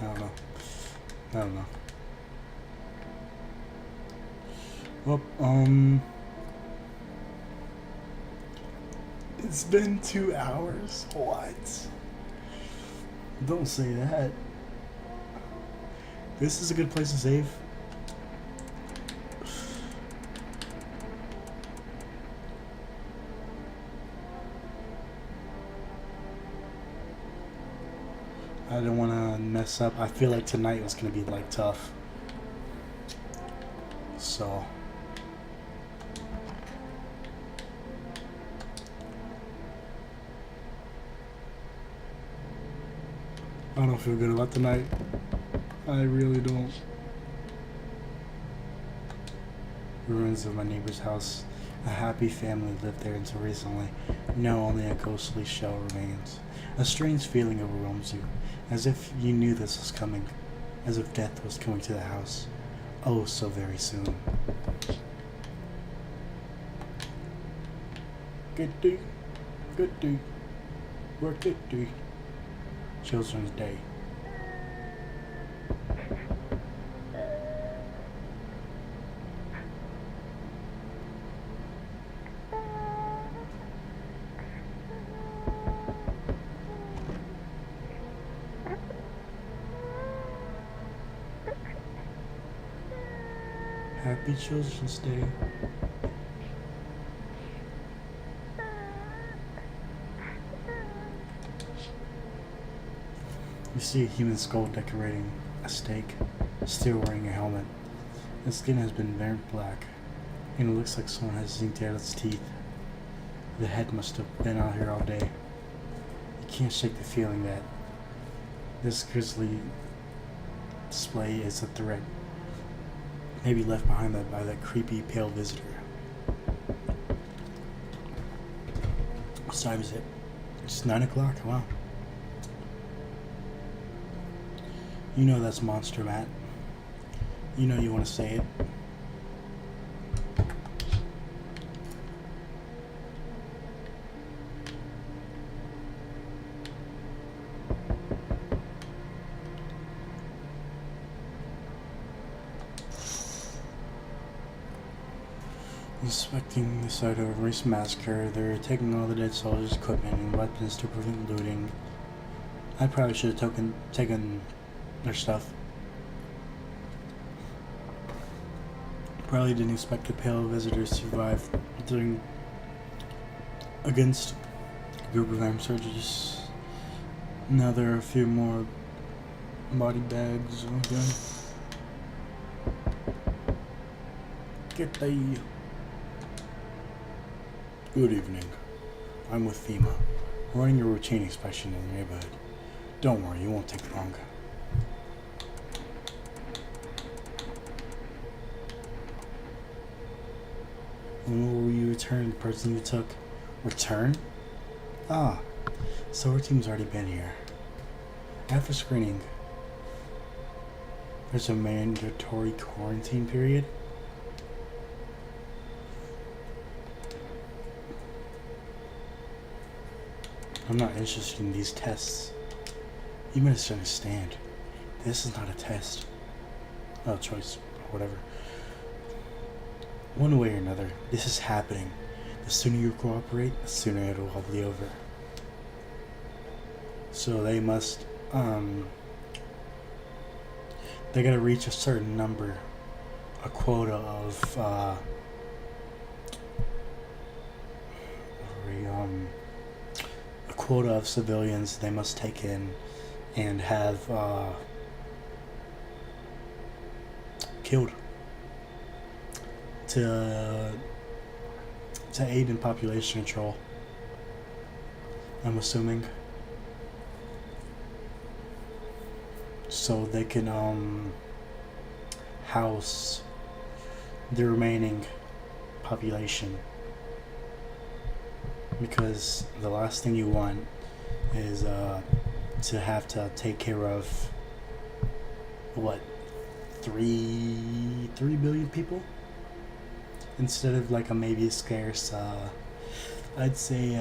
I don't know. I don't know. Well, it's been 2 hours. What? Don't say that. This is a good place to save. I don't want to mess up. I feel like tonight was going to be like tough. So I don't feel good about tonight. I really don't. Ruins of my neighbor's house. A happy family lived there until recently. Now only a ghostly shell remains. A strange feeling overwhelms you, as if you knew this was coming, as if death was coming to the house. Oh, so very soon. Good day. Good day. Work good day. Children's Day. Happy Children's Day. You see a human skull decorating a stake, still wearing a helmet. The skin has been burnt black, and it looks like someone has zinked out its teeth. The head must have been out here all day. You can't shake the feeling that this grisly display is a threat, maybe left behind by that creepy pale visitor. What time is it? It's 9 o'clock. Wow. You know that's Monster Matt. You know you want to say it. Inspecting the site of a race massacre, they're taking all the dead soldiers' equipment and weapons to prevent looting. I probably should have taken their stuff. Probably didn't expect the pale visitors to survive during against a group of armed soldiers. Now there are a few more body bags. Okay. Get the. Good evening. I'm with FEMA. We're running a routine inspection in the neighborhood. Don't worry, it won't take long. When will you return the person you took? Return? Ah, so our team's already been here. After screening, there's a mandatory quarantine period. I'm not interested in these tests. You misunderstand. This is not a test. No choice, or whatever. One way or another, this is happening. The sooner you cooperate, the sooner it'll all be over. So they must, they gotta reach a certain number, a quota of, a quota of civilians they must take in and have, killed to aid in population control. I'm assuming. so they can house the remaining population, because the last thing you want is to have to take care of what, 3 billion people instead of like a maybe scarce I'd say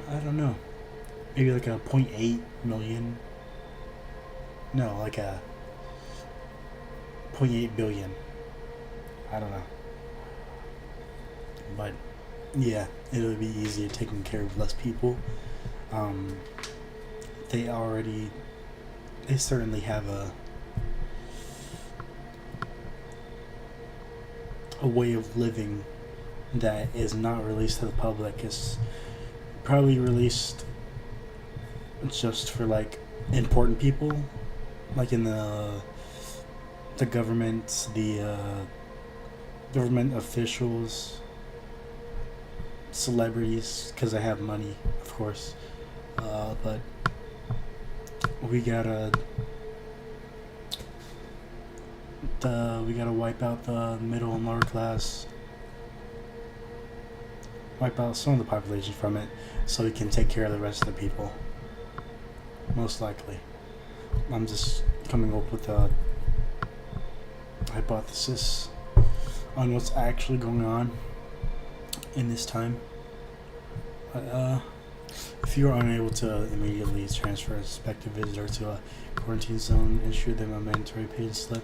I don't know, maybe like a 0.8 million, no, like a 0.8 billion, I don't know, but yeah, it'll be easier taking care of less people. They certainly have a way of living that is not released to the public. It's probably released just for like important people, like in the government, the government officials, celebrities, because they have money, of course. But we gotta wipe out the middle and lower class, wipe out some of the population from it, so we can take care of the rest of the people. Most likely, I'm just coming up with a hypothesis on what's actually going on in this time. If you are unable to immediately transfer a suspected visitor to a quarantine zone, issue them a mandatory paid slip.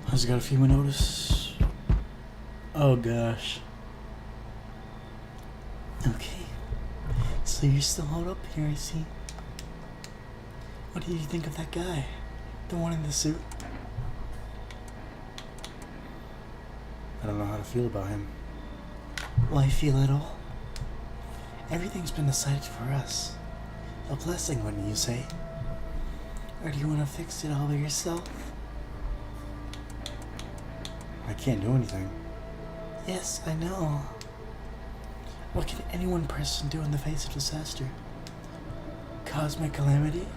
I just got a few more notice. Oh gosh.
Okay. So you're still holed up here, I see. What do you think of that guy? The one in the suit?
I don't know how to feel about him.
Well, I feel it all. Everything's been decided for us. A blessing, wouldn't you say? Or do you want to fix it all by yourself?
I can't do anything.
Yes, I know. What can any one person do in the face of disaster? Cosmic calamity?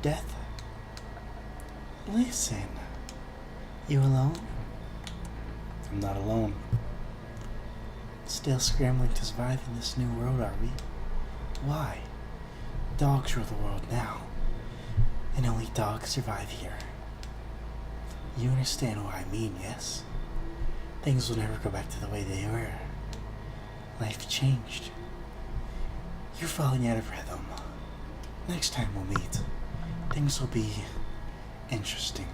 Death? Listen. You alone?
I'm not alone.
Still scrambling to survive in this new world, are we? Why? Dogs rule the world now, and only dogs survive here. You understand what I mean, yes? Things will never go back to the way they were. Life changed. You're falling out of rhythm. Next time we'll meet, things will be interesting.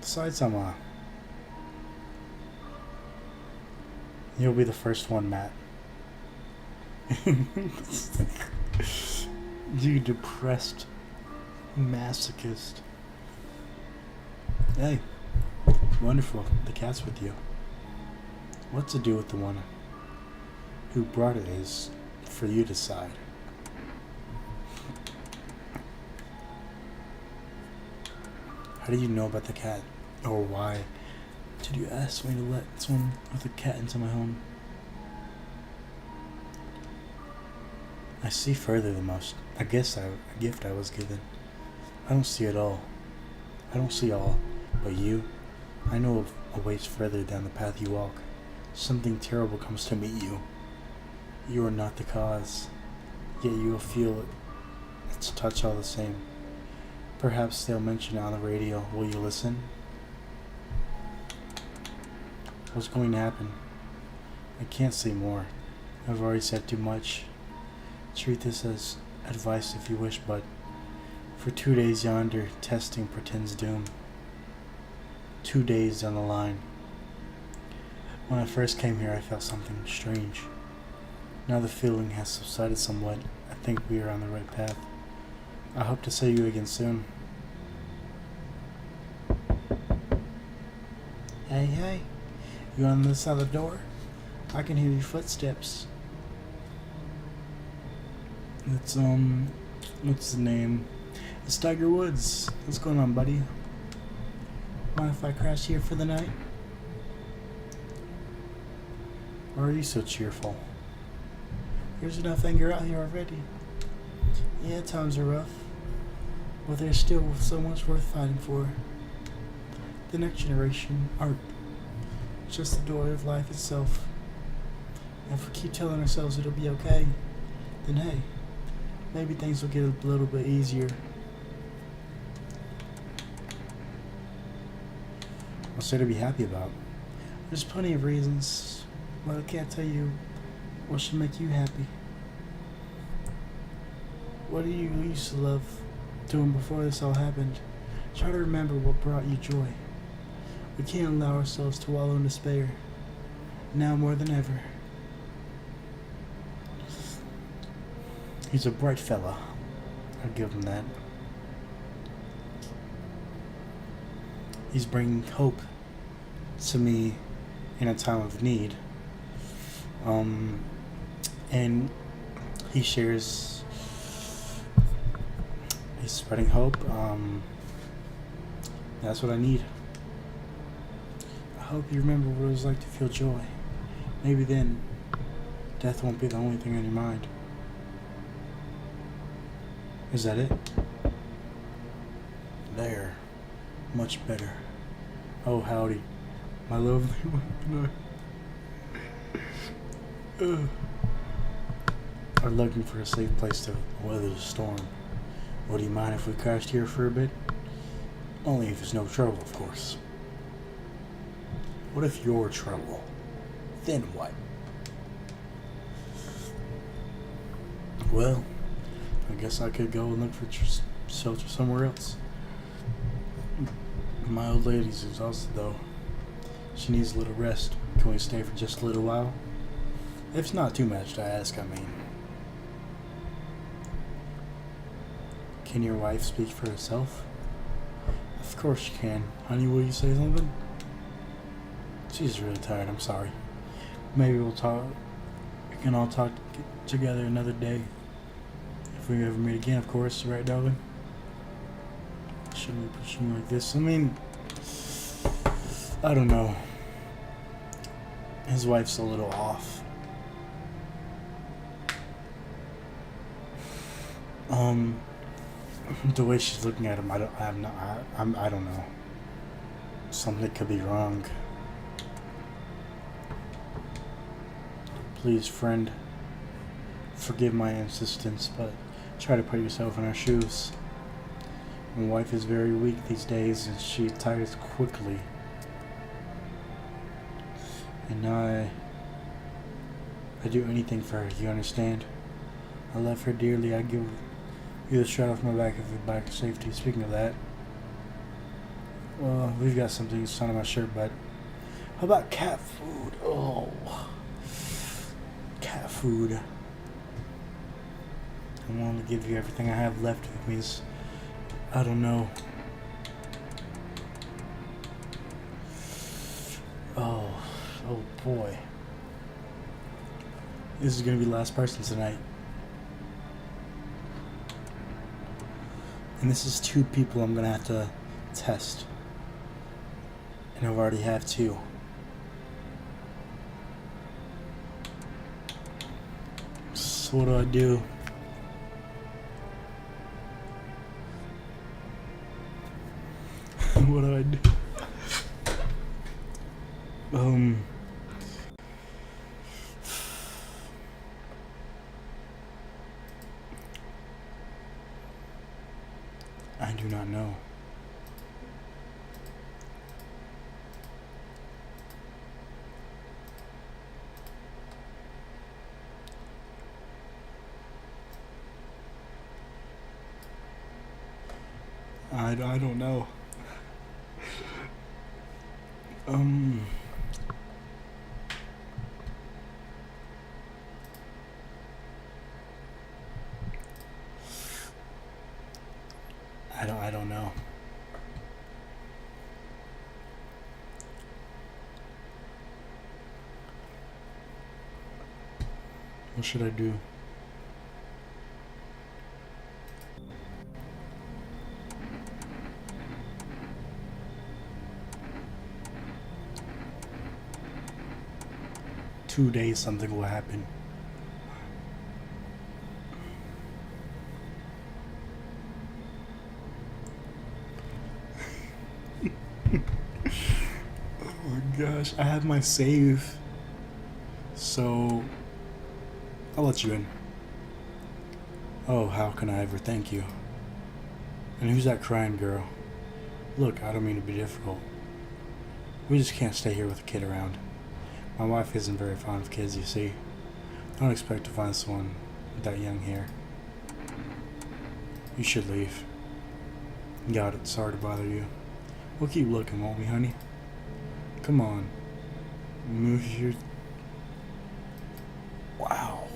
Besides, you'll be the first one, Matt. You depressed masochist. Hey, wonderful. The cat's with you. What to do with the one who brought it is for you to decide. How do you know about the cat? Or why did you ask me to let someone with a cat into my home? I see further than most. I guess a gift I was given. I don't see it all. I don't see all. But you, I know a ways further down the path you walk. Something terrible comes to meet you. You are not the cause. Yet you will feel its touch all the same. Perhaps they'll mention it on the radio. Will you listen? What's going to happen? I can't say more. I've already said too much. Treat this as advice if you wish, but for 2 days yonder, testing pretends doom. 2 days down the line. When I first came here, I felt something strange. Now the feeling has subsided somewhat. I think we are on the right path. I hope to see you again soon.
Hey, hey. You on this side of the door? I can hear your footsteps.
It's, what's the name? It's Tiger Woods. What's going on, buddy?
Mind if I crash here for the night?
Why are you so cheerful?
There's enough anger out here already. Yeah, times are rough, but there's still so much worth fighting for. The next generation aren't just the door of life itself. If we keep telling ourselves it'll be okay, then hey, maybe things will get a little bit easier.
What's there to be happy about?
There's plenty of reasons, but I can't tell you what should make you happy. What do you used to love doing before this all happened? Try to remember what brought you joy. We can't allow ourselves to wallow in despair, now more than ever.
He's a bright fella. I'll give him that. He's bringing hope to me in a time of need. And he shares, he's spreading hope. That's what I need.
I hope you remember what it was like to feel joy. Maybe then,
Death won't be the only thing on your mind. Is that it? There. Much better. Oh, howdy. My lovely wife and I are looking for a safe place to weather the storm. Would you mind if we crashed here for a bit? Only if it's no trouble, of course. What if you're trouble? Then what? Well, I guess I could go and look for shelter somewhere else. My old lady's exhausted, though. She needs a little rest. Can we stay for just a little while? If it's not too much to ask, I mean. Can your wife speak for herself? Of course she can. Honey, will you say something? She's really tired, I'm sorry. Maybe we can all talk together another day. If we ever meet again, of course, right, darling? Shouldn't be pushing like this. I mean, I don't know. His wife's a little off. The way she's looking at him, I don't know. Something could be wrong. Please, friend, forgive my insistence, but try to put yourself in our shoes. My wife is very weak these days, and she tires quickly. And I'd do anything for her, you understand? I love her dearly. I'd give you the shirt off my back if we're back to safety. Speaking of that, well, we've got something that's on my shirt, but how about cat food? Oh, cat food. I want to give you everything I have left with me. I don't know. Oh boy. This is gonna be the last person tonight. And this is 2 people I'm gonna have to test. And I've already have 2. So what do I do? What do I do? I do not know. I don't know. I don't know. What should I do? 2 days something will happen. Oh my gosh, I have my save. So, I'll let you in. Oh, how can I ever thank you? And who's that crying girl? Look, I don't mean to be difficult. We just can't stay here with a kid around. My wife isn't very fond of kids, you see. I don't expect to find someone that young here. You should leave. Got it, sorry to bother you. We'll keep looking, won't we, honey? Come on. Move your... Wow.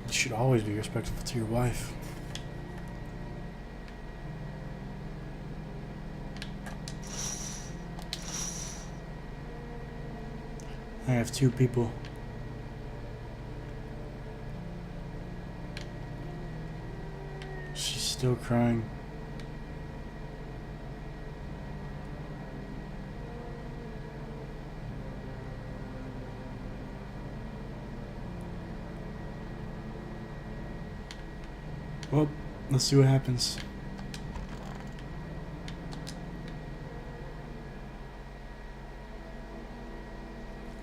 You should always be respectful to your wife. I have 2 people. She's still crying. Well, let's see what happens.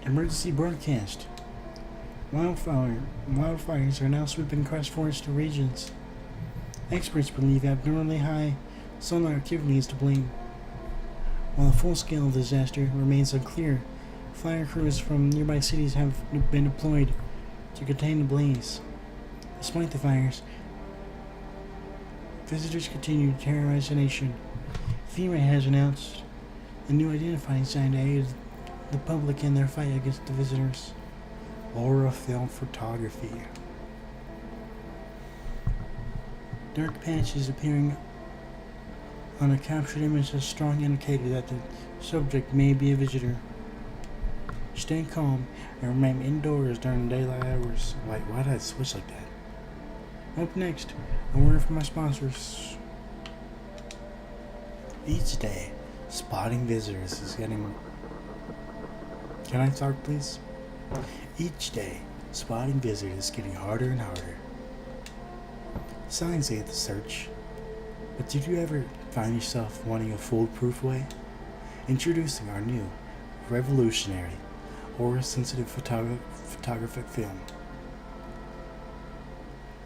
Emergency broadcast. Wildfires are now sweeping across forested regions. Experts believe abnormally high solar activity is to blame. While the full scale of the disaster remains unclear, fire crews from nearby cities have been deployed to contain the blaze. Despite the fires, visitors continue to terrorize the nation. FEMA has announced a new identifying sign to aid the public in their fight against the visitors. Aura film photography. Dark patches appearing on a captured image is a strong indicator that the subject may be a visitor. Stay calm and remain indoors during daylight hours. Wait, why did I switch like that? Up next, a word from my sponsors. Each day, spotting visitors is getting... Can I talk, please? Each day, spotting visitors is getting harder and harder. Signs aid the search, but did you ever find yourself wanting a foolproof way? Introducing our new, revolutionary, aura-sensitive photographic film.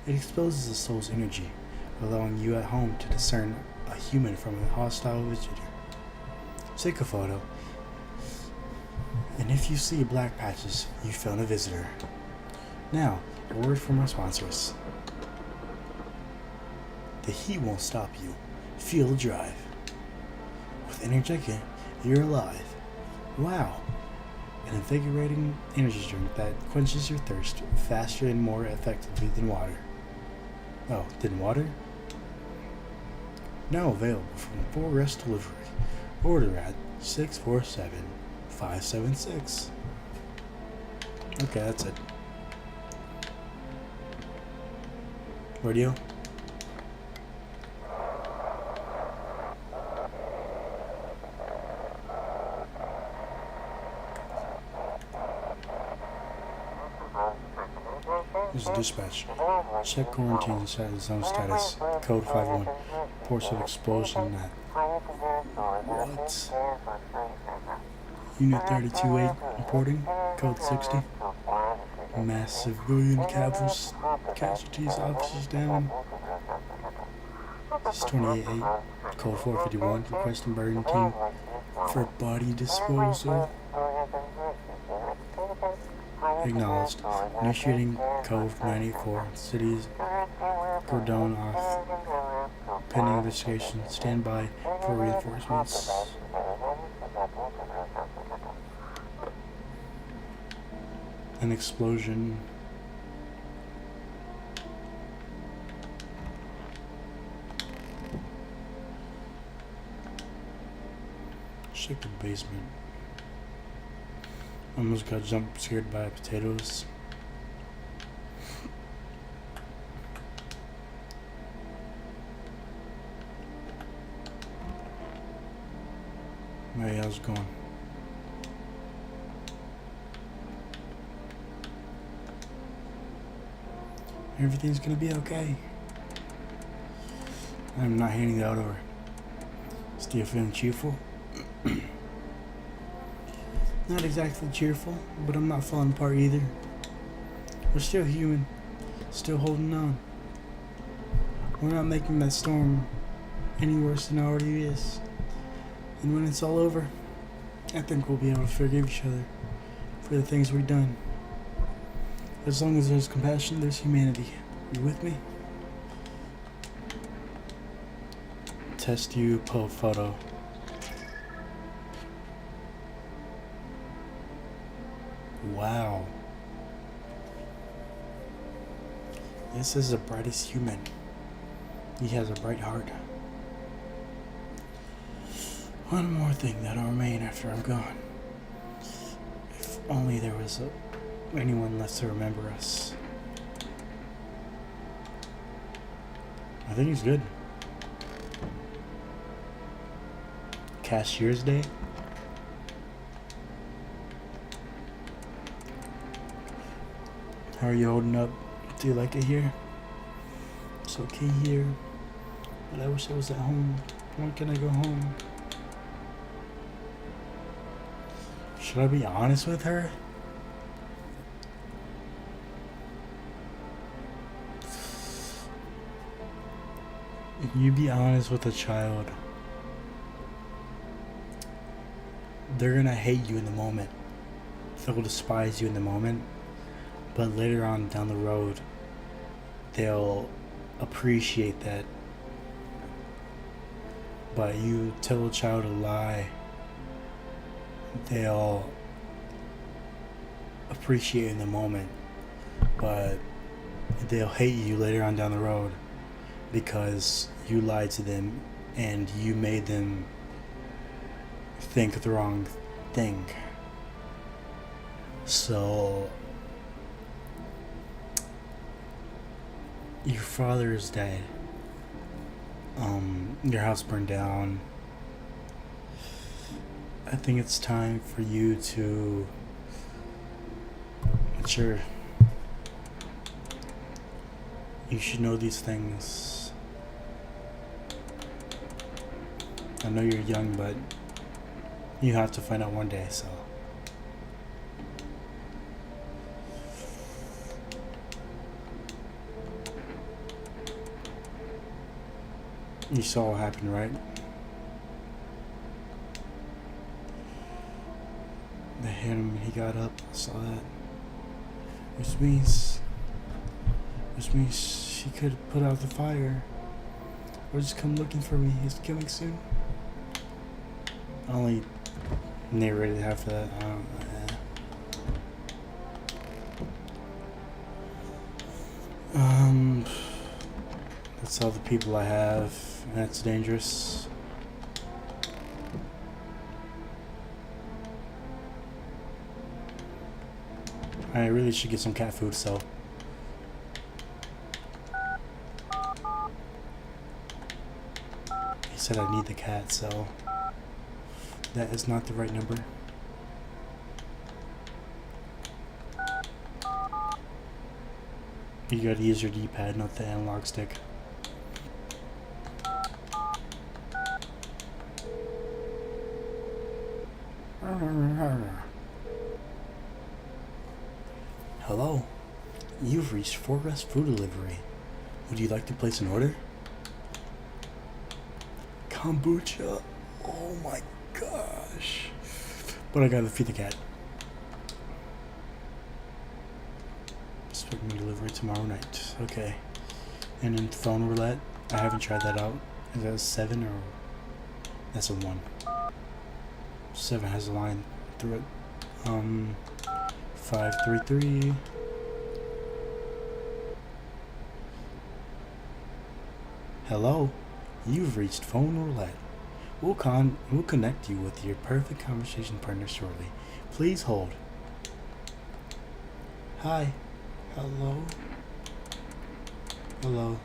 It exposes the soul's energy, allowing you at home to discern a human from a hostile visitor. Take a photo, and if you see black patches, you found a visitor. Now, a word from our sponsors. The heat won't stop you. Feel the drive. With Energica, you're alive. Wow! An invigorating energy drink that quenches your thirst faster and more effectively than water. Oh, than water? Now available from 4S Delivery. Order at 647-576. Okay, that's it. Radio? This is dispatch. Check quarantine zone status. Code 51. Reports of explosion at... What? Unit 32-8 reporting. Code 60. Mass civilian casualties. Officers down. This is 28-8. Code 451. Requesting burning team for body disposal. Acknowledged. Initiating code 984. Cities cordon off. Pending investigation. Stand by for reinforcements. An explosion. Check the basement. Almost got jump scared by potatoes. Hey, how's it going? Everything's gonna be okay. I'm not handing that over. Still feeling cheerful? Not exactly cheerful, but I'm not falling apart either. We're still human, still holding on. We're not making that storm any worse than it already is. And when it's all over, I think we'll be able to forgive each other for the things we've done. As long as there's compassion, there's humanity. You with me? Test you photo. Wow. This is the brightest human. He has a bright heart. One more thing that'll remain after I'm gone. If only there was anyone left to remember us. I think he's good. Cashier's Day? How are you holding up? Do you like it here? It's okay here, but I wish I was at home. When can I go home? Should I be honest with her? You be honest with a child. They're gonna hate you in the moment. They'll despise you in the moment. But later on down the road, they'll appreciate that. But you tell a child a lie, they'll appreciate it in the moment. But they'll hate you later on down the road because you lied to them and you made them think the wrong thing. So your father is dead. Your house burned down. I think it's time for you to mature. You should know these things. I know you're young, but you have to find out one day, so. You saw what happened, right? They hit him, he got up, I saw that. Which means she could put out the fire. Or just come looking for me. He's coming soon. I only narrated half of that. I don't know. That's all the people I have. That's dangerous. I really should get some cat food, so. He said I need the cat, so. That is not the right number. You gotta use your D-pad, not the analog stick. Hello, you've reached Forest Food Delivery. Would you like to place an order? Kombucha? Oh my gosh. But I gotta feed the cat. Expect me delivery tomorrow night. Okay. And then phone roulette, I haven't tried that out. Is that a 7 or... That's a 1. 7 has a line through it. 533. Hello, you've reached phone roulette. We'll connect you with your perfect conversation partner shortly. Please hold. Hi. Hello. Hello.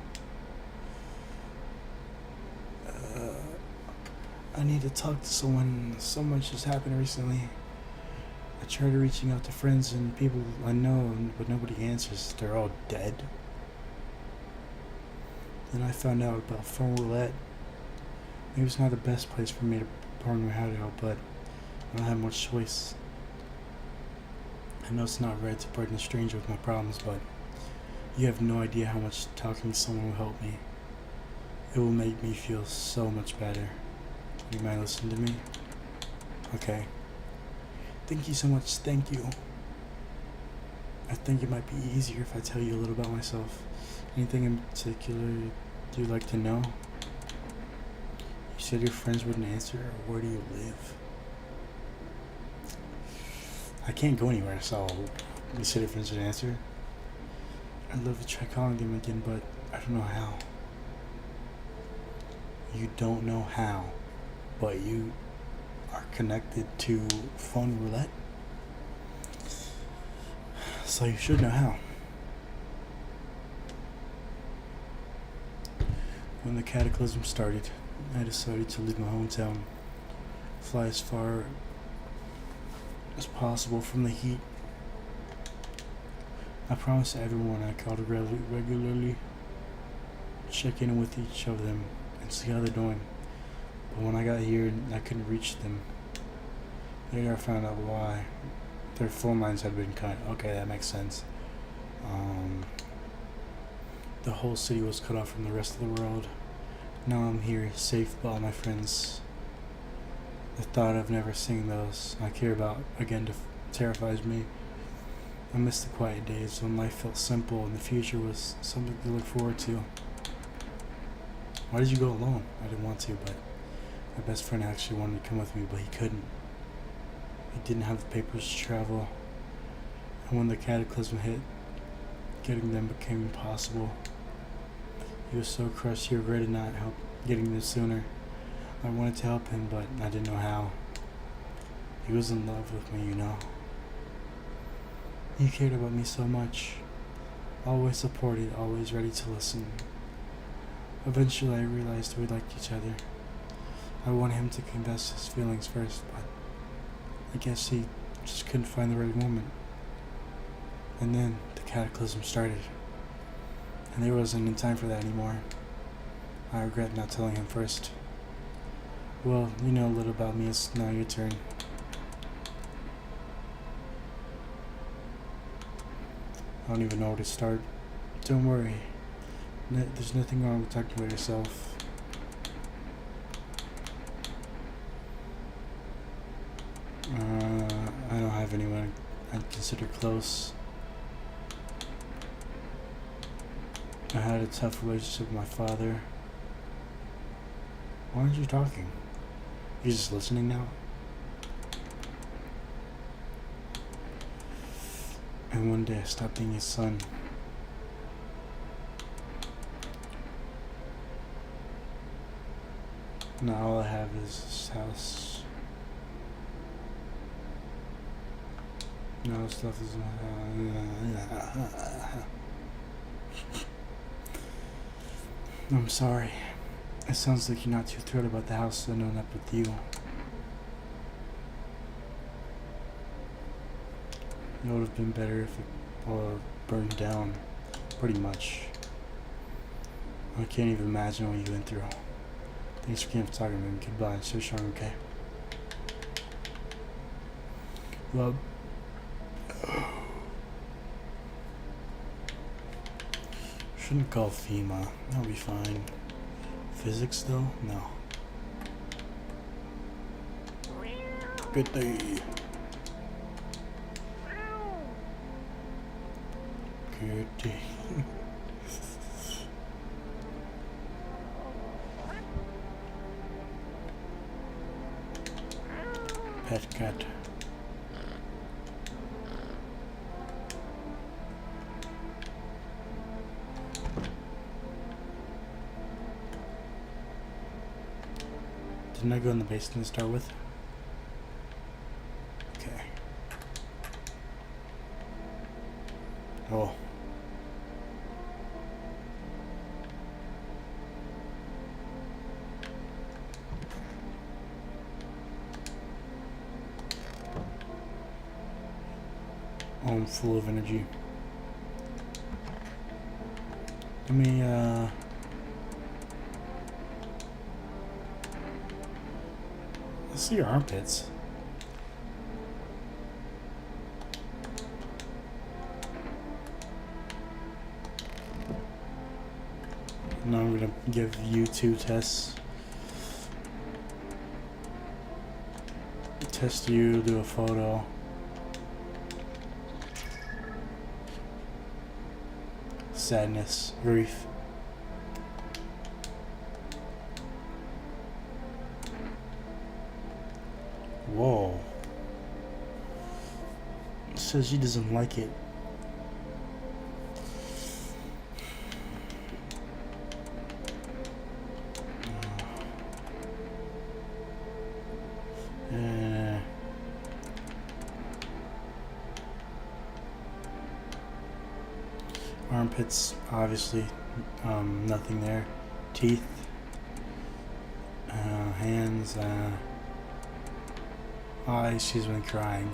I need to talk to someone. So much has happened recently. I tried reaching out to friends and people I know, but nobody answers. They're all dead. Then I found out about phone roulette. Maybe it's not the best place for me to pour my heart out, but I don't have much choice. I know it's not right to burden a stranger with my problems, but you have no idea how much talking to someone will help me. It will make me feel so much better. You might listen to me? Okay. Thank you so much. Thank you. I think it might be easier if I tell you a little about myself. Anything in particular you'd like to know? You said your friends wouldn't answer, or where do you live? I can't go anywhere, so you said your friends would answer? I'd love to try calling them again, but I don't know how. You don't know how, but you are connected to phone roulette? So you should know how. When the cataclysm started, I decided to leave my hometown, fly as far as possible from the heat. I promised everyone I called regularly, check in with each of them and see how they're doing. But when I got here, I couldn't reach them. Later I found out why. Their phone lines had been cut. Okay, that makes sense. The whole city was cut off from the rest of the world. Now I'm here, safe by all my friends. The thought of never seeing those I care about again terrifies me. I miss the quiet days when life felt simple and the future was something to look forward to. Why did you go alone? I didn't want to, but my best friend actually wanted to come with me, but he couldn't. He didn't have the papers to travel. And when the cataclysm hit, getting them became impossible. He was so crushed he regretted not getting them sooner. I wanted to help him, but I didn't know how. He was in love with me, you know. He cared about me so much. Always supported, always ready to listen. Eventually I realized we liked each other. I wanted him to confess his feelings first, but I guess he just couldn't find the right moment. And then the cataclysm started. And there wasn't in time for that anymore. I regret not telling him first. Well, you know a little about me. It's now your turn. I don't even know where to start. Don't worry. There's nothing wrong with talking about yourself. I don't have anyone I'd consider close. I had a tough relationship with my father. Why aren't you talking? You're just listening now? And one day I stopped being his son. Now all I have is this house. No stuff is. I'm sorry. It sounds like you're not too thrilled about the house ending up with you. It would have been better if it all burned down, pretty much. I can't even imagine what you went through. Thanks for talking to me. Goodbye. So strong, okay? Well, shouldn't call FEMA. That'll be fine. Physics, though? No. Good day. Good day. Pet cat. Didn't I go in the basement to start with? Okay. Oh. I'm full of energy. Let me See your armpits. Now I'm gonna give you 2 tests. Test you, do a photo. Sadness, grief. Whoa. It says she doesn't like it. Armpits, obviously, nothing there. Teeth, hands, eyes, she's been crying.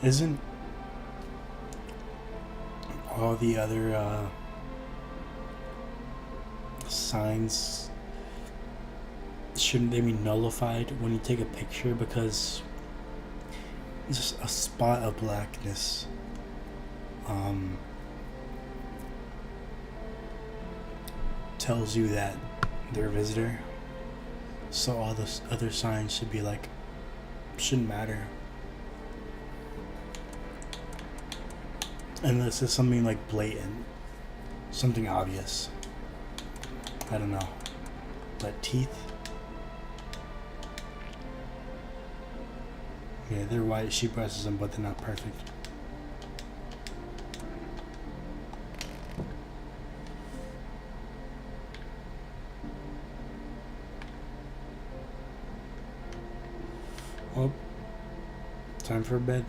Isn't all the other signs, shouldn't they be nullified when you take a picture, because just a spot of blackness tells you that they're a visitor, so all the other signs should be like, shouldn't matter. Unless it's something like blatant, something obvious. I don't know. But teeth? Yeah, they're white. She presses them, but they're not perfect. Well, time for bed.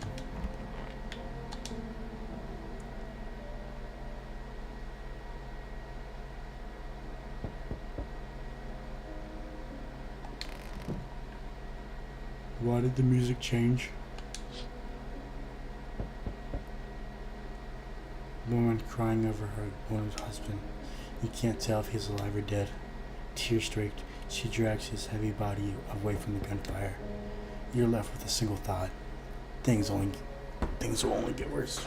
Why did the music change? Woman crying over her wounded husband. You can't tell if he's alive or dead. Tear-streaked, she drags his heavy body away from the gunfire. You're left with a single thought. Things will only get worse.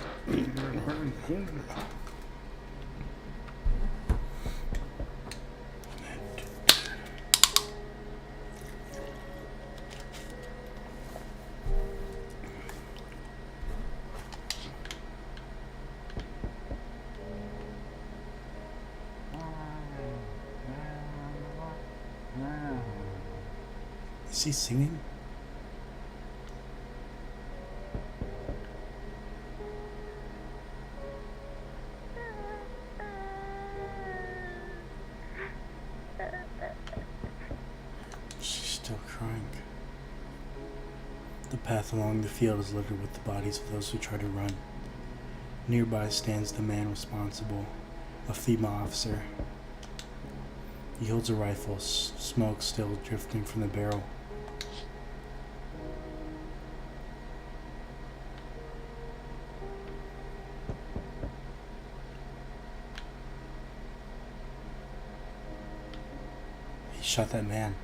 Is he singing? She's still crying. The path along the field is littered with the bodies of those who try to run. Nearby stands the man responsible, a FEMA officer. He holds a rifle, smoke still drifting from the barrel. He shot that man.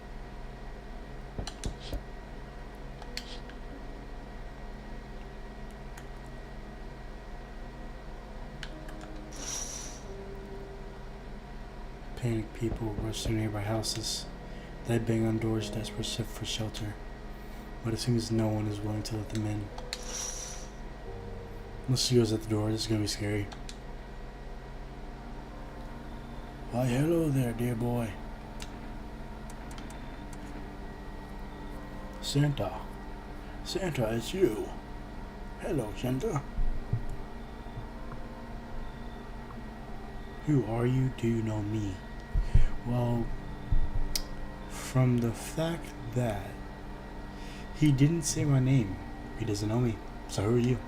Panicked people rush to nearby houses. They bang on doors, desperate for shelter. But it seems no one is willing to let them in. Once she goes at the door, this is gonna be scary. Why, hello there, dear boy. Santa. Santa, it's you. Hello, Santa. Who are you? Do you know me? Well, from the fact that he didn't say my name, he doesn't know me. So who are you?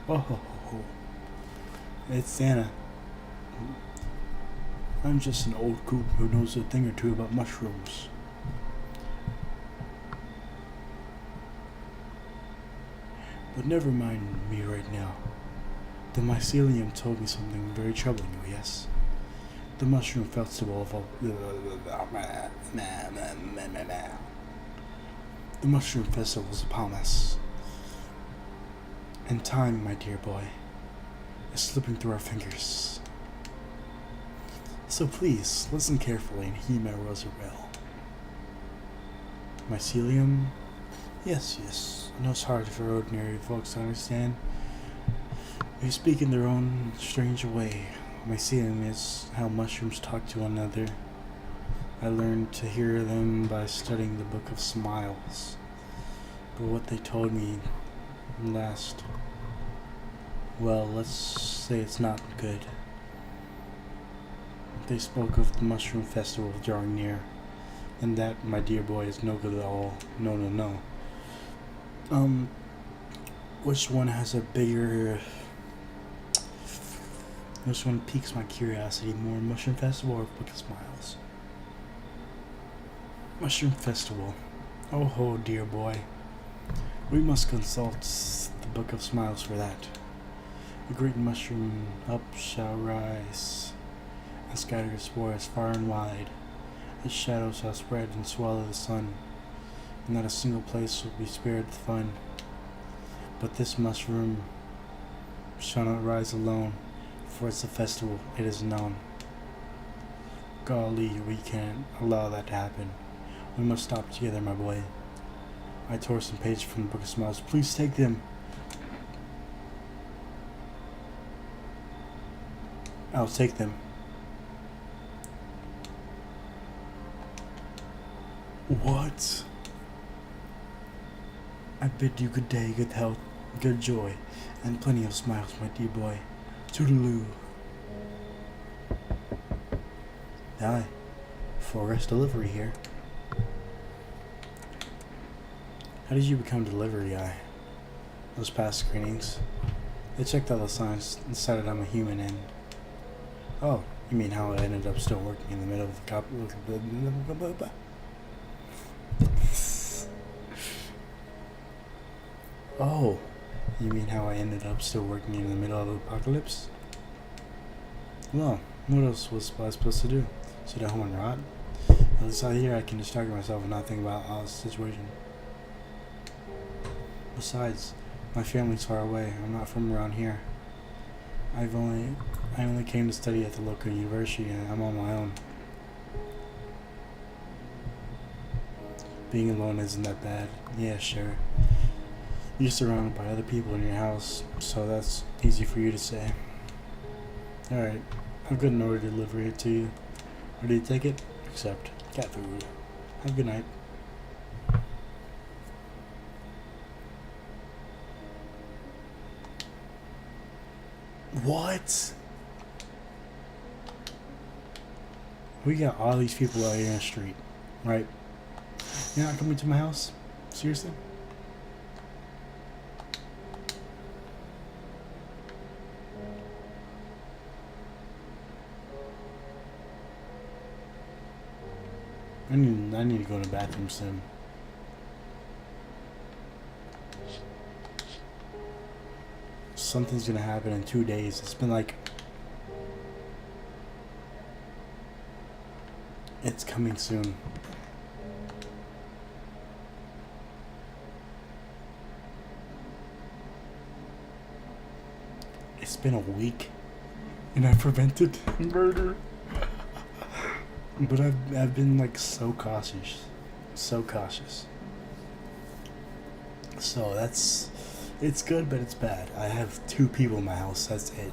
Oh, ho, ho, ho. It's Santa. I'm just an old coot who knows a thing or two about mushrooms. But never mind me right now. The mycelium told me something very troubling, oh yes? The mushroom festival of the mushroom festival is upon us. And time, my dear boy, is slipping through our fingers. So please, listen carefully and heed my Rosarel. Mycelium? Yes. I know it's hard for ordinary folks to understand. They speak in their own strange way. Mycelium is how mushrooms talk to one another. I learned to hear them by studying the Book of Smiles. But what they told me last, well, let's say it's not good. They spoke of the mushroom festival drawing near, and that, my dear boy, is no good at all. No. Which one has a bigger... Which one piques my curiosity more, Mushroom Festival or Book of Smiles? Mushroom Festival. Oh ho, dear boy. We must consult the Book of Smiles for that. The great mushroom up shall rise, and scatter its spores far and wide. Its shadow shall spread and swallow the sun, and not a single place will be spared the fun. But this mushroom shall not rise alone, for it's a festival, it is known. Golly, we can't allow that to happen. We must stop together, my boy. I tore some pages from the Book of Smiles. Please take them. I'll take them. What? I bid you good day, good health, good joy, and plenty of smiles, my dear boy. Toodaloo. Hi. Forest Delivery here. How did you become delivery guy? Those past screenings. They checked all the signs and decided I'm a human and... Oh, you mean how I ended up still working in the middle of the cop... Oh, you mean how I ended up still working in the middle of the apocalypse? Well, what else was I supposed to do? Sit at home and rot? At least out here I can distract myself and not think about the situation. Besides, my family's far away. I'm not from around here. I only came to study at the local university and I'm on my own. Being alone isn't that bad. Yeah, sure. You're surrounded by other people in your house, so that's easy for you to say. Alright, I've got an order to deliver it to you. Ready to take it? Accept. Cat food. Have a good night. What? We got all these people out here in the street, right? You're not coming to my house? Seriously? I need to go to the bathroom soon. Something's gonna happen in 2 days. It's been like... It's coming soon. It's been a week and I prevented murder. But I've been like so cautious. So it's good, but it's bad. I have 2 people in my house, that's it.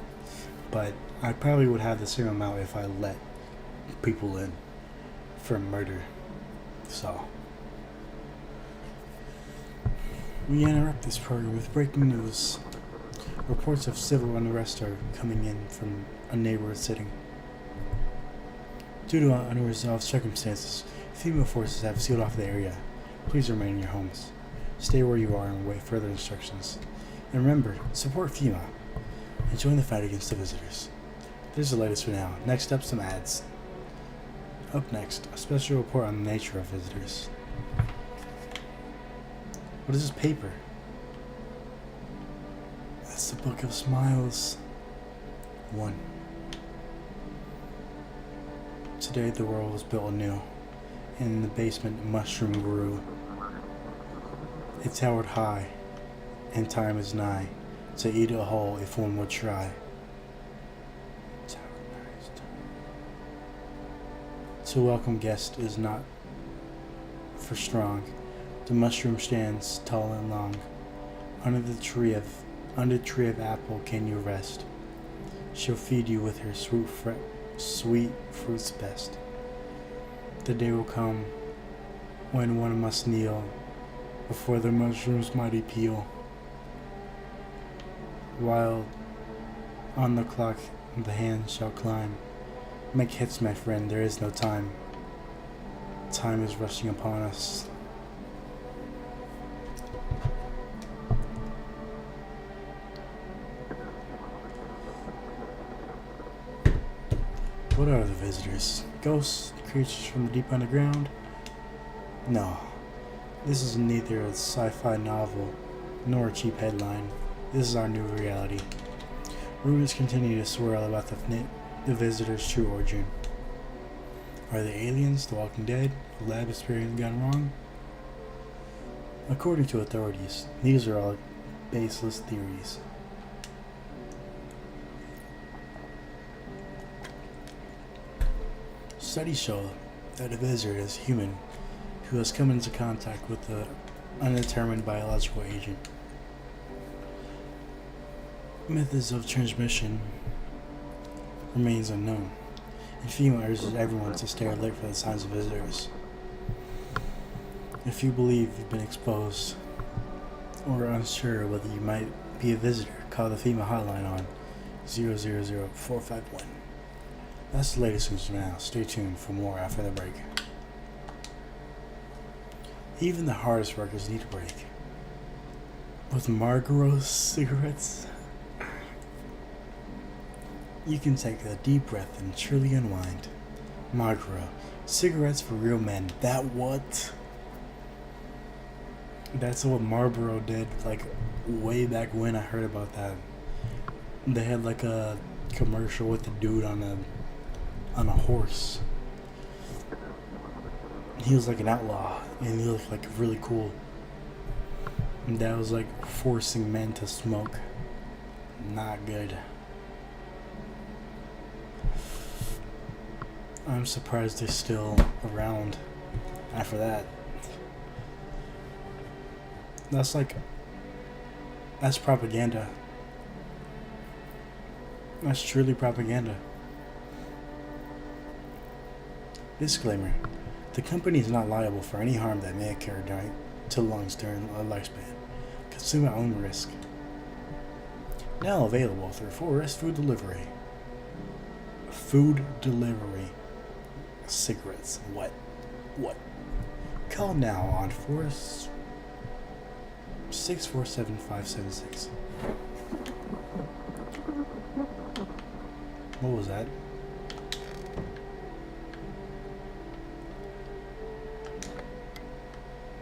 But I probably would have the same amount if I let people in for murder. So we interrupt this program with breaking news. Reports of civil unrest are coming in from a neighborhood city. Due to unresolved circumstances, FEMA forces have sealed off the area. Please remain in your homes. Stay where you are and wait further instructions. And remember, support FEMA and join the fight against the visitors. There's the latest for now. Next up, some ads. Up next, a special report on the nature of visitors. What is this paper? It's the Book of Smiles. 1. Today the world was built anew. In the basement, a mushroom grew. It towered high, and time is nigh to eat it whole if one would try. To welcome guest is not for strong. The mushroom stands tall and long. Under the tree of apple can you rest. She'll feed you with her sweet fruits best. The day will come when one must kneel before the mushroom's mighty peel. While on the clock the hand shall climb. Make hits, my friend, there is no time. Time is rushing upon us. What are the visitors? Ghosts? Creatures from the deep underground? No. This is neither a sci-fi novel nor a cheap headline. This is our new reality. Rumors continue to swirl about the visitors' true origin. Are they aliens, the Walking Dead, a lab experience gone wrong? According to authorities, these are all baseless theories. Studies show that a visitor is human who has come into contact with an undetermined biological agent. Methods of transmission remains unknown, and FEMA urges everyone to stay alert for the signs of visitors. If you believe you've been exposed or are unsure whether you might be a visitor, call the FEMA hotline on 000-451. That's the latest news for now. Stay tuned for more after the break. Even the hardest workers need a break. With Marlboro cigarettes, you can take a deep breath and truly unwind. Marlboro, cigarettes for real men. That's what Marlboro did, like, way back when I heard about that. They had, like, a commercial with the dude on a horse. He was like an outlaw, and he looked like really cool. And that was like forcing men to smoke. Not good. I'm surprised they're still around after that. That's propaganda. That's truly propaganda. Disclaimer. The company is not liable for any harm that may occur to lungs during a lifespan. Consume at own risk. Now available through Forest Food Delivery. Food delivery. Cigarettes. What? Call now on Forest 647-576. What was that?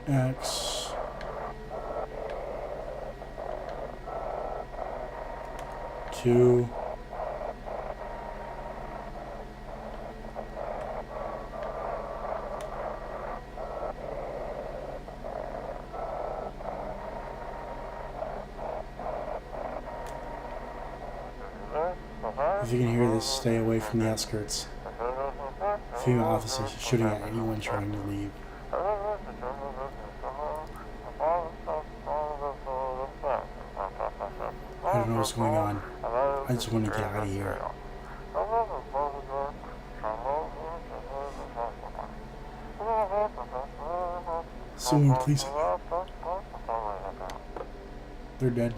X. Two. If you can hear this, stay away from the outskirts. Female officers are shooting at anyone trying to leave. I don't know what's going on. I just want to get out of here. Someone please. They're dead.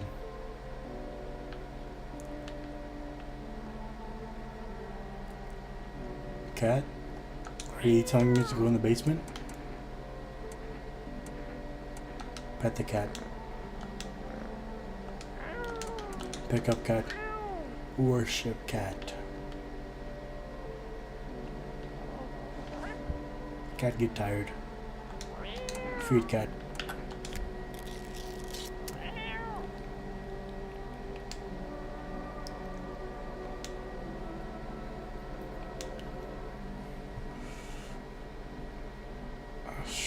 Cat? Are you telling me to go in the basement? Pet the cat. Pick up cat. Worship cat. Cat get tired. Feed cat.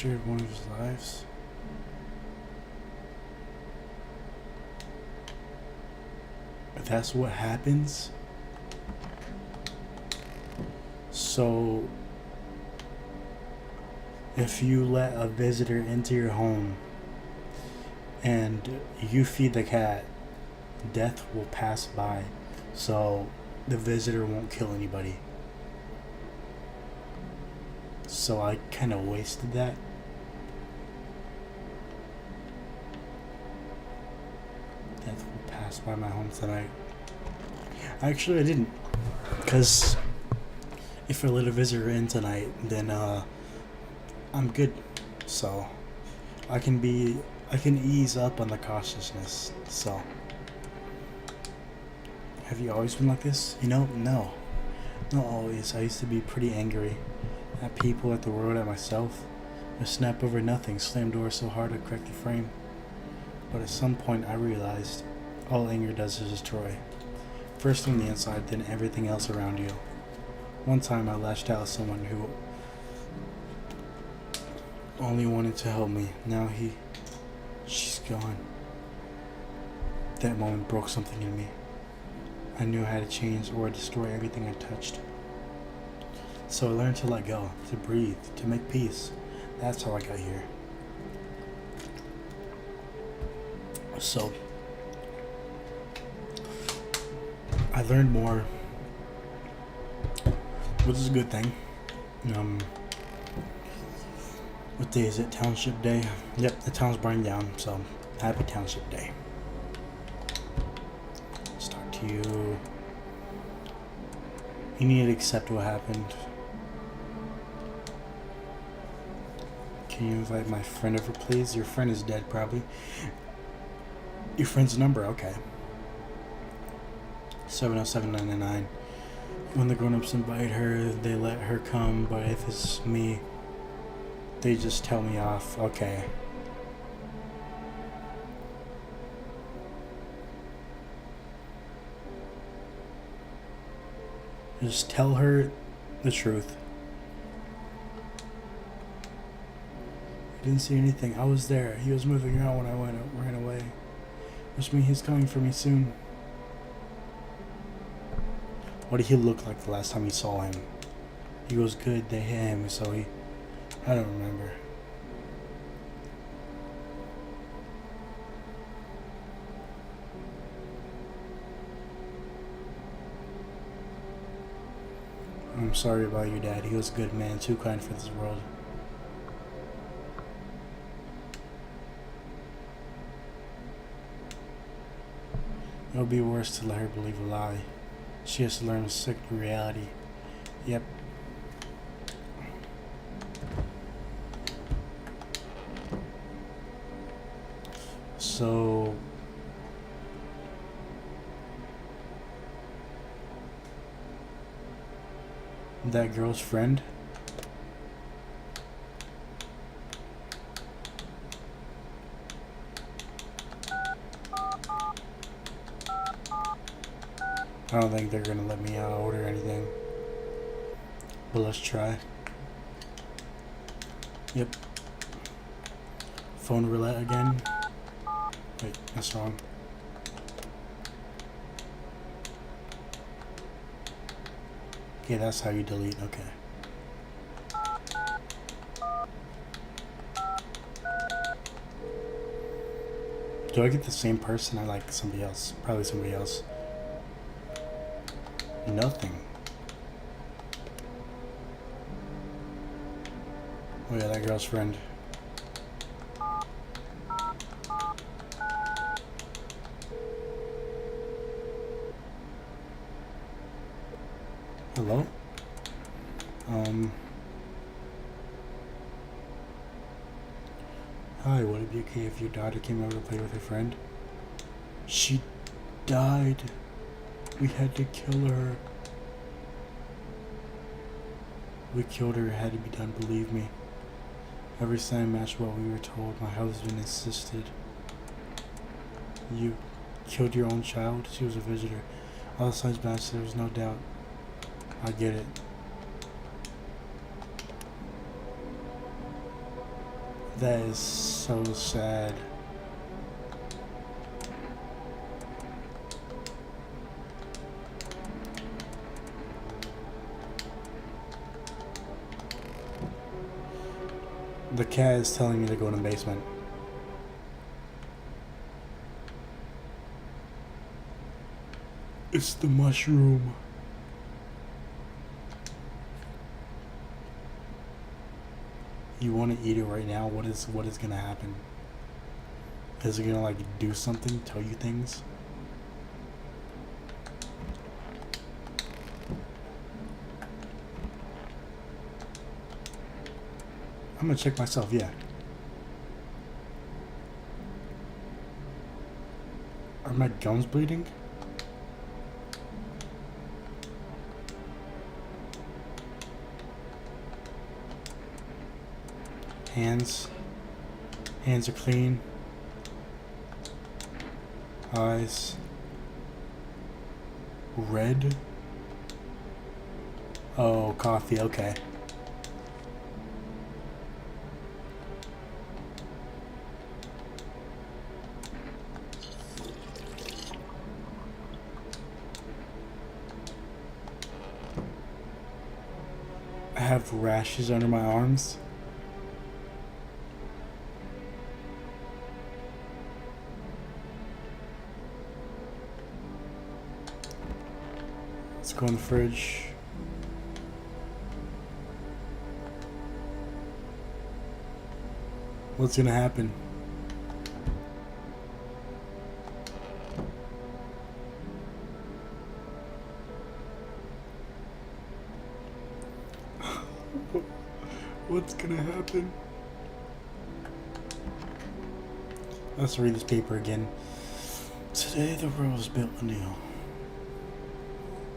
shared one of his lives. If that's what happens, so if you let a visitor into your home and you feed the cat, death will pass by. So the visitor won't kill anybody. So I kind of wasted that. Death will pass by my home tonight. Actually, I didn't. Because if I let a visitor in tonight, then I'm good. So I can ease up on the cautiousness. So have you always been like this? No. Not always. I used to be pretty angry at people, at the world, at myself. I snap over nothing, slam doors so hard I crack the frame. But at some point I realized all anger does is destroy. First on the inside, then everything else around you. One time I lashed out at someone who only wanted to help me. Now she's gone. That moment broke something in me. I knew I had to change or destroy everything I touched. So I learned to let go, to breathe, to make peace. That's how I got here. So I learned more, which is a good thing. What day is it? Township Day? Yep, the town's burning down, so happy Township Day. Let's talk to you. You need to accept what happened. Can you invite my friend over, please? Your friend is dead, probably. Your friend's number, okay. 707-999. When the grown-ups invite her, they let her come, but if it's me, they just tell me off. Okay. Just tell her the truth. I didn't see anything. I was there. He was moving around when I ran away. Which means he's coming for me soon. What did he look like the last time you saw him? He was good. They hit him, so I don't remember. I'm sorry about your dad. He was a good man, too kind for this world. It would be worse to let her believe a lie. She has to learn to accept reality. Yep. So that girl's friend, I don't think they're gonna let me out or anything, but let's try. Yep. Phone roulette again. Wait, that's wrong. Okay, that's how you delete. Okay. Do I get the same person? I like somebody else. Probably somebody else. Nothing. Oh yeah, that girl's friend. Hello? Hi, would it be okay if your daughter came over to play with her friend? She died. We had to kill her. We killed her. It had to be done, believe me. Every sign matched what we were told. My husband insisted. You killed your own child? She was a visitor. All the signs matched. There was no doubt. I get it. That is so sad. The cat is telling me to go in the basement. It's the mushroom. You want to eat it right now? What is gonna happen? Is it gonna like do something? Tell you things? I'm gonna check myself. Yeah. Are my gums bleeding? Hands are clean. Eyes red. Oh, coffee. Okay. I have rashes under my arms. Let's go in the fridge. What's gonna happen? What's gonna happen? Let's read this paper again. Today the world was built anew.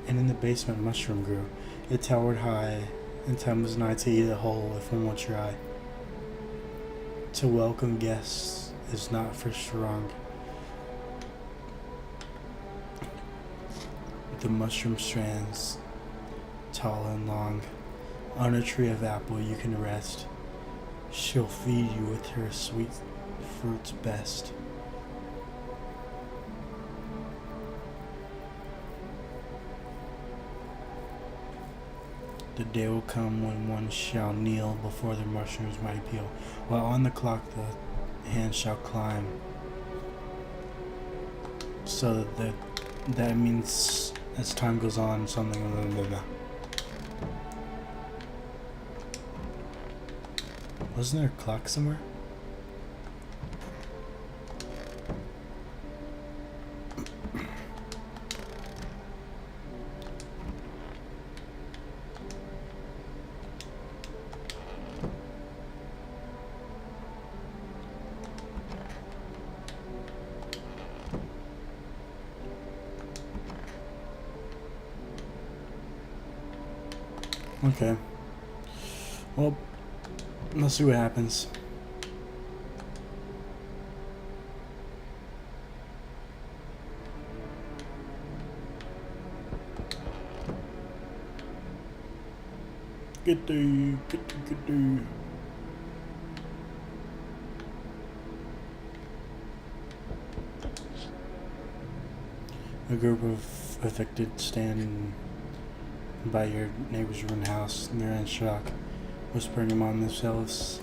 And in the basement a mushroom grew. It towered high, and time was nigh to eat it whole if one would try. To welcome guests is not for strong. The mushroom strands, tall and long, on a tree of apple you can rest. She'll feed you with her sweet fruits best. The day will come when one shall kneel before the mushroom's mighty peel, while on the clock the hand shall climb. So that means as time goes on, something. Blah, blah, blah. Wasn't there a clock somewhere? Okay. Well, let's see what happens. Good day, good day. A group of affected stand by your neighbor's ruined house. They're in shock, whispering among themselves.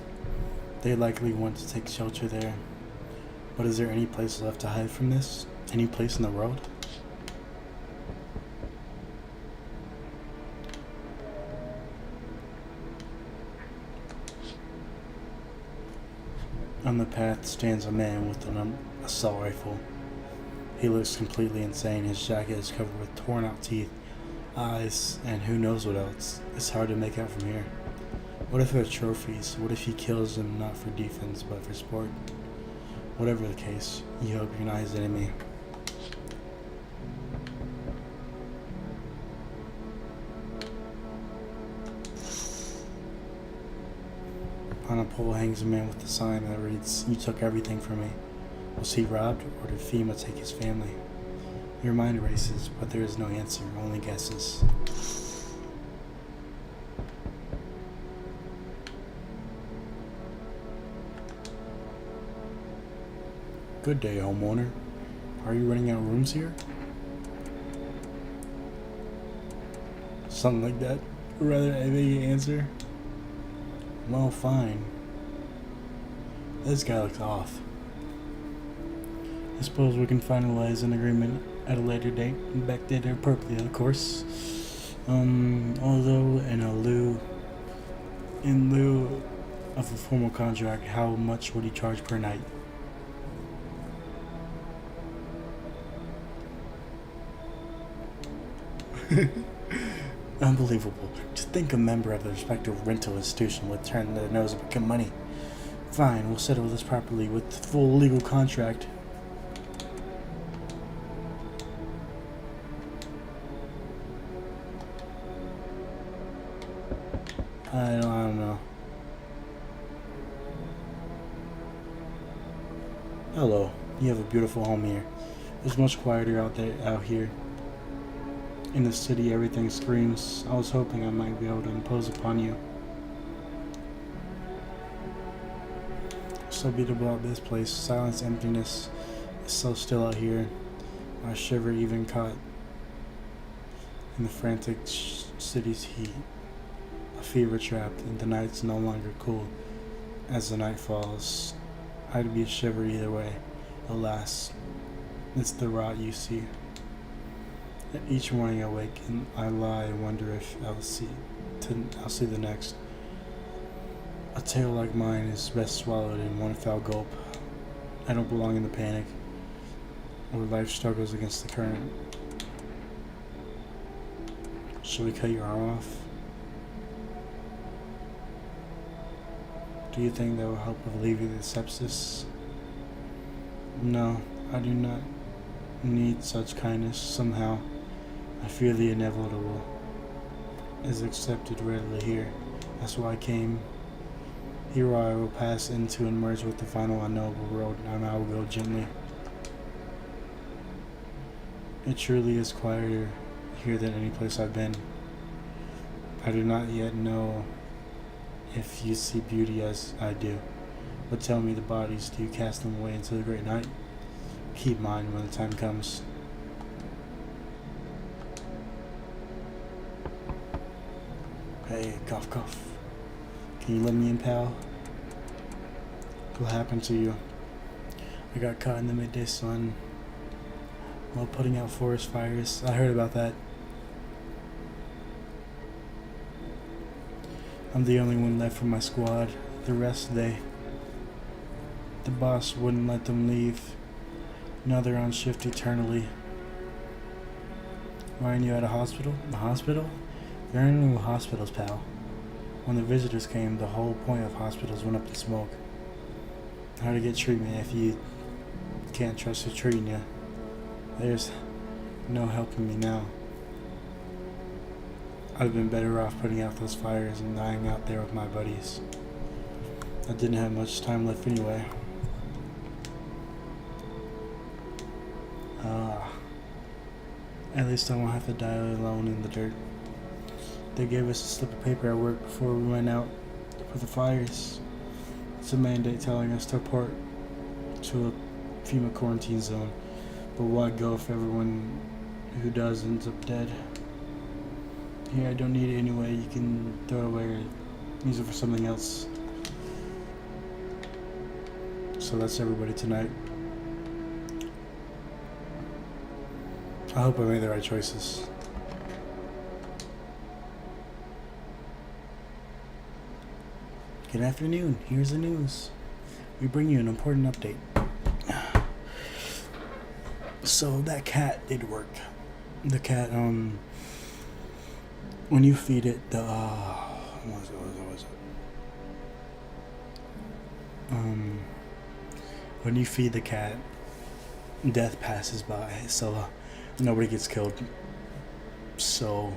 They likely want to take shelter there. But is there any place left to hide from this? Any place in the world? On the path stands a man with an assault rifle. He looks completely insane. His jacket is covered with torn out teeth, eyes, and who knows what else. It's hard to make out from here. What if they're trophies? What if he kills them not for defense but for sport? Whatever the case, you hope you're not his enemy. On a pole hangs a man with a sign that reads, "You took everything from me." Was he robbed, or did FEMA take his family? Your mind races, but there is no answer, only guesses. Good day, homeowner. Are you renting out rooms here? Something like that. Rather vague answer. Well, fine. This guy looks off. I suppose we can finalize an agreement at a later date, backdated appropriately, of course. Although in lieu of a formal contract, how much would he charge per night? Unbelievable. To think a member of the respective rental institution would turn their nose and become money. Fine, we'll settle this properly with full legal contract. I don't know. Hello. You have a beautiful home here. It's much quieter out here. In the city, everything screams. I was hoping I might be able to impose upon you. So beautiful about this place. Silence, emptiness. It's so still out here. My shiver even caught in the frantic city's heat. A fever trapped, and the night's no longer cool. As the night falls, I'd be a shiver either way. Alas, it's the rot you see. Each morning I wake and I lie and wonder if I'll see the next. A tale like mine is best swallowed in one foul gulp. I don't belong in the panic, where life struggles against the current. Should we cut your arm off? Do you think that will help alleviate the sepsis? No, I do not need such kindness. Somehow, I fear the inevitable is accepted readily here. That's why I came. Here I will pass into and merge with the final unknowable road, and I will go gently. It truly is quieter here than any place I've been. I do not yet know if you see beauty as I do, but tell me the bodies, do you cast them away into the great night? Keep mine when the time comes. Hey, cough cough. Can you let me in, pal? What happened to you? I got caught in the midday sun while putting out forest fires. I heard about that. I'm the only one left from my squad. The rest, the boss wouldn't let them leave. Now they're on shift eternally. Why aren't you at a hospital? A hospital? There are no hospitals, pal. When the visitors came, the whole point of hospitals went up in smoke. How to get treatment if you can't trust who's treating you? There's no helping me now. I've been better off putting out those fires and dying out there with my buddies. I didn't have much time left anyway. At least I won't have to die alone in the dirt. They gave us a slip of paper at work before we went out for the fires. It's a mandate telling us to report to a FEMA quarantine zone. But why go if everyone who does ends up dead? Here, I don't need it anyway. You can throw it away or use it for something else. So that's everybody tonight. I hope I made the right choices. Good afternoon. Here's the news. We bring you an important update. So that cat did work. The cat, when you feed it, what was it? When you feed the cat, death passes by, so nobody gets killed. So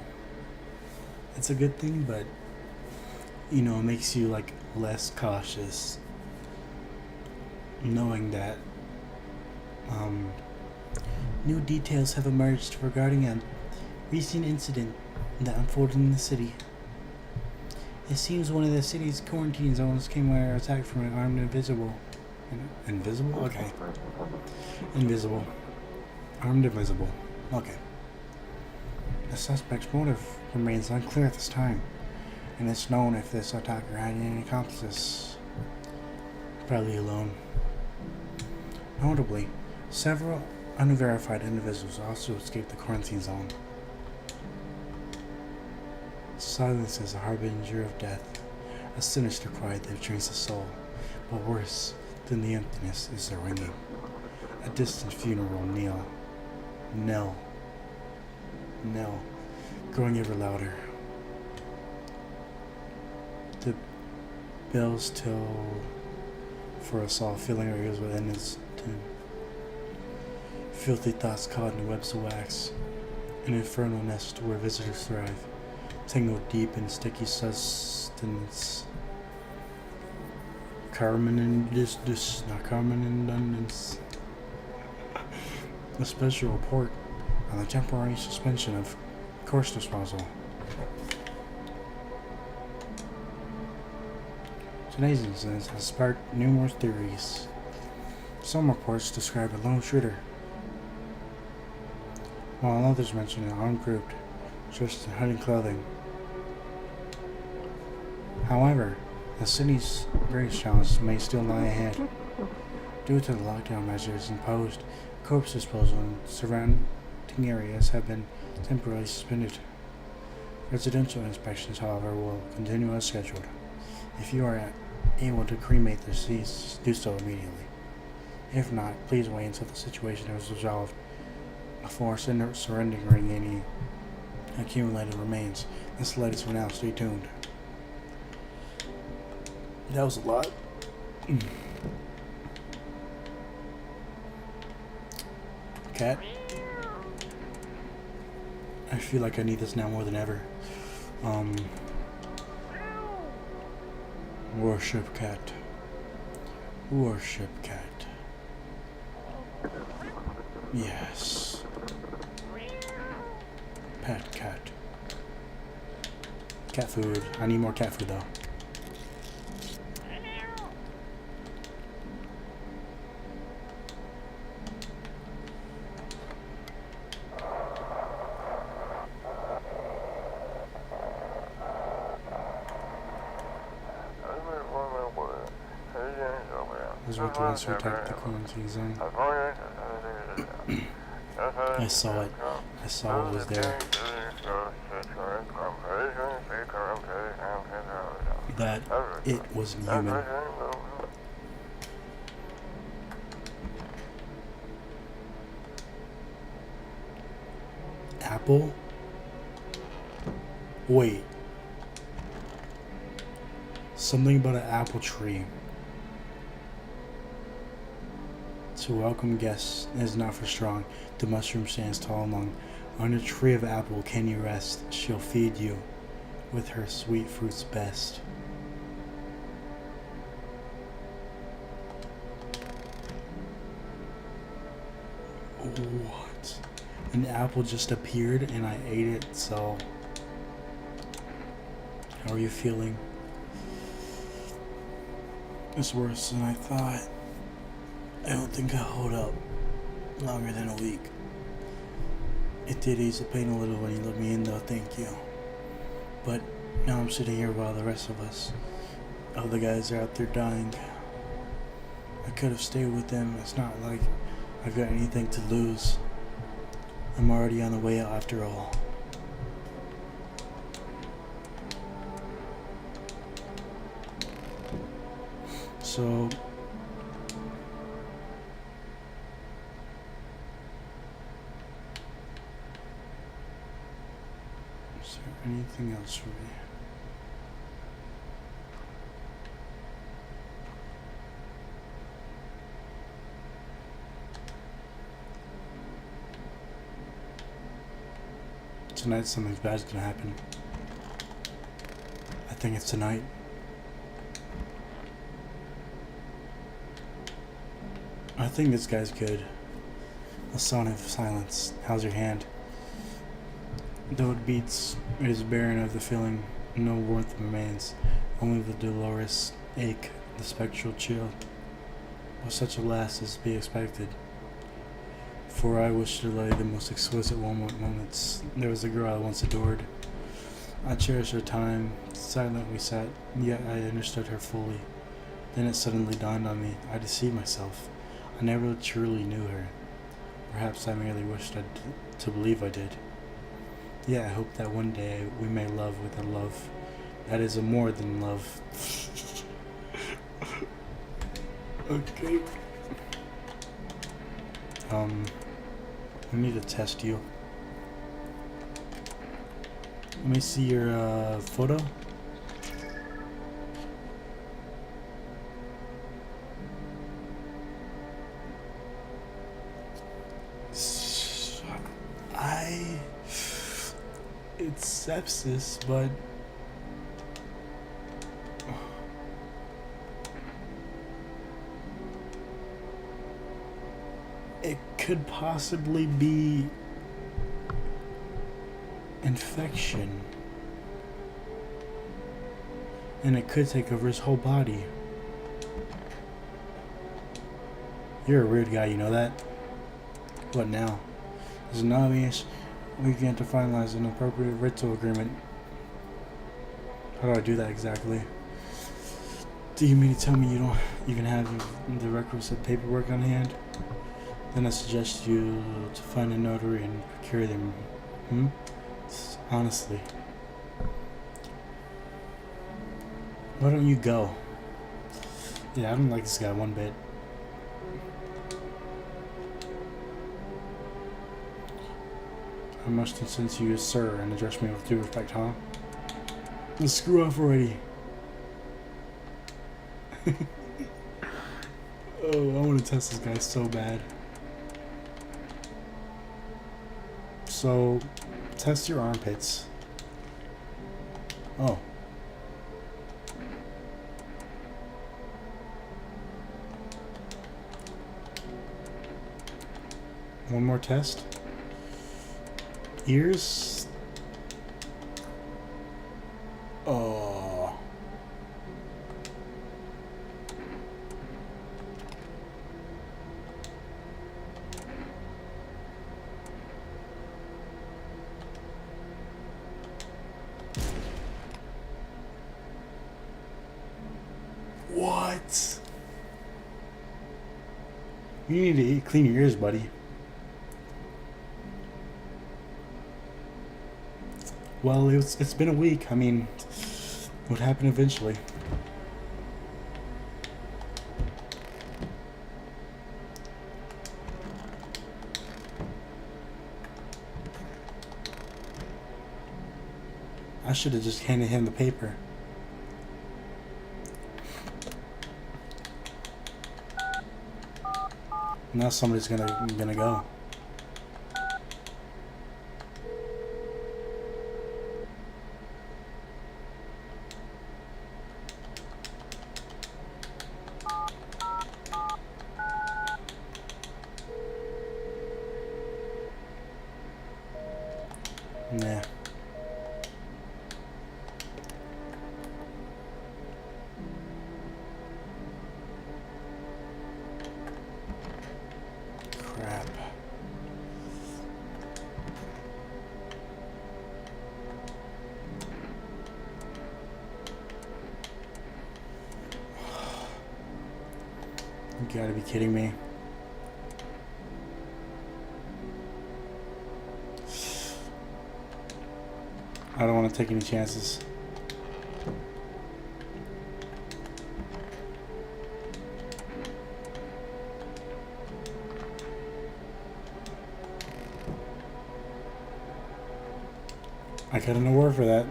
it's a good thing, but it makes you like less cautious, knowing that new details have emerged regarding a recent incident that unfolded in the city. It seems one of the city's quarantine zones came under attack from an armed Invisible? Okay. Invisible. Armed invisible. Okay. The suspect's motive remains unclear at this time, and it's known if this attacker had any accomplices. Probably alone. Notably, several unverified individuals also escaped the quarantine zone. Silence is a harbinger of death, a sinister quiet that drains the soul, but worse than the emptiness is the ringing. A distant funeral knell, growing ever louder. The bells toll for us all, filling our ears with endless tune. Filthy thoughts caught in webs of wax, an infernal nest where visitors thrive, tangled deep in sticky sustenance. Carmen and not Carmen and Abundance. A special report on the temporary suspension of course disposal. Today's incident has sparked numerous theories. Some reports describe a lone shooter, while others mention an armed group dressed in hunting clothing. However, the city's greatest challenge may still lie ahead. Due to the lockdown measures imposed, corpse disposal in surrounding areas have been temporarily suspended. Residential inspections, however, will continue as scheduled. If you are able to cremate the deceased, do so immediately. If not, please wait until the situation is resolved before surrendering any accumulated remains. This is the latest for now. Stay tuned. That was a lot. Cat. I feel like I need this now more than ever. Worship cat. Worship cat. Yes. Pet cat. Cat food. I need more cat food though. Those were the ones who attacked the quarantine zone. I saw it. I saw it was there. That it wasn't human. Apple? Wait. Something about an apple tree. To welcome guests is not for strong. The mushroom stands tall and long. On a tree of apple can you rest. She'll feed you with her sweet fruits best. What? An apple just appeared and I ate it, so... How are you feeling? It's worse than I thought. I don't think I'll hold up longer than a week. It did ease the pain a little when you let me in though, thank you. But now I'm sitting here while the rest of us, other guys are out there dying. I could have stayed with them. It's not like I've got anything to lose. I'm already on the way out after all. So... is there anything else for me? Tonight something bad's gonna happen. I think it's tonight. I think this guy's good. The son of silence. How's your hand? Though it beats, it is barren of the feeling. No warmth remains. Only the dolorous ache, the spectral chill. was such a lass as to be expected. For I wish to lay the most exquisite moments. There was a girl I once adored. I cherished her time. Silent we sat, yet I understood her fully. Then it suddenly dawned on me, I deceived myself. I never truly knew her. Perhaps I merely wished to believe I did. Yet I hope that one day we may love with a love that is a more than love. Okay. I need to test you. Let me see your photo. It's sepsis, but it could possibly be infection. And it could take over his whole body. You're a weird guy, you know that? What now? This is not me. We began to finalize an appropriate rental agreement. How do I do that exactly? Do you mean to tell me you don't even have the requisite paperwork on hand? Then I suggest you to find a notary and procure them. Honestly. Why don't you go? Yeah, I don't like this guy one bit. I must instance you as sir and address me with due respect, huh? Let's screw off already. Oh, I want to test this guy so bad. So, test your armpits. Oh. One more test. Ears. Oh. What? You need to clean your ears, buddy. Well, it's been a week. I mean, it would happen eventually. I should have just handed him the paper. Now somebody's gonna go. Nah. Crap. You gotta be kidding me. I don't want to take any chances. I got an award for that.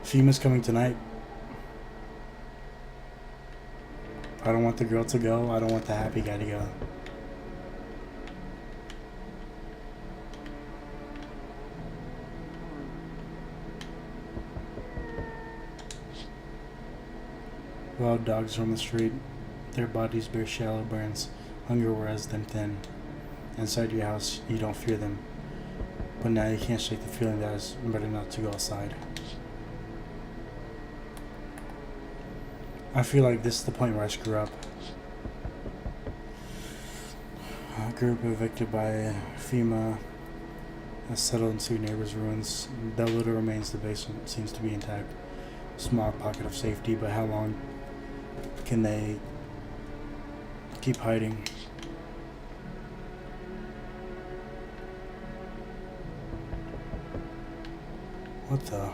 FEMA's coming tonight. I don't want the girl to go. I don't want the happy guy to go. Wild dogs roam the street. Their bodies bear shallow burns. Hunger wears them thin. Inside your house, you don't fear them. But now you can't shake the feeling that it's better not to go outside. I feel like this is the point where I screw up. group evicted by FEMA has settled into neighbors' ruins. Though little remains, the basement seems to be intact. Small pocket of safety, but how long can they keep hiding? What the?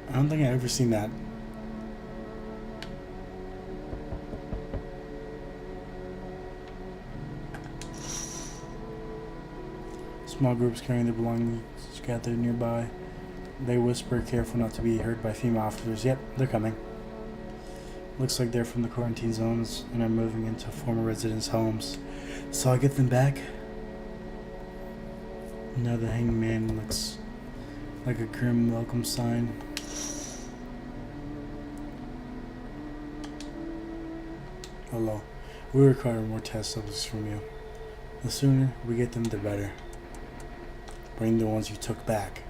I don't think I've ever seen that. Small groups carrying their belongings gathered nearby. They whisper, careful not to be heard by FEMA officers. Yep, they're coming. Looks like they're from the quarantine zones and are moving into former residents' homes. So I get them back. Now the hanged man looks like a grim welcome sign. Hello. We require more test subjects from you. The sooner we get them, the better. Bring the ones you took back.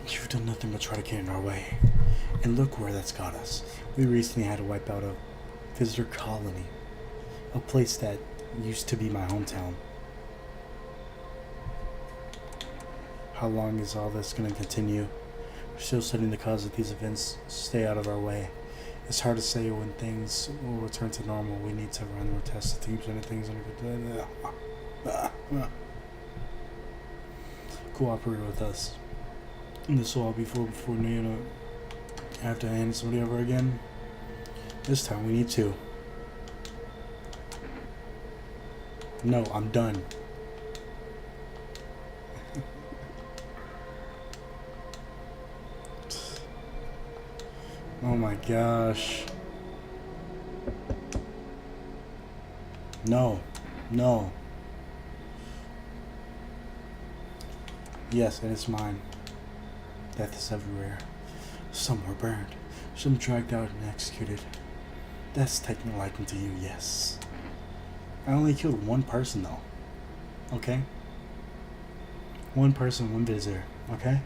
You've done nothing but try to get in our way. And look where that's got us. We recently had to wipe out a visitor colony. A place that used to be my hometown. How long is all this going to continue? We're still studying the cause of these events. Stay out of our way. It's hard to say when things will return to normal. We need to run more tests to keep things under control. Cooperate with us. And this will all be full before I have to hand somebody over again. This time we need to. No, I'm done. Oh my gosh. No. No. Yes, and it's mine. Death is everywhere. Some were burned. Some dragged out and executed. That's taking a liking to you, yes. I only killed one person though. Okay? One person, one visitor. Okay?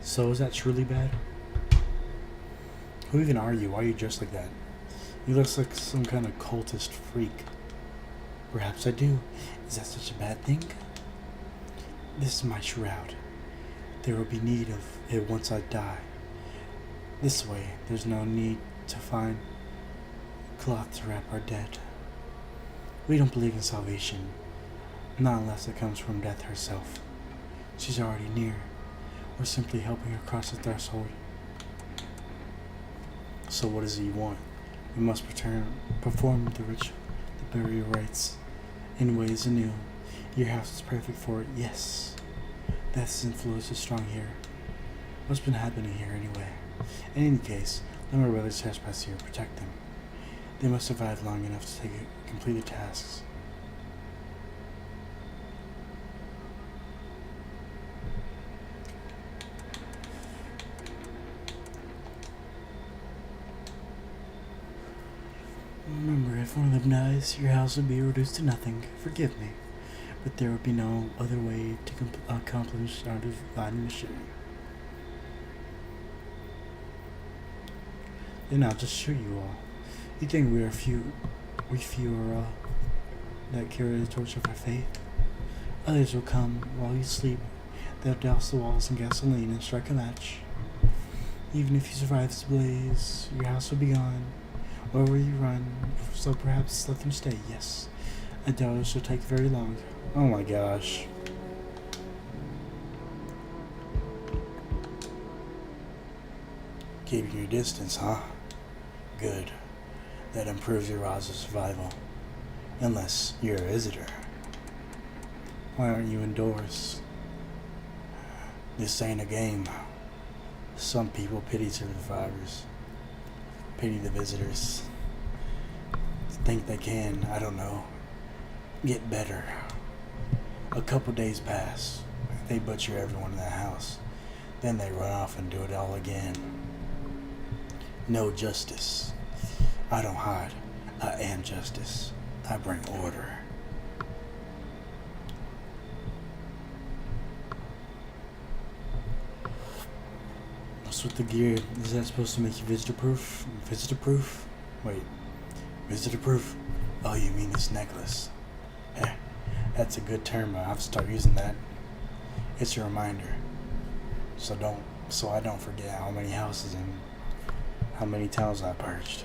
So is that truly bad? Who even are you? Why are you dressed like that? You look like some kind of cultist freak. Perhaps I do. Is that such a bad thing? This is my shroud. There will be need of it once I die. This way, there's no need to find cloth to wrap our dead. We don't believe in salvation, not unless it comes from death herself. She's already near. We're simply helping her cross the threshold. So what is it you want? We must perform the ritual, the burial rites, in ways anew. Your house is perfect for it, yes. Death's influence is strong here. What's been happening here anyway? In any case, let my brothers trespass here, protect them. They must survive long enough to complete the tasks. Remember, if one of them dies, your house will be reduced to nothing. Forgive me, but there will be no other way to accomplish our divine mission. Then I'll just shoot you all. You think we few that carry the torch of our faith? Others will come while you sleep. They'll douse the walls in gasoline and strike a match. Even if you survive this blaze, your house will be gone. Wherever you run, so perhaps let them stay, yes. I doubt it shall take very long. Oh my gosh. Keeping your distance, huh? Good. That improves your odds of survival. Unless you're a visitor. Why aren't you indoors? This ain't a game. Some people pity survivors. Pity the visitors. Think they can, I don't know, get better. A couple days pass. They butcher everyone in that house. Then they run off and do it all again. No justice. I don't hide. I am justice. I bring order. What's with the gear? Is that supposed to make you visitor proof? Visitor proof? Wait. Visitor proof? Oh, you mean this necklace? That's a good term. I'll have to start using that. It's a reminder. So I don't forget how many houses and how many towns I purged.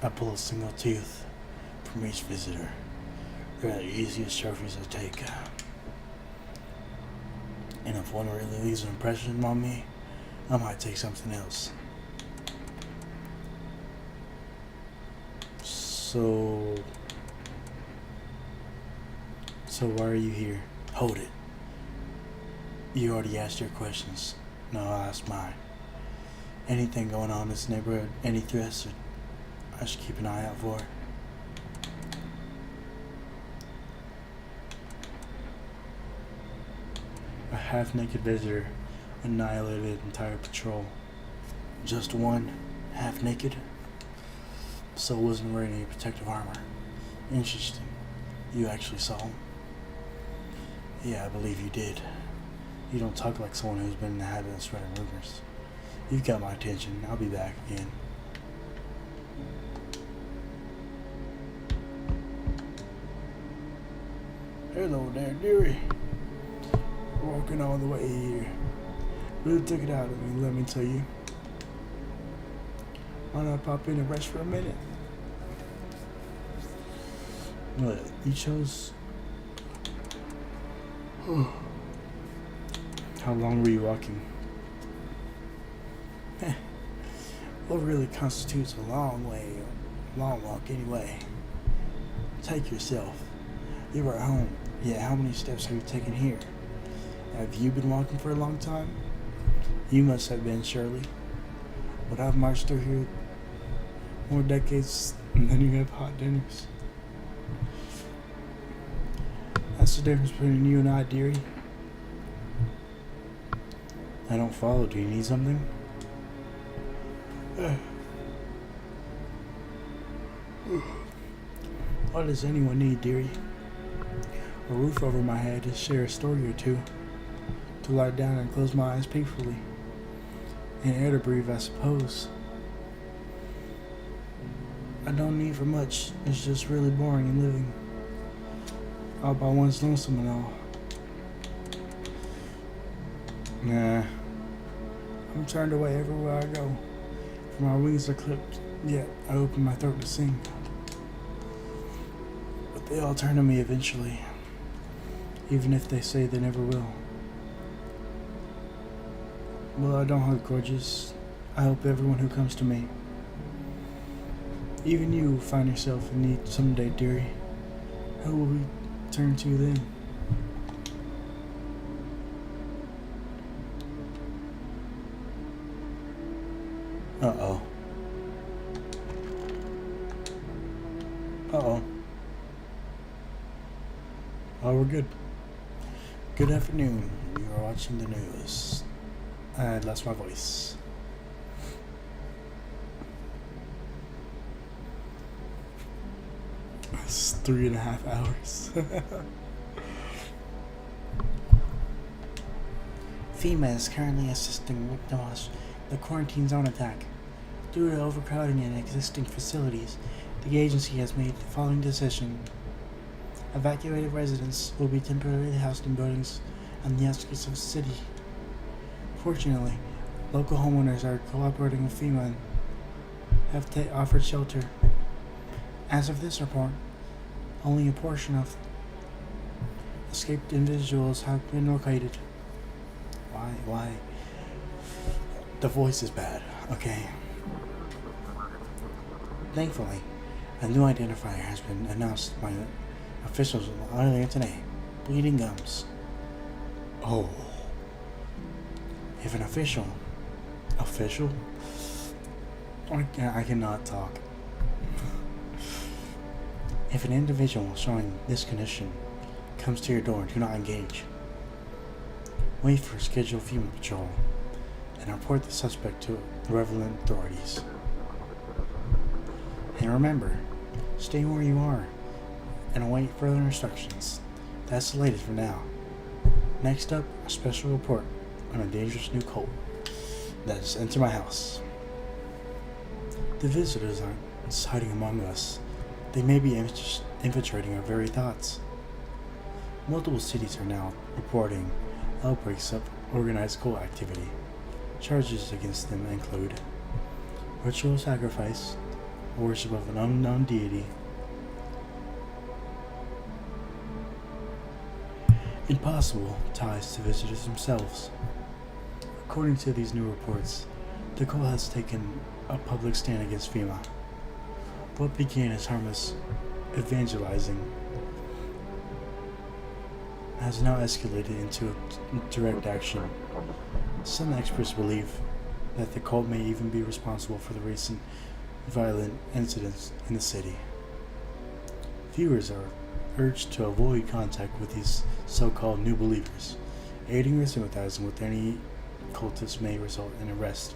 I pull a single tooth from each visitor. They're the easiest trophies I take. And if one really leaves an impression on me, I might take something else. So why are you here? Hold it. You already asked your questions. Now I'll ask mine. Anything going on in this neighborhood? Any threats I should keep an eye out for? A half-naked visitor annihilated entire patrol. Just one, half-naked? So wasn't wearing any protective armor. Interesting. You actually saw him? Yeah, I believe you did. You don't talk like someone who's been in the habit of spreading rumors. You've got my attention. I'll be back again. Hello there, dearie. Walking all the way here. Really took it out of me, let me tell you. Why not pop in and rest for a minute? What? You chose... How long were you walking? What really constitutes a long walk anyway? Take yourself. You were at home. Yeah, how many steps have you taken here? Have you been walking for a long time? You must have been, Shirley. But I've marched through here more decades than you have hot dinners. That's the difference between you and I, dearie. I don't follow. Do you need something? What does anyone need, dearie? A roof over my head to share a story or two, to lie down and close my eyes peacefully, and air to breathe, I suppose. I don't need for much. It's just really boring and living all by one's lonesome and all. Nah, I'm turned away everywhere I go, for my wings are clipped, yet I open my throat to sing. But they all turn to me eventually, even if they say they never will. Well, I don't hold grudges. I help everyone who comes to me. Even you will find yourself in need someday, dearie. Who will we turn to then? Uh-oh. Uh-oh. Oh, we're good. Good afternoon. You are watching the news. I lost my voice. It's 3.5 hours. FEMA is currently assisting with the quarantine zone attack. Due to overcrowding in existing facilities, the agency has made the following decision. Evacuated residents will be temporarily housed in buildings on the outskirts of the city. Fortunately, local homeowners are cooperating with FEMA and have offered shelter. As of this report, only a portion of escaped individuals have been located. Why? The voice is bad, okay? Thankfully, a new identifier has been announced by officials earlier today. Bleeding gums. Oh. If an official? I cannot talk. If an individual showing this condition comes to your door, do not engage. Wait for scheduled FEMA patrol. and report the suspect to relevant authorities. And remember, stay where you are and await further instructions. That's the latest for now. Next up, a special report on a dangerous new cult that has entered my house. The visitors aren't hiding among us. They may be infiltrating our very thoughts. Multiple cities are now reporting outbreaks of organized cult activity. Charges against them include ritual sacrifice, worship of an unknown deity, and possible ties to visitors themselves. According to these new reports, the cult has taken a public stand against FEMA. What began as harmless evangelizing has now escalated into direct action. Some experts believe that the cult may even be responsible for the recent violent incidents in the city. Viewers are urged to avoid contact with these so-called new believers. Aiding or sympathizing with any cultists may result in arrest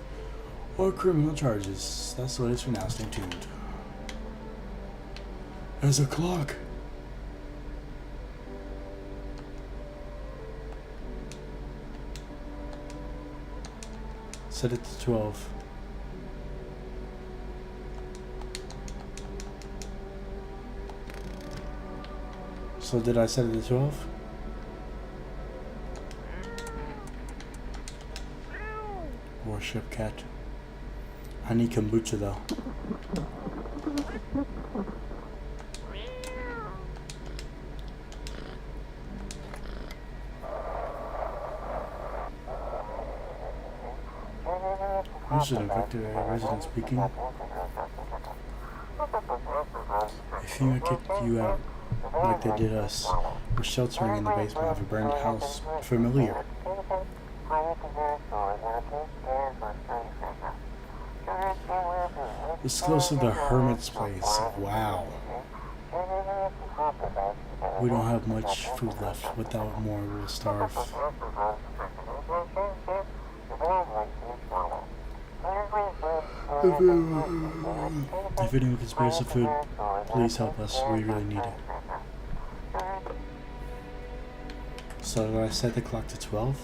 or criminal charges. That's what it is for now. Stay tuned. There's a clock. Set it to 12. So did I set it to 12? Worship cat. I need kombucha though. This is an infected resident speaking. If FEMA kicked you out like they did us, we're sheltering in the basement of a burned house. Familiar. It's close to the hermit's place. Wow. We don't have much food left. Without more, we'll starve. If anyone can spare some food, please help us. We really need it. So did I set the clock to 12?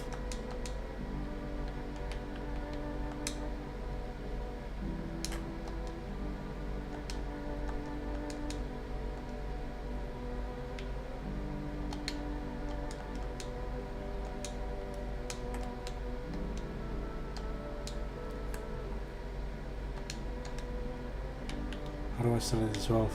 How do I set it to 12?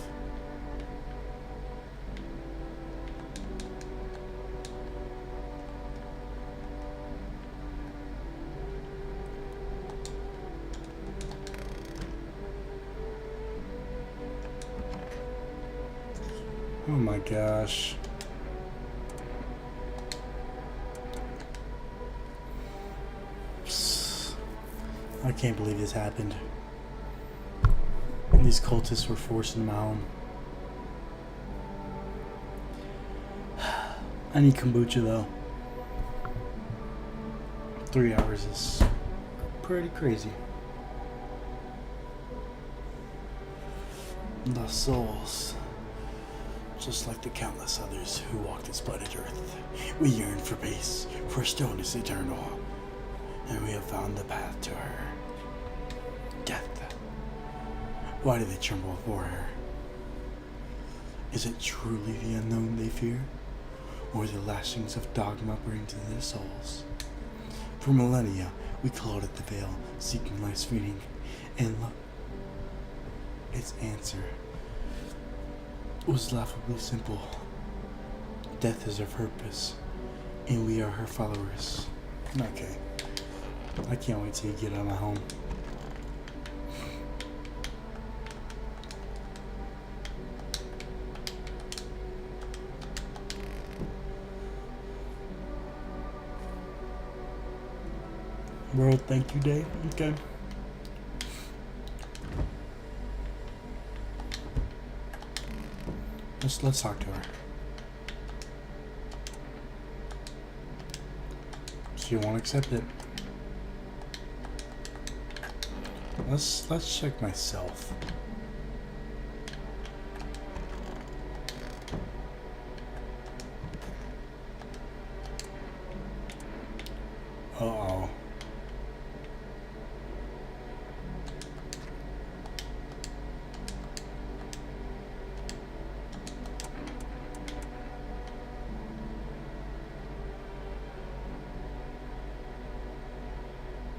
Oh my gosh. I can't believe this happened. These cultists were forced into my home. I need kombucha though. 3 hours is pretty crazy. The souls, just like the countless others who walked this planet Earth, we yearn for peace, for stillness eternal, and we have found the path to her. Death. Why do they tremble before her? Is it truly the unknown they fear, or the lashings of dogma bring to their souls? For millennia, we clawed at the veil, seeking life's meaning, and its answer was laughably simple. Death is her purpose, and we are her followers. Okay. I can't wait till you get out of my home. World Thank You Day. Okay. Let's talk to her. She won't accept it. Let's check myself. Uh-oh.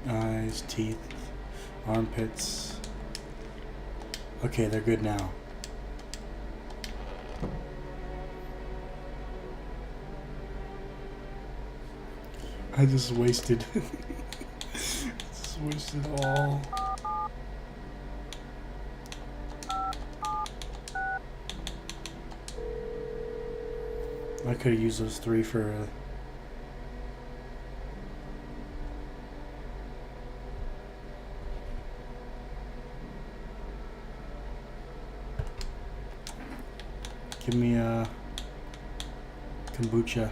Eyes, teeth, armpits. Okay, they're good now. I just wasted. Just wasted all. I could have used those 3 for. Give me a kombucha.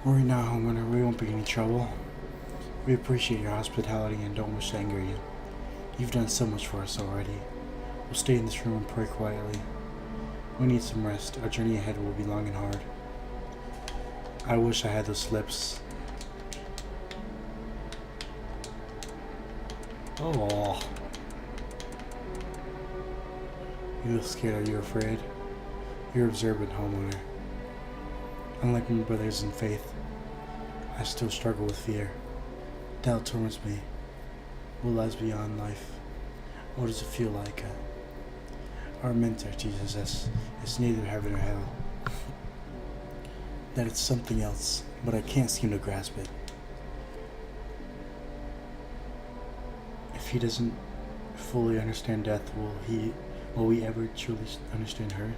Worry not, homeowner. We won't be in any trouble. We appreciate your hospitality and don't wish to anger you. You've done so much for us already. We'll stay in this room and pray quietly. We need some rest. Our journey ahead will be long and hard. I wish I had those lips. Oh. You look scared. Are you afraid? You're observant, homeowner. Unlike my brothers in faith, I still struggle with fear. Doubt torments me. What lies beyond life? What does it feel like? Our mentor teaches us it's neither heaven or hell. That it's something else, but I can't seem to grasp it. If he doesn't fully understand death, will we ever truly understand her?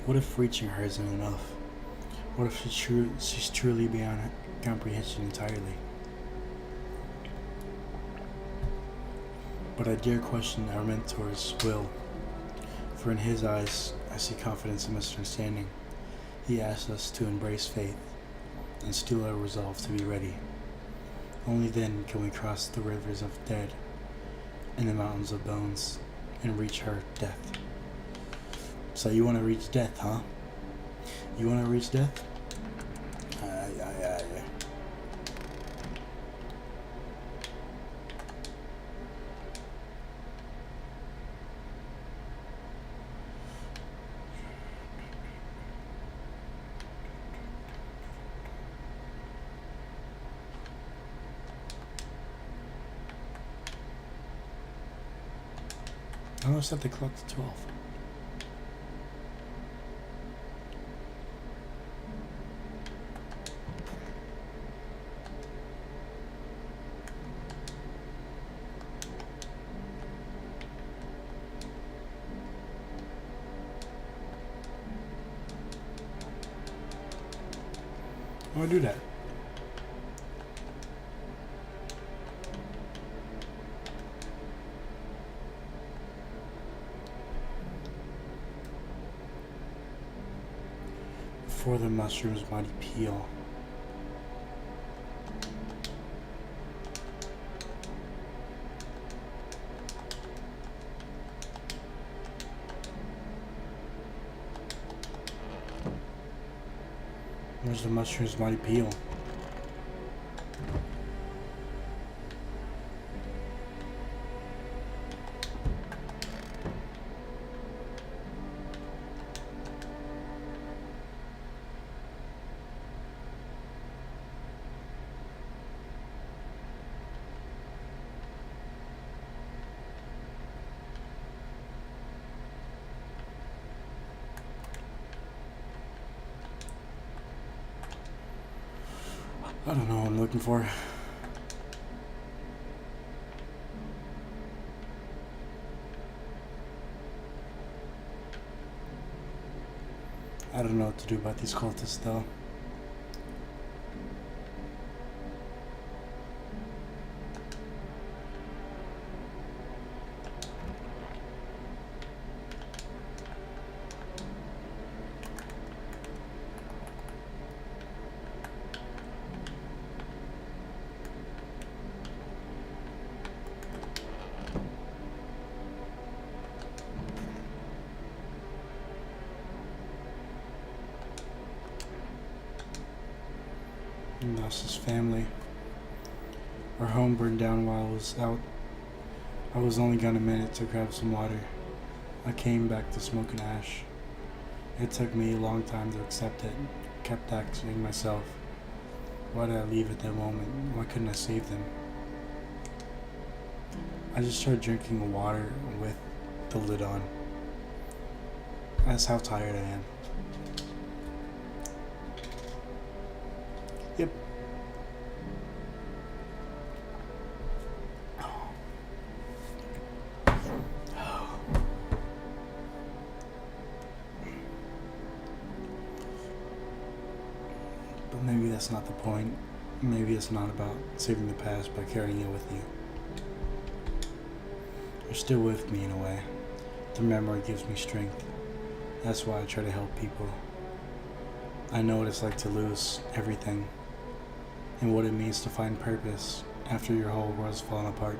What if reaching her isn't enough? What if she's truly beyond comprehension entirely? But I dare question our mentor's will, for in his eyes I see confidence and misunderstanding. He asks us to embrace faith and still our resolve to be ready. Only then can we cross the rivers of dead and the mountains of bones and reach her death. So you want to reach death, huh? You want to reach death? I want to set the clock to 12. I want to do that. Before the mushroom's mighty peel. Where's the mushroom's mighty peel? I don't know what I'm looking for. I don't know what to do about these cultists, though. He lost his family. Our home burned down while I was out. I was only gone a minute to grab some water. I came back to smoking ash. It took me a long time to accept it. Kept asking myself, why did I leave at that moment? Why couldn't I save them? I just started drinking water with the lid on. That's how tired I am. Yep. But maybe that's not the point. Maybe it's not about saving the past by carrying it with you. You're still with me in a way. The memory gives me strength. That's why I try to help people. I know what it's like to lose everything, and what it means to find purpose after your whole world's fallen apart.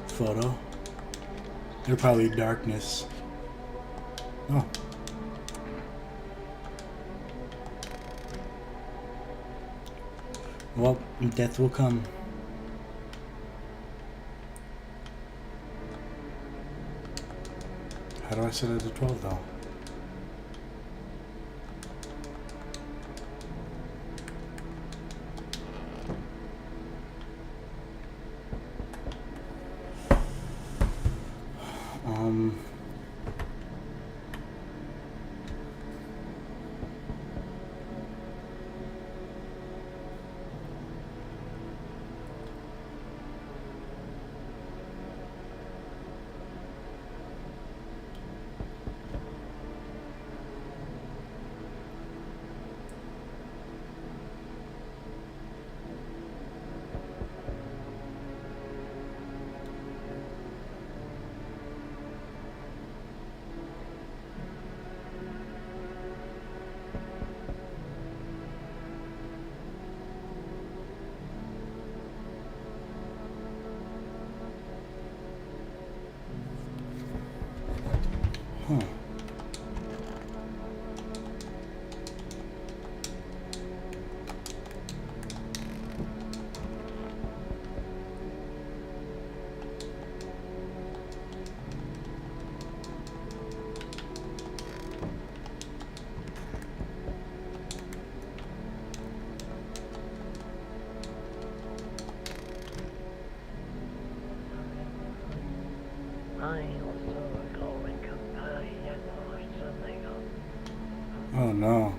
Photo? They're probably darkness. Oh. Well, death will come. How do I set it to 12 though? Huh. Oh no.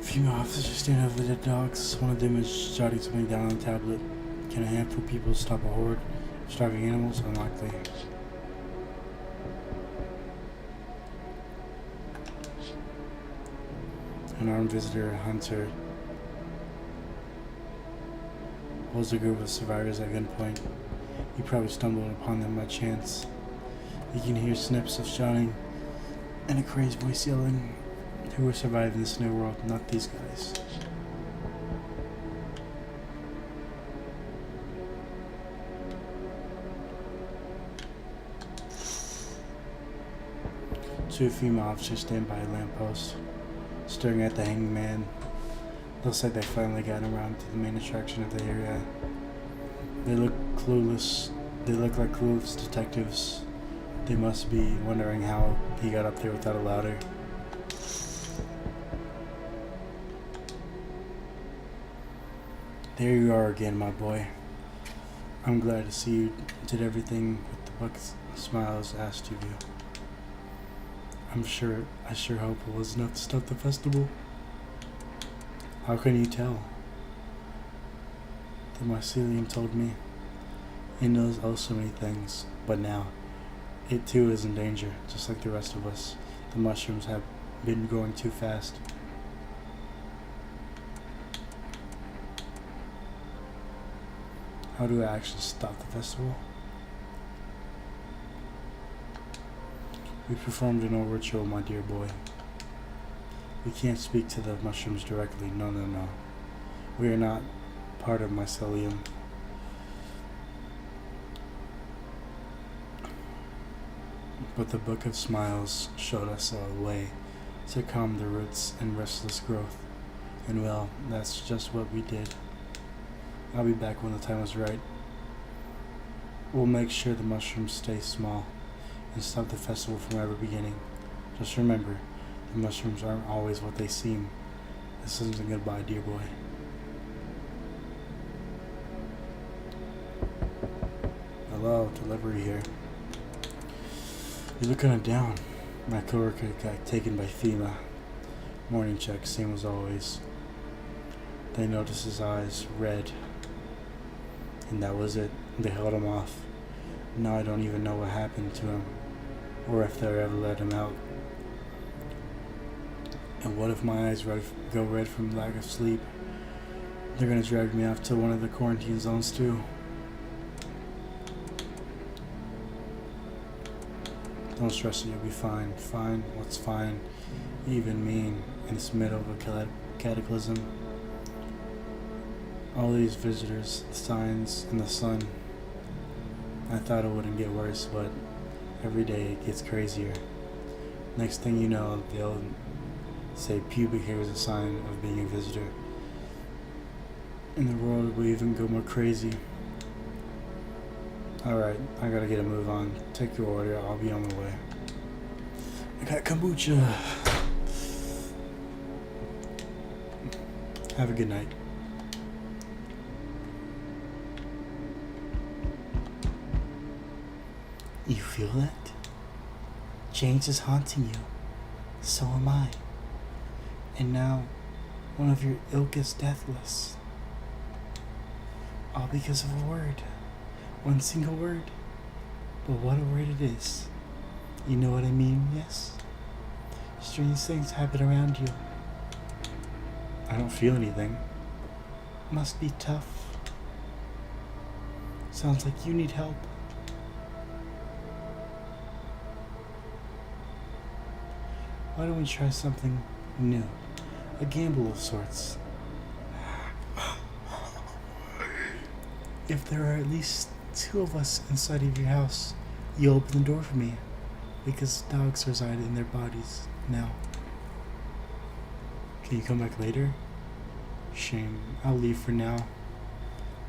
Female officers stand over the dead dogs. One of them is jotting something down on a tablet. Can a handful of people stop a horde of starving animals? Unlikely. An armed visitor, Hunter, holds a group of survivors at gunpoint. He probably stumbled upon them by chance. You can hear snips of shouting and a crazed voice yelling, "Who will survive in this new world? Not these guys." Two female officers stand by a lamppost, staring at the hanging man. Looks like they finally got around to the main attraction of the area. They look clueless. They look like clueless detectives. They must be wondering how he got up there without a ladder. There you are again, my boy. I'm glad to see you did everything with the bucket's smiles asked of you. I sure hope it was enough to stop the festival. How can you tell? The mycelium told me. It knows oh so many things, but now, it too is in danger, just like the rest of us. The mushrooms have been growing too fast. How do I actually stop the festival? We performed an old ritual, my dear boy. We can't speak to the mushrooms directly. No, no, no. We are not part of mycelium. But the Book of Smiles showed us a way to calm the roots and restless growth. And well, that's just what we did. I'll be back when the time is right. We'll make sure the mushrooms stay small and stop the festival from ever beginning. Just remember, the mushrooms aren't always what they seem. This isn't a goodbye, dear boy. Hello, delivery here. You look kind of down. My coworker got taken by FEMA. Morning check, same as always. They noticed his eyes red. And that was it. They held him off. Now I don't even know what happened to him, or if they ever let him out. And what if my eyes go red from lack of sleep? They're gonna drag me off to one of the quarantine zones too. Don't stress it, you'll be fine. Fine? What's fine? Even mean in this middle of a cataclysm. All these visitors, the signs, and the sun. I thought it wouldn't get worse, but every day it gets crazier. Next thing you know, they'll say pubic hair is a sign of being a visitor. And the world will even go more crazy. Alright, I gotta get a move on. Take your order, I'll be on the way. I got kombucha. Have a good night.
You feel that? Change is haunting you. So am I. And now, one of your ilk is deathless. All because of a word. One single word. But what a word it is. You know what I mean, yes? Strange things happen around you.
I don't feel anything.
Must be tough. Sounds like you need help. Why don't we try something new? A gamble of sorts. If there are at least 2 of us inside of your house, you open the door for me. Because dogs reside in their bodies now.
Can you come back later?
Shame. I'll leave for now.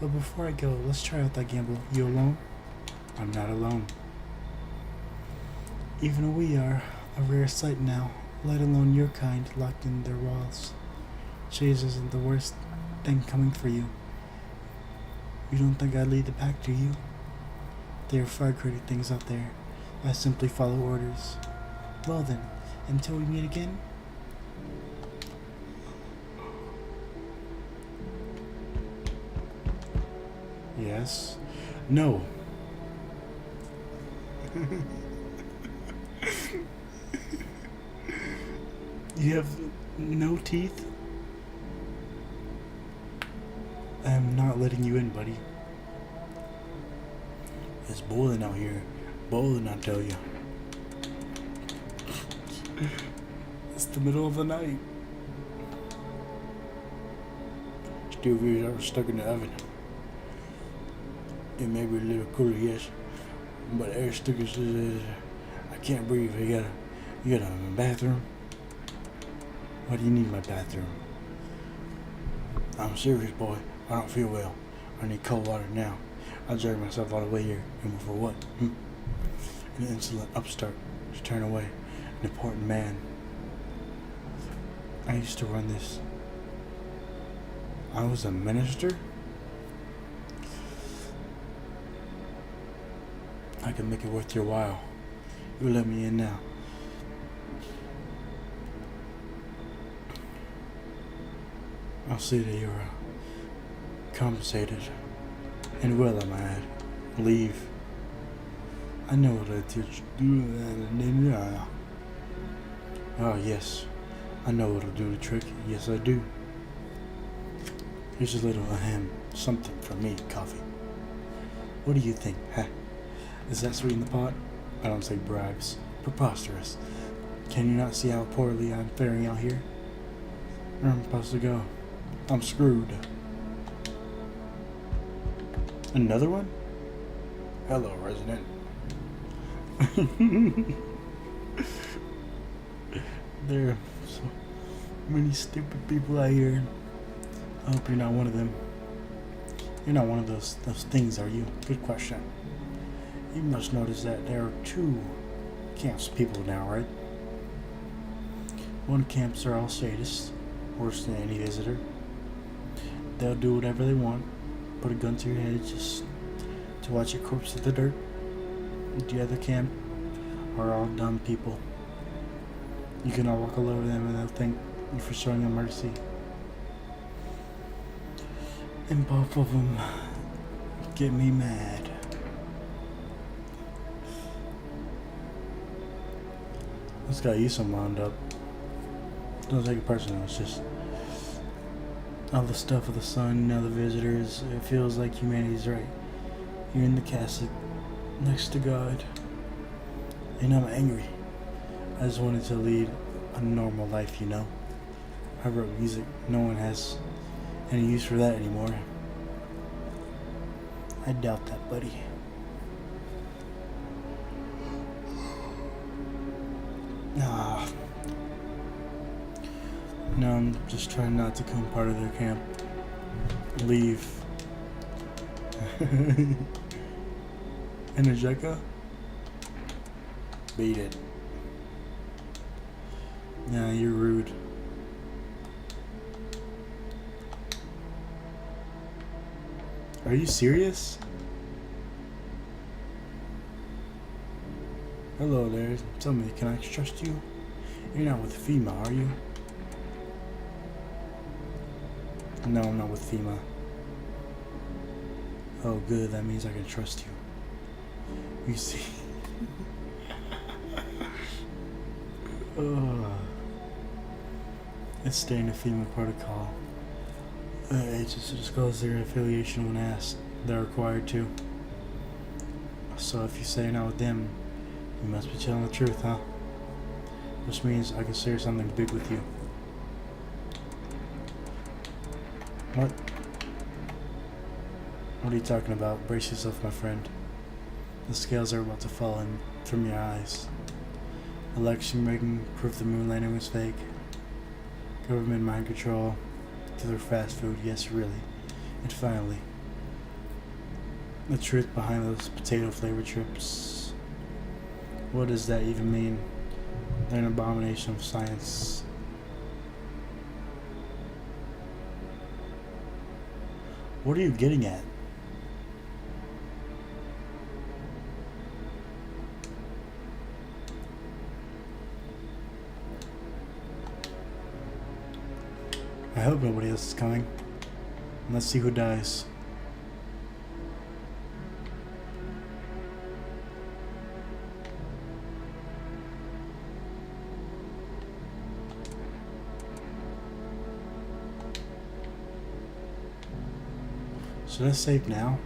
But before I go, let's try out that gamble. You alone?
I'm not alone.
Even we are a rare sight now, let alone your kind locked in their walls. Chase isn't the worst thing coming for you. You don't think I'd lead the pack, do you? There are far greater things out there. I simply follow orders. Well then, until we meet again.
Yes. No.
You have no teeth? I'm not letting you in, buddy.
It's boiling out here. Boiling, I tell you.
It's the middle of the night.
Still feels like we're stuck in the oven. It may be a little cooler, yes, but air stuck is. I can't breathe. You got a bathroom?
Why do you need my bathroom?
I'm serious, boy. I don't feel well. I need cold water now. I dragged myself all the way here. And for what? An insolent upstart to turn away. An important man.
I used to run this.
I was a minister? I can make it worth your while. You let me in now. I'll see that you're compensated, and well, I might add, leave. I know what I teach. Oh, yes. I know what'll do the trick. Yes, I do. Here's a little something from me, coffee. What do you think, huh? Is that sweet in the pot? I don't take bribes. Preposterous. Can you not see how poorly I'm faring out here? Where I'm supposed to go? I'm screwed. Another one? Hello, resident. There are so many stupid people out here. I hope you're not one of them. You're not one of those things, are you? Good question. You must notice that there are two camps of people now, right? One camps are all sadists, worse than any visitor. They'll do whatever they want, put a gun to your head just to watch your corpse hit the dirt. The other camp are all dumb people. You can all walk all over them and they'll thank you for showing them mercy. And both of them get me mad. This got you some wound up. Don't take it personal, it's just all the stuff of the sun, the visitors. It feels like humanity's right. You're in the casket next to God. And I'm angry. I just wanted to lead a normal life, you know. I wrote music. No one has any use for that anymore. I doubt that, buddy. Nah. No, I'm just trying not to become part of their camp. Leave. Energetica? Beat it. Nah, you're rude. Are you serious? Hello there. Tell me, can I trust you? You're not with FEMA, are you? No, I'm not with FEMA. Oh, good. That means I can trust you. You see? It's staying in FEMA protocol. Agents to disclose their affiliation when asked. They're required to. So if you say you're not with them, you must be telling the truth, huh? Which means I can share something big with you. What? What are you talking about? Brace yourself, my friend. The scales are about to fall in from your eyes. Election rigging, proof the moon landing was fake. Government mind control, killer fast food, yes really. And finally, the truth behind those potato flavored chips. What does that even mean? They're an abomination of science. What are you getting at? I hope nobody else is coming. Let's see who dies. Should I save now?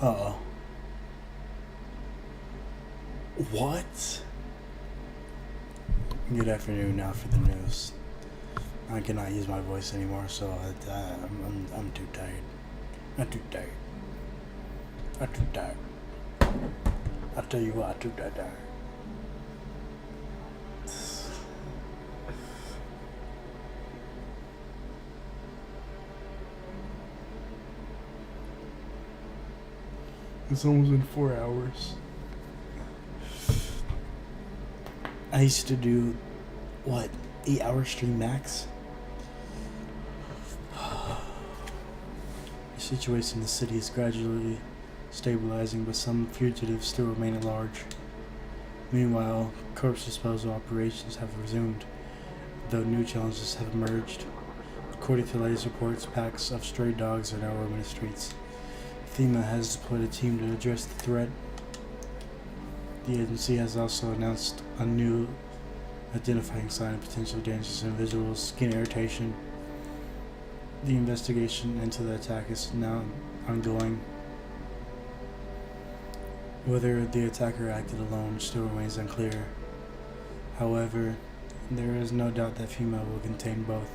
Uh-oh. What? Good afternoon now for the news. I cannot use my voice anymore, so I'm too tired. I'm too tired. I'm too tired. I'll tell you what, I'm too tired. It's almost been 4 hours. I used to do, 8-hour stream max? situation in the city is gradually stabilizing, but some fugitives still remain at large. Meanwhile, corpse disposal operations have resumed, though new challenges have emerged. According to latest reports, packs of stray dogs are now roaming the streets. FEMA has deployed a team to address the threat. The agency has also announced a new identifying sign of potentially dangerous individuals, skin irritation. The investigation into the attack is now ongoing. Whether the attacker acted alone still remains unclear. However, there is no doubt that FEMA will contain both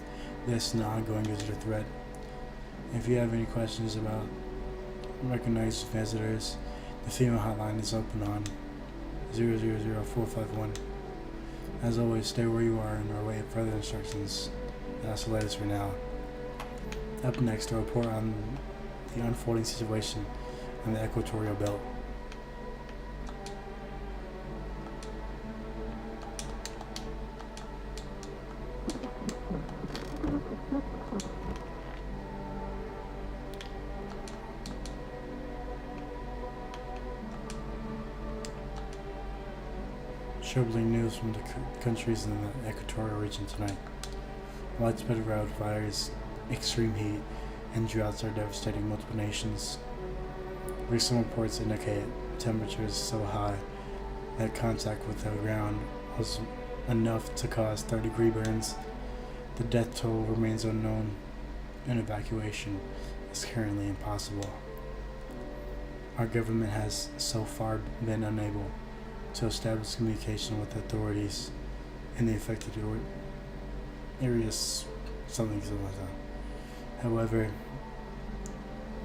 this and the ongoing visitor threat. If you have any questions about recognized visitors, the FEMA hotline is open on 000451. As always, stay where you are and await further instructions. That's the latest for now. Up next, a report on the unfolding situation on the equatorial belt. Troubling news from the countries in the equatorial region tonight. Widespread wildfires, extreme heat, and droughts are devastating multiple nations. Recent reports indicate temperatures so high that contact with the ground was enough to cause third-degree burns. The death toll remains unknown, and evacuation is currently impossible. Our government has so far been unable to establish communication with authorities in the affected areas, something like that. However,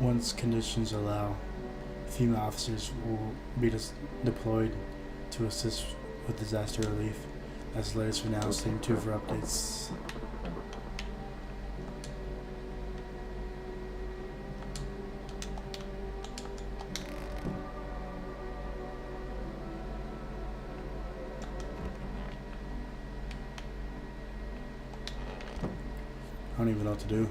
once conditions allow, FEMA officers will be deployed to assist with disaster relief. That's the latest for now. Stay tuned for updates. I don't even know what to do.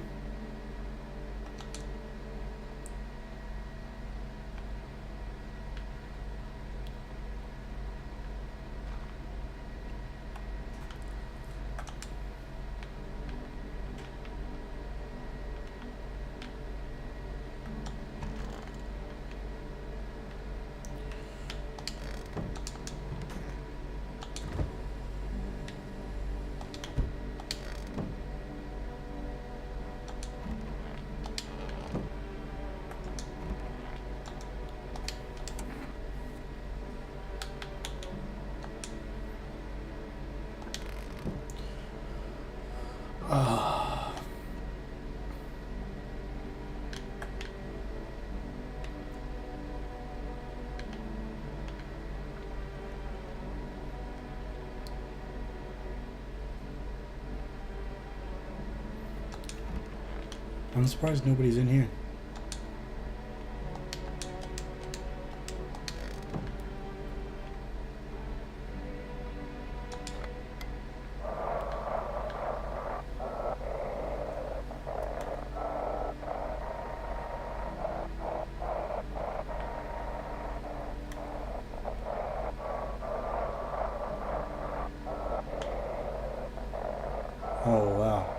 I'm surprised nobody's in here. Oh, wow.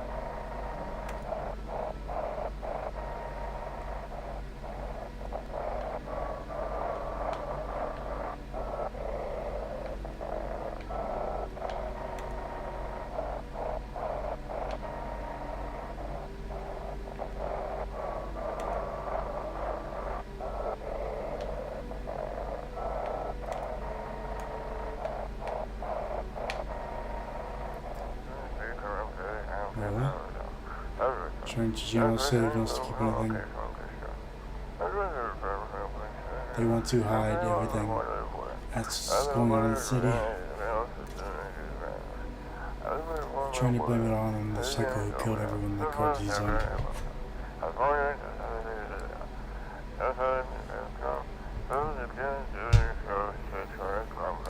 Trying to general savings to keep anything. They want to hide everything that's going on in the city. Trying to blame it on the psycho who killed everyone in the Corgi zone.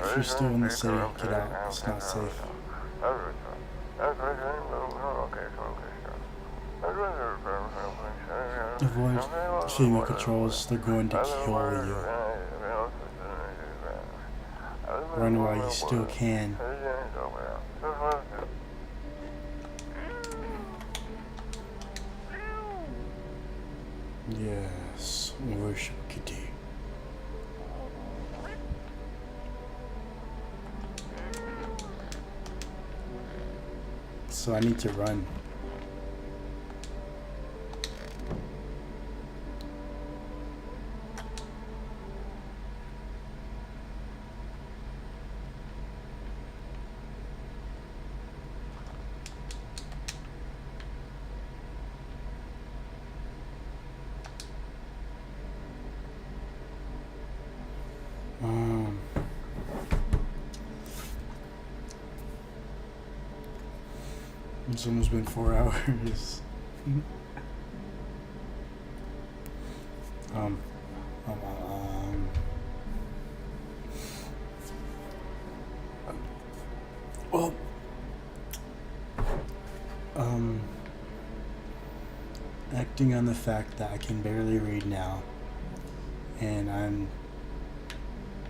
If you're still in the city, get out. It's not safe. Avoid FEMA controls, they're going to kill you. Run while you still can. Yes, worship Kitty. So I need to run. It's almost been 4 hours. um, well, acting on the fact that I can barely read now, and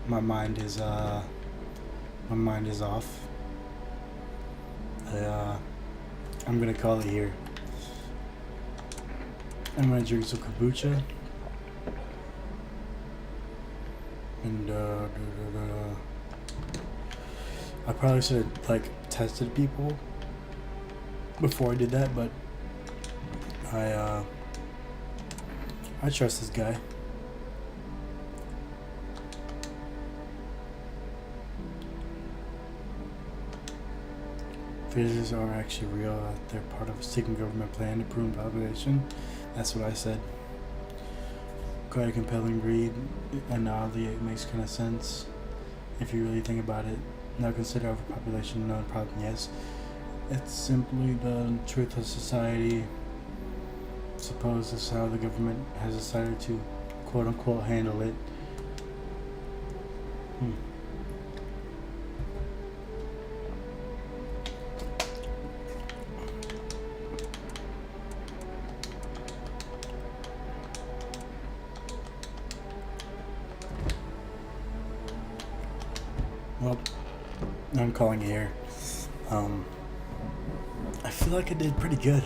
my mind is off. I'm gonna call it here. I'm gonna drink some kombucha. And I probably should have tested people before I did that, but I trust this guy. Visitors are actually real. They're part of a secret government plan to prune population. That's what I said. Quite a compelling read, and oddly, it makes kind of sense if you really think about it. Now consider overpopulation a known problem. Yes, it's simply the truth of society. Suppose this is how the government has decided to quote unquote handle it. Well, I'm calling it here. I feel like I did pretty good.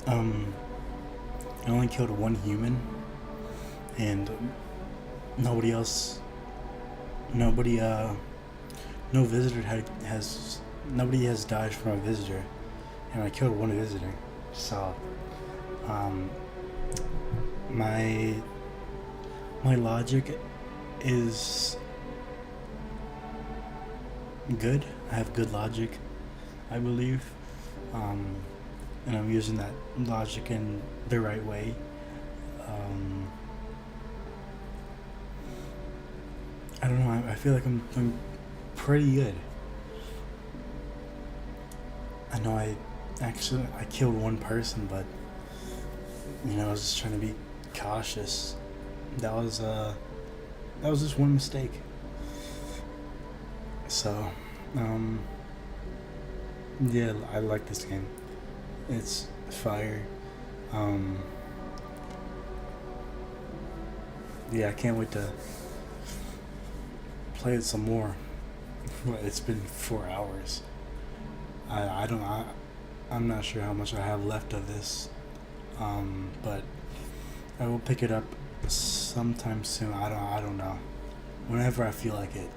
I only killed one human, and no visitor nobody has died from a visitor, and I killed one visitor. So, my logic is good. I have good logic, I believe, and I'm using that logic in the right way. I don't know. I feel like I'm pretty good. I know I killed one person, but I was just trying to be cautious. That was just one mistake. So, yeah, I like this game. It's fire. Yeah, I can't wait to play it some more. It's been 4 hours. I'm not sure how much I have left of this, but I will pick it up sometime soon. I don't know. Whenever I feel like it,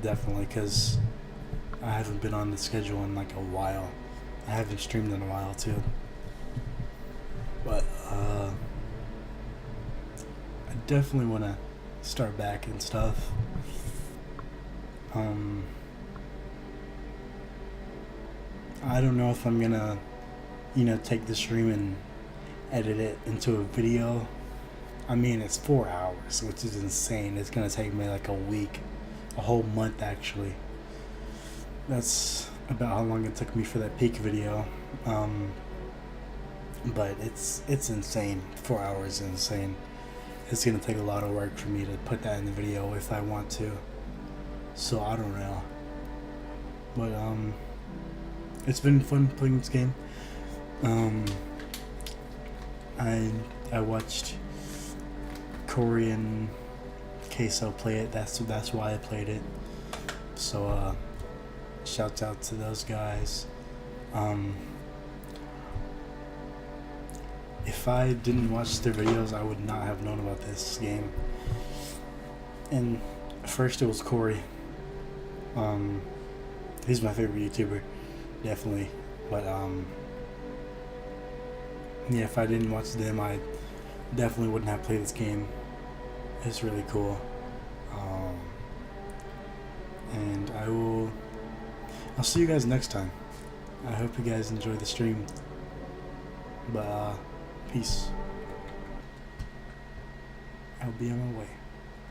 definitely, because I haven't been on the schedule in a while. I haven't streamed in a while too. But I definitely want to start back and stuff. I don't know if I'm gonna, take the stream and edit it into a video. I mean, it's 4 hours, which is insane. It's gonna take me a week, a whole month actually. That's about how long it took me for that peak video. But it's insane. 4 hours is insane. It's gonna take a lot of work for me to put that in the video if I want to. So I don't know. But it's been fun playing this game. I watched Corey and Queso play it. That's why I played it. So shouts out to those guys. If I didn't watch their videos, I would not have known about this game. And first it was Corey. He's my favorite YouTuber, definitely. But yeah, if I didn't watch them, I definitely wouldn't have played this game. It's really cool. And I'll see you guys next time. I hope you guys enjoy the stream. But peace. I'll be on my way.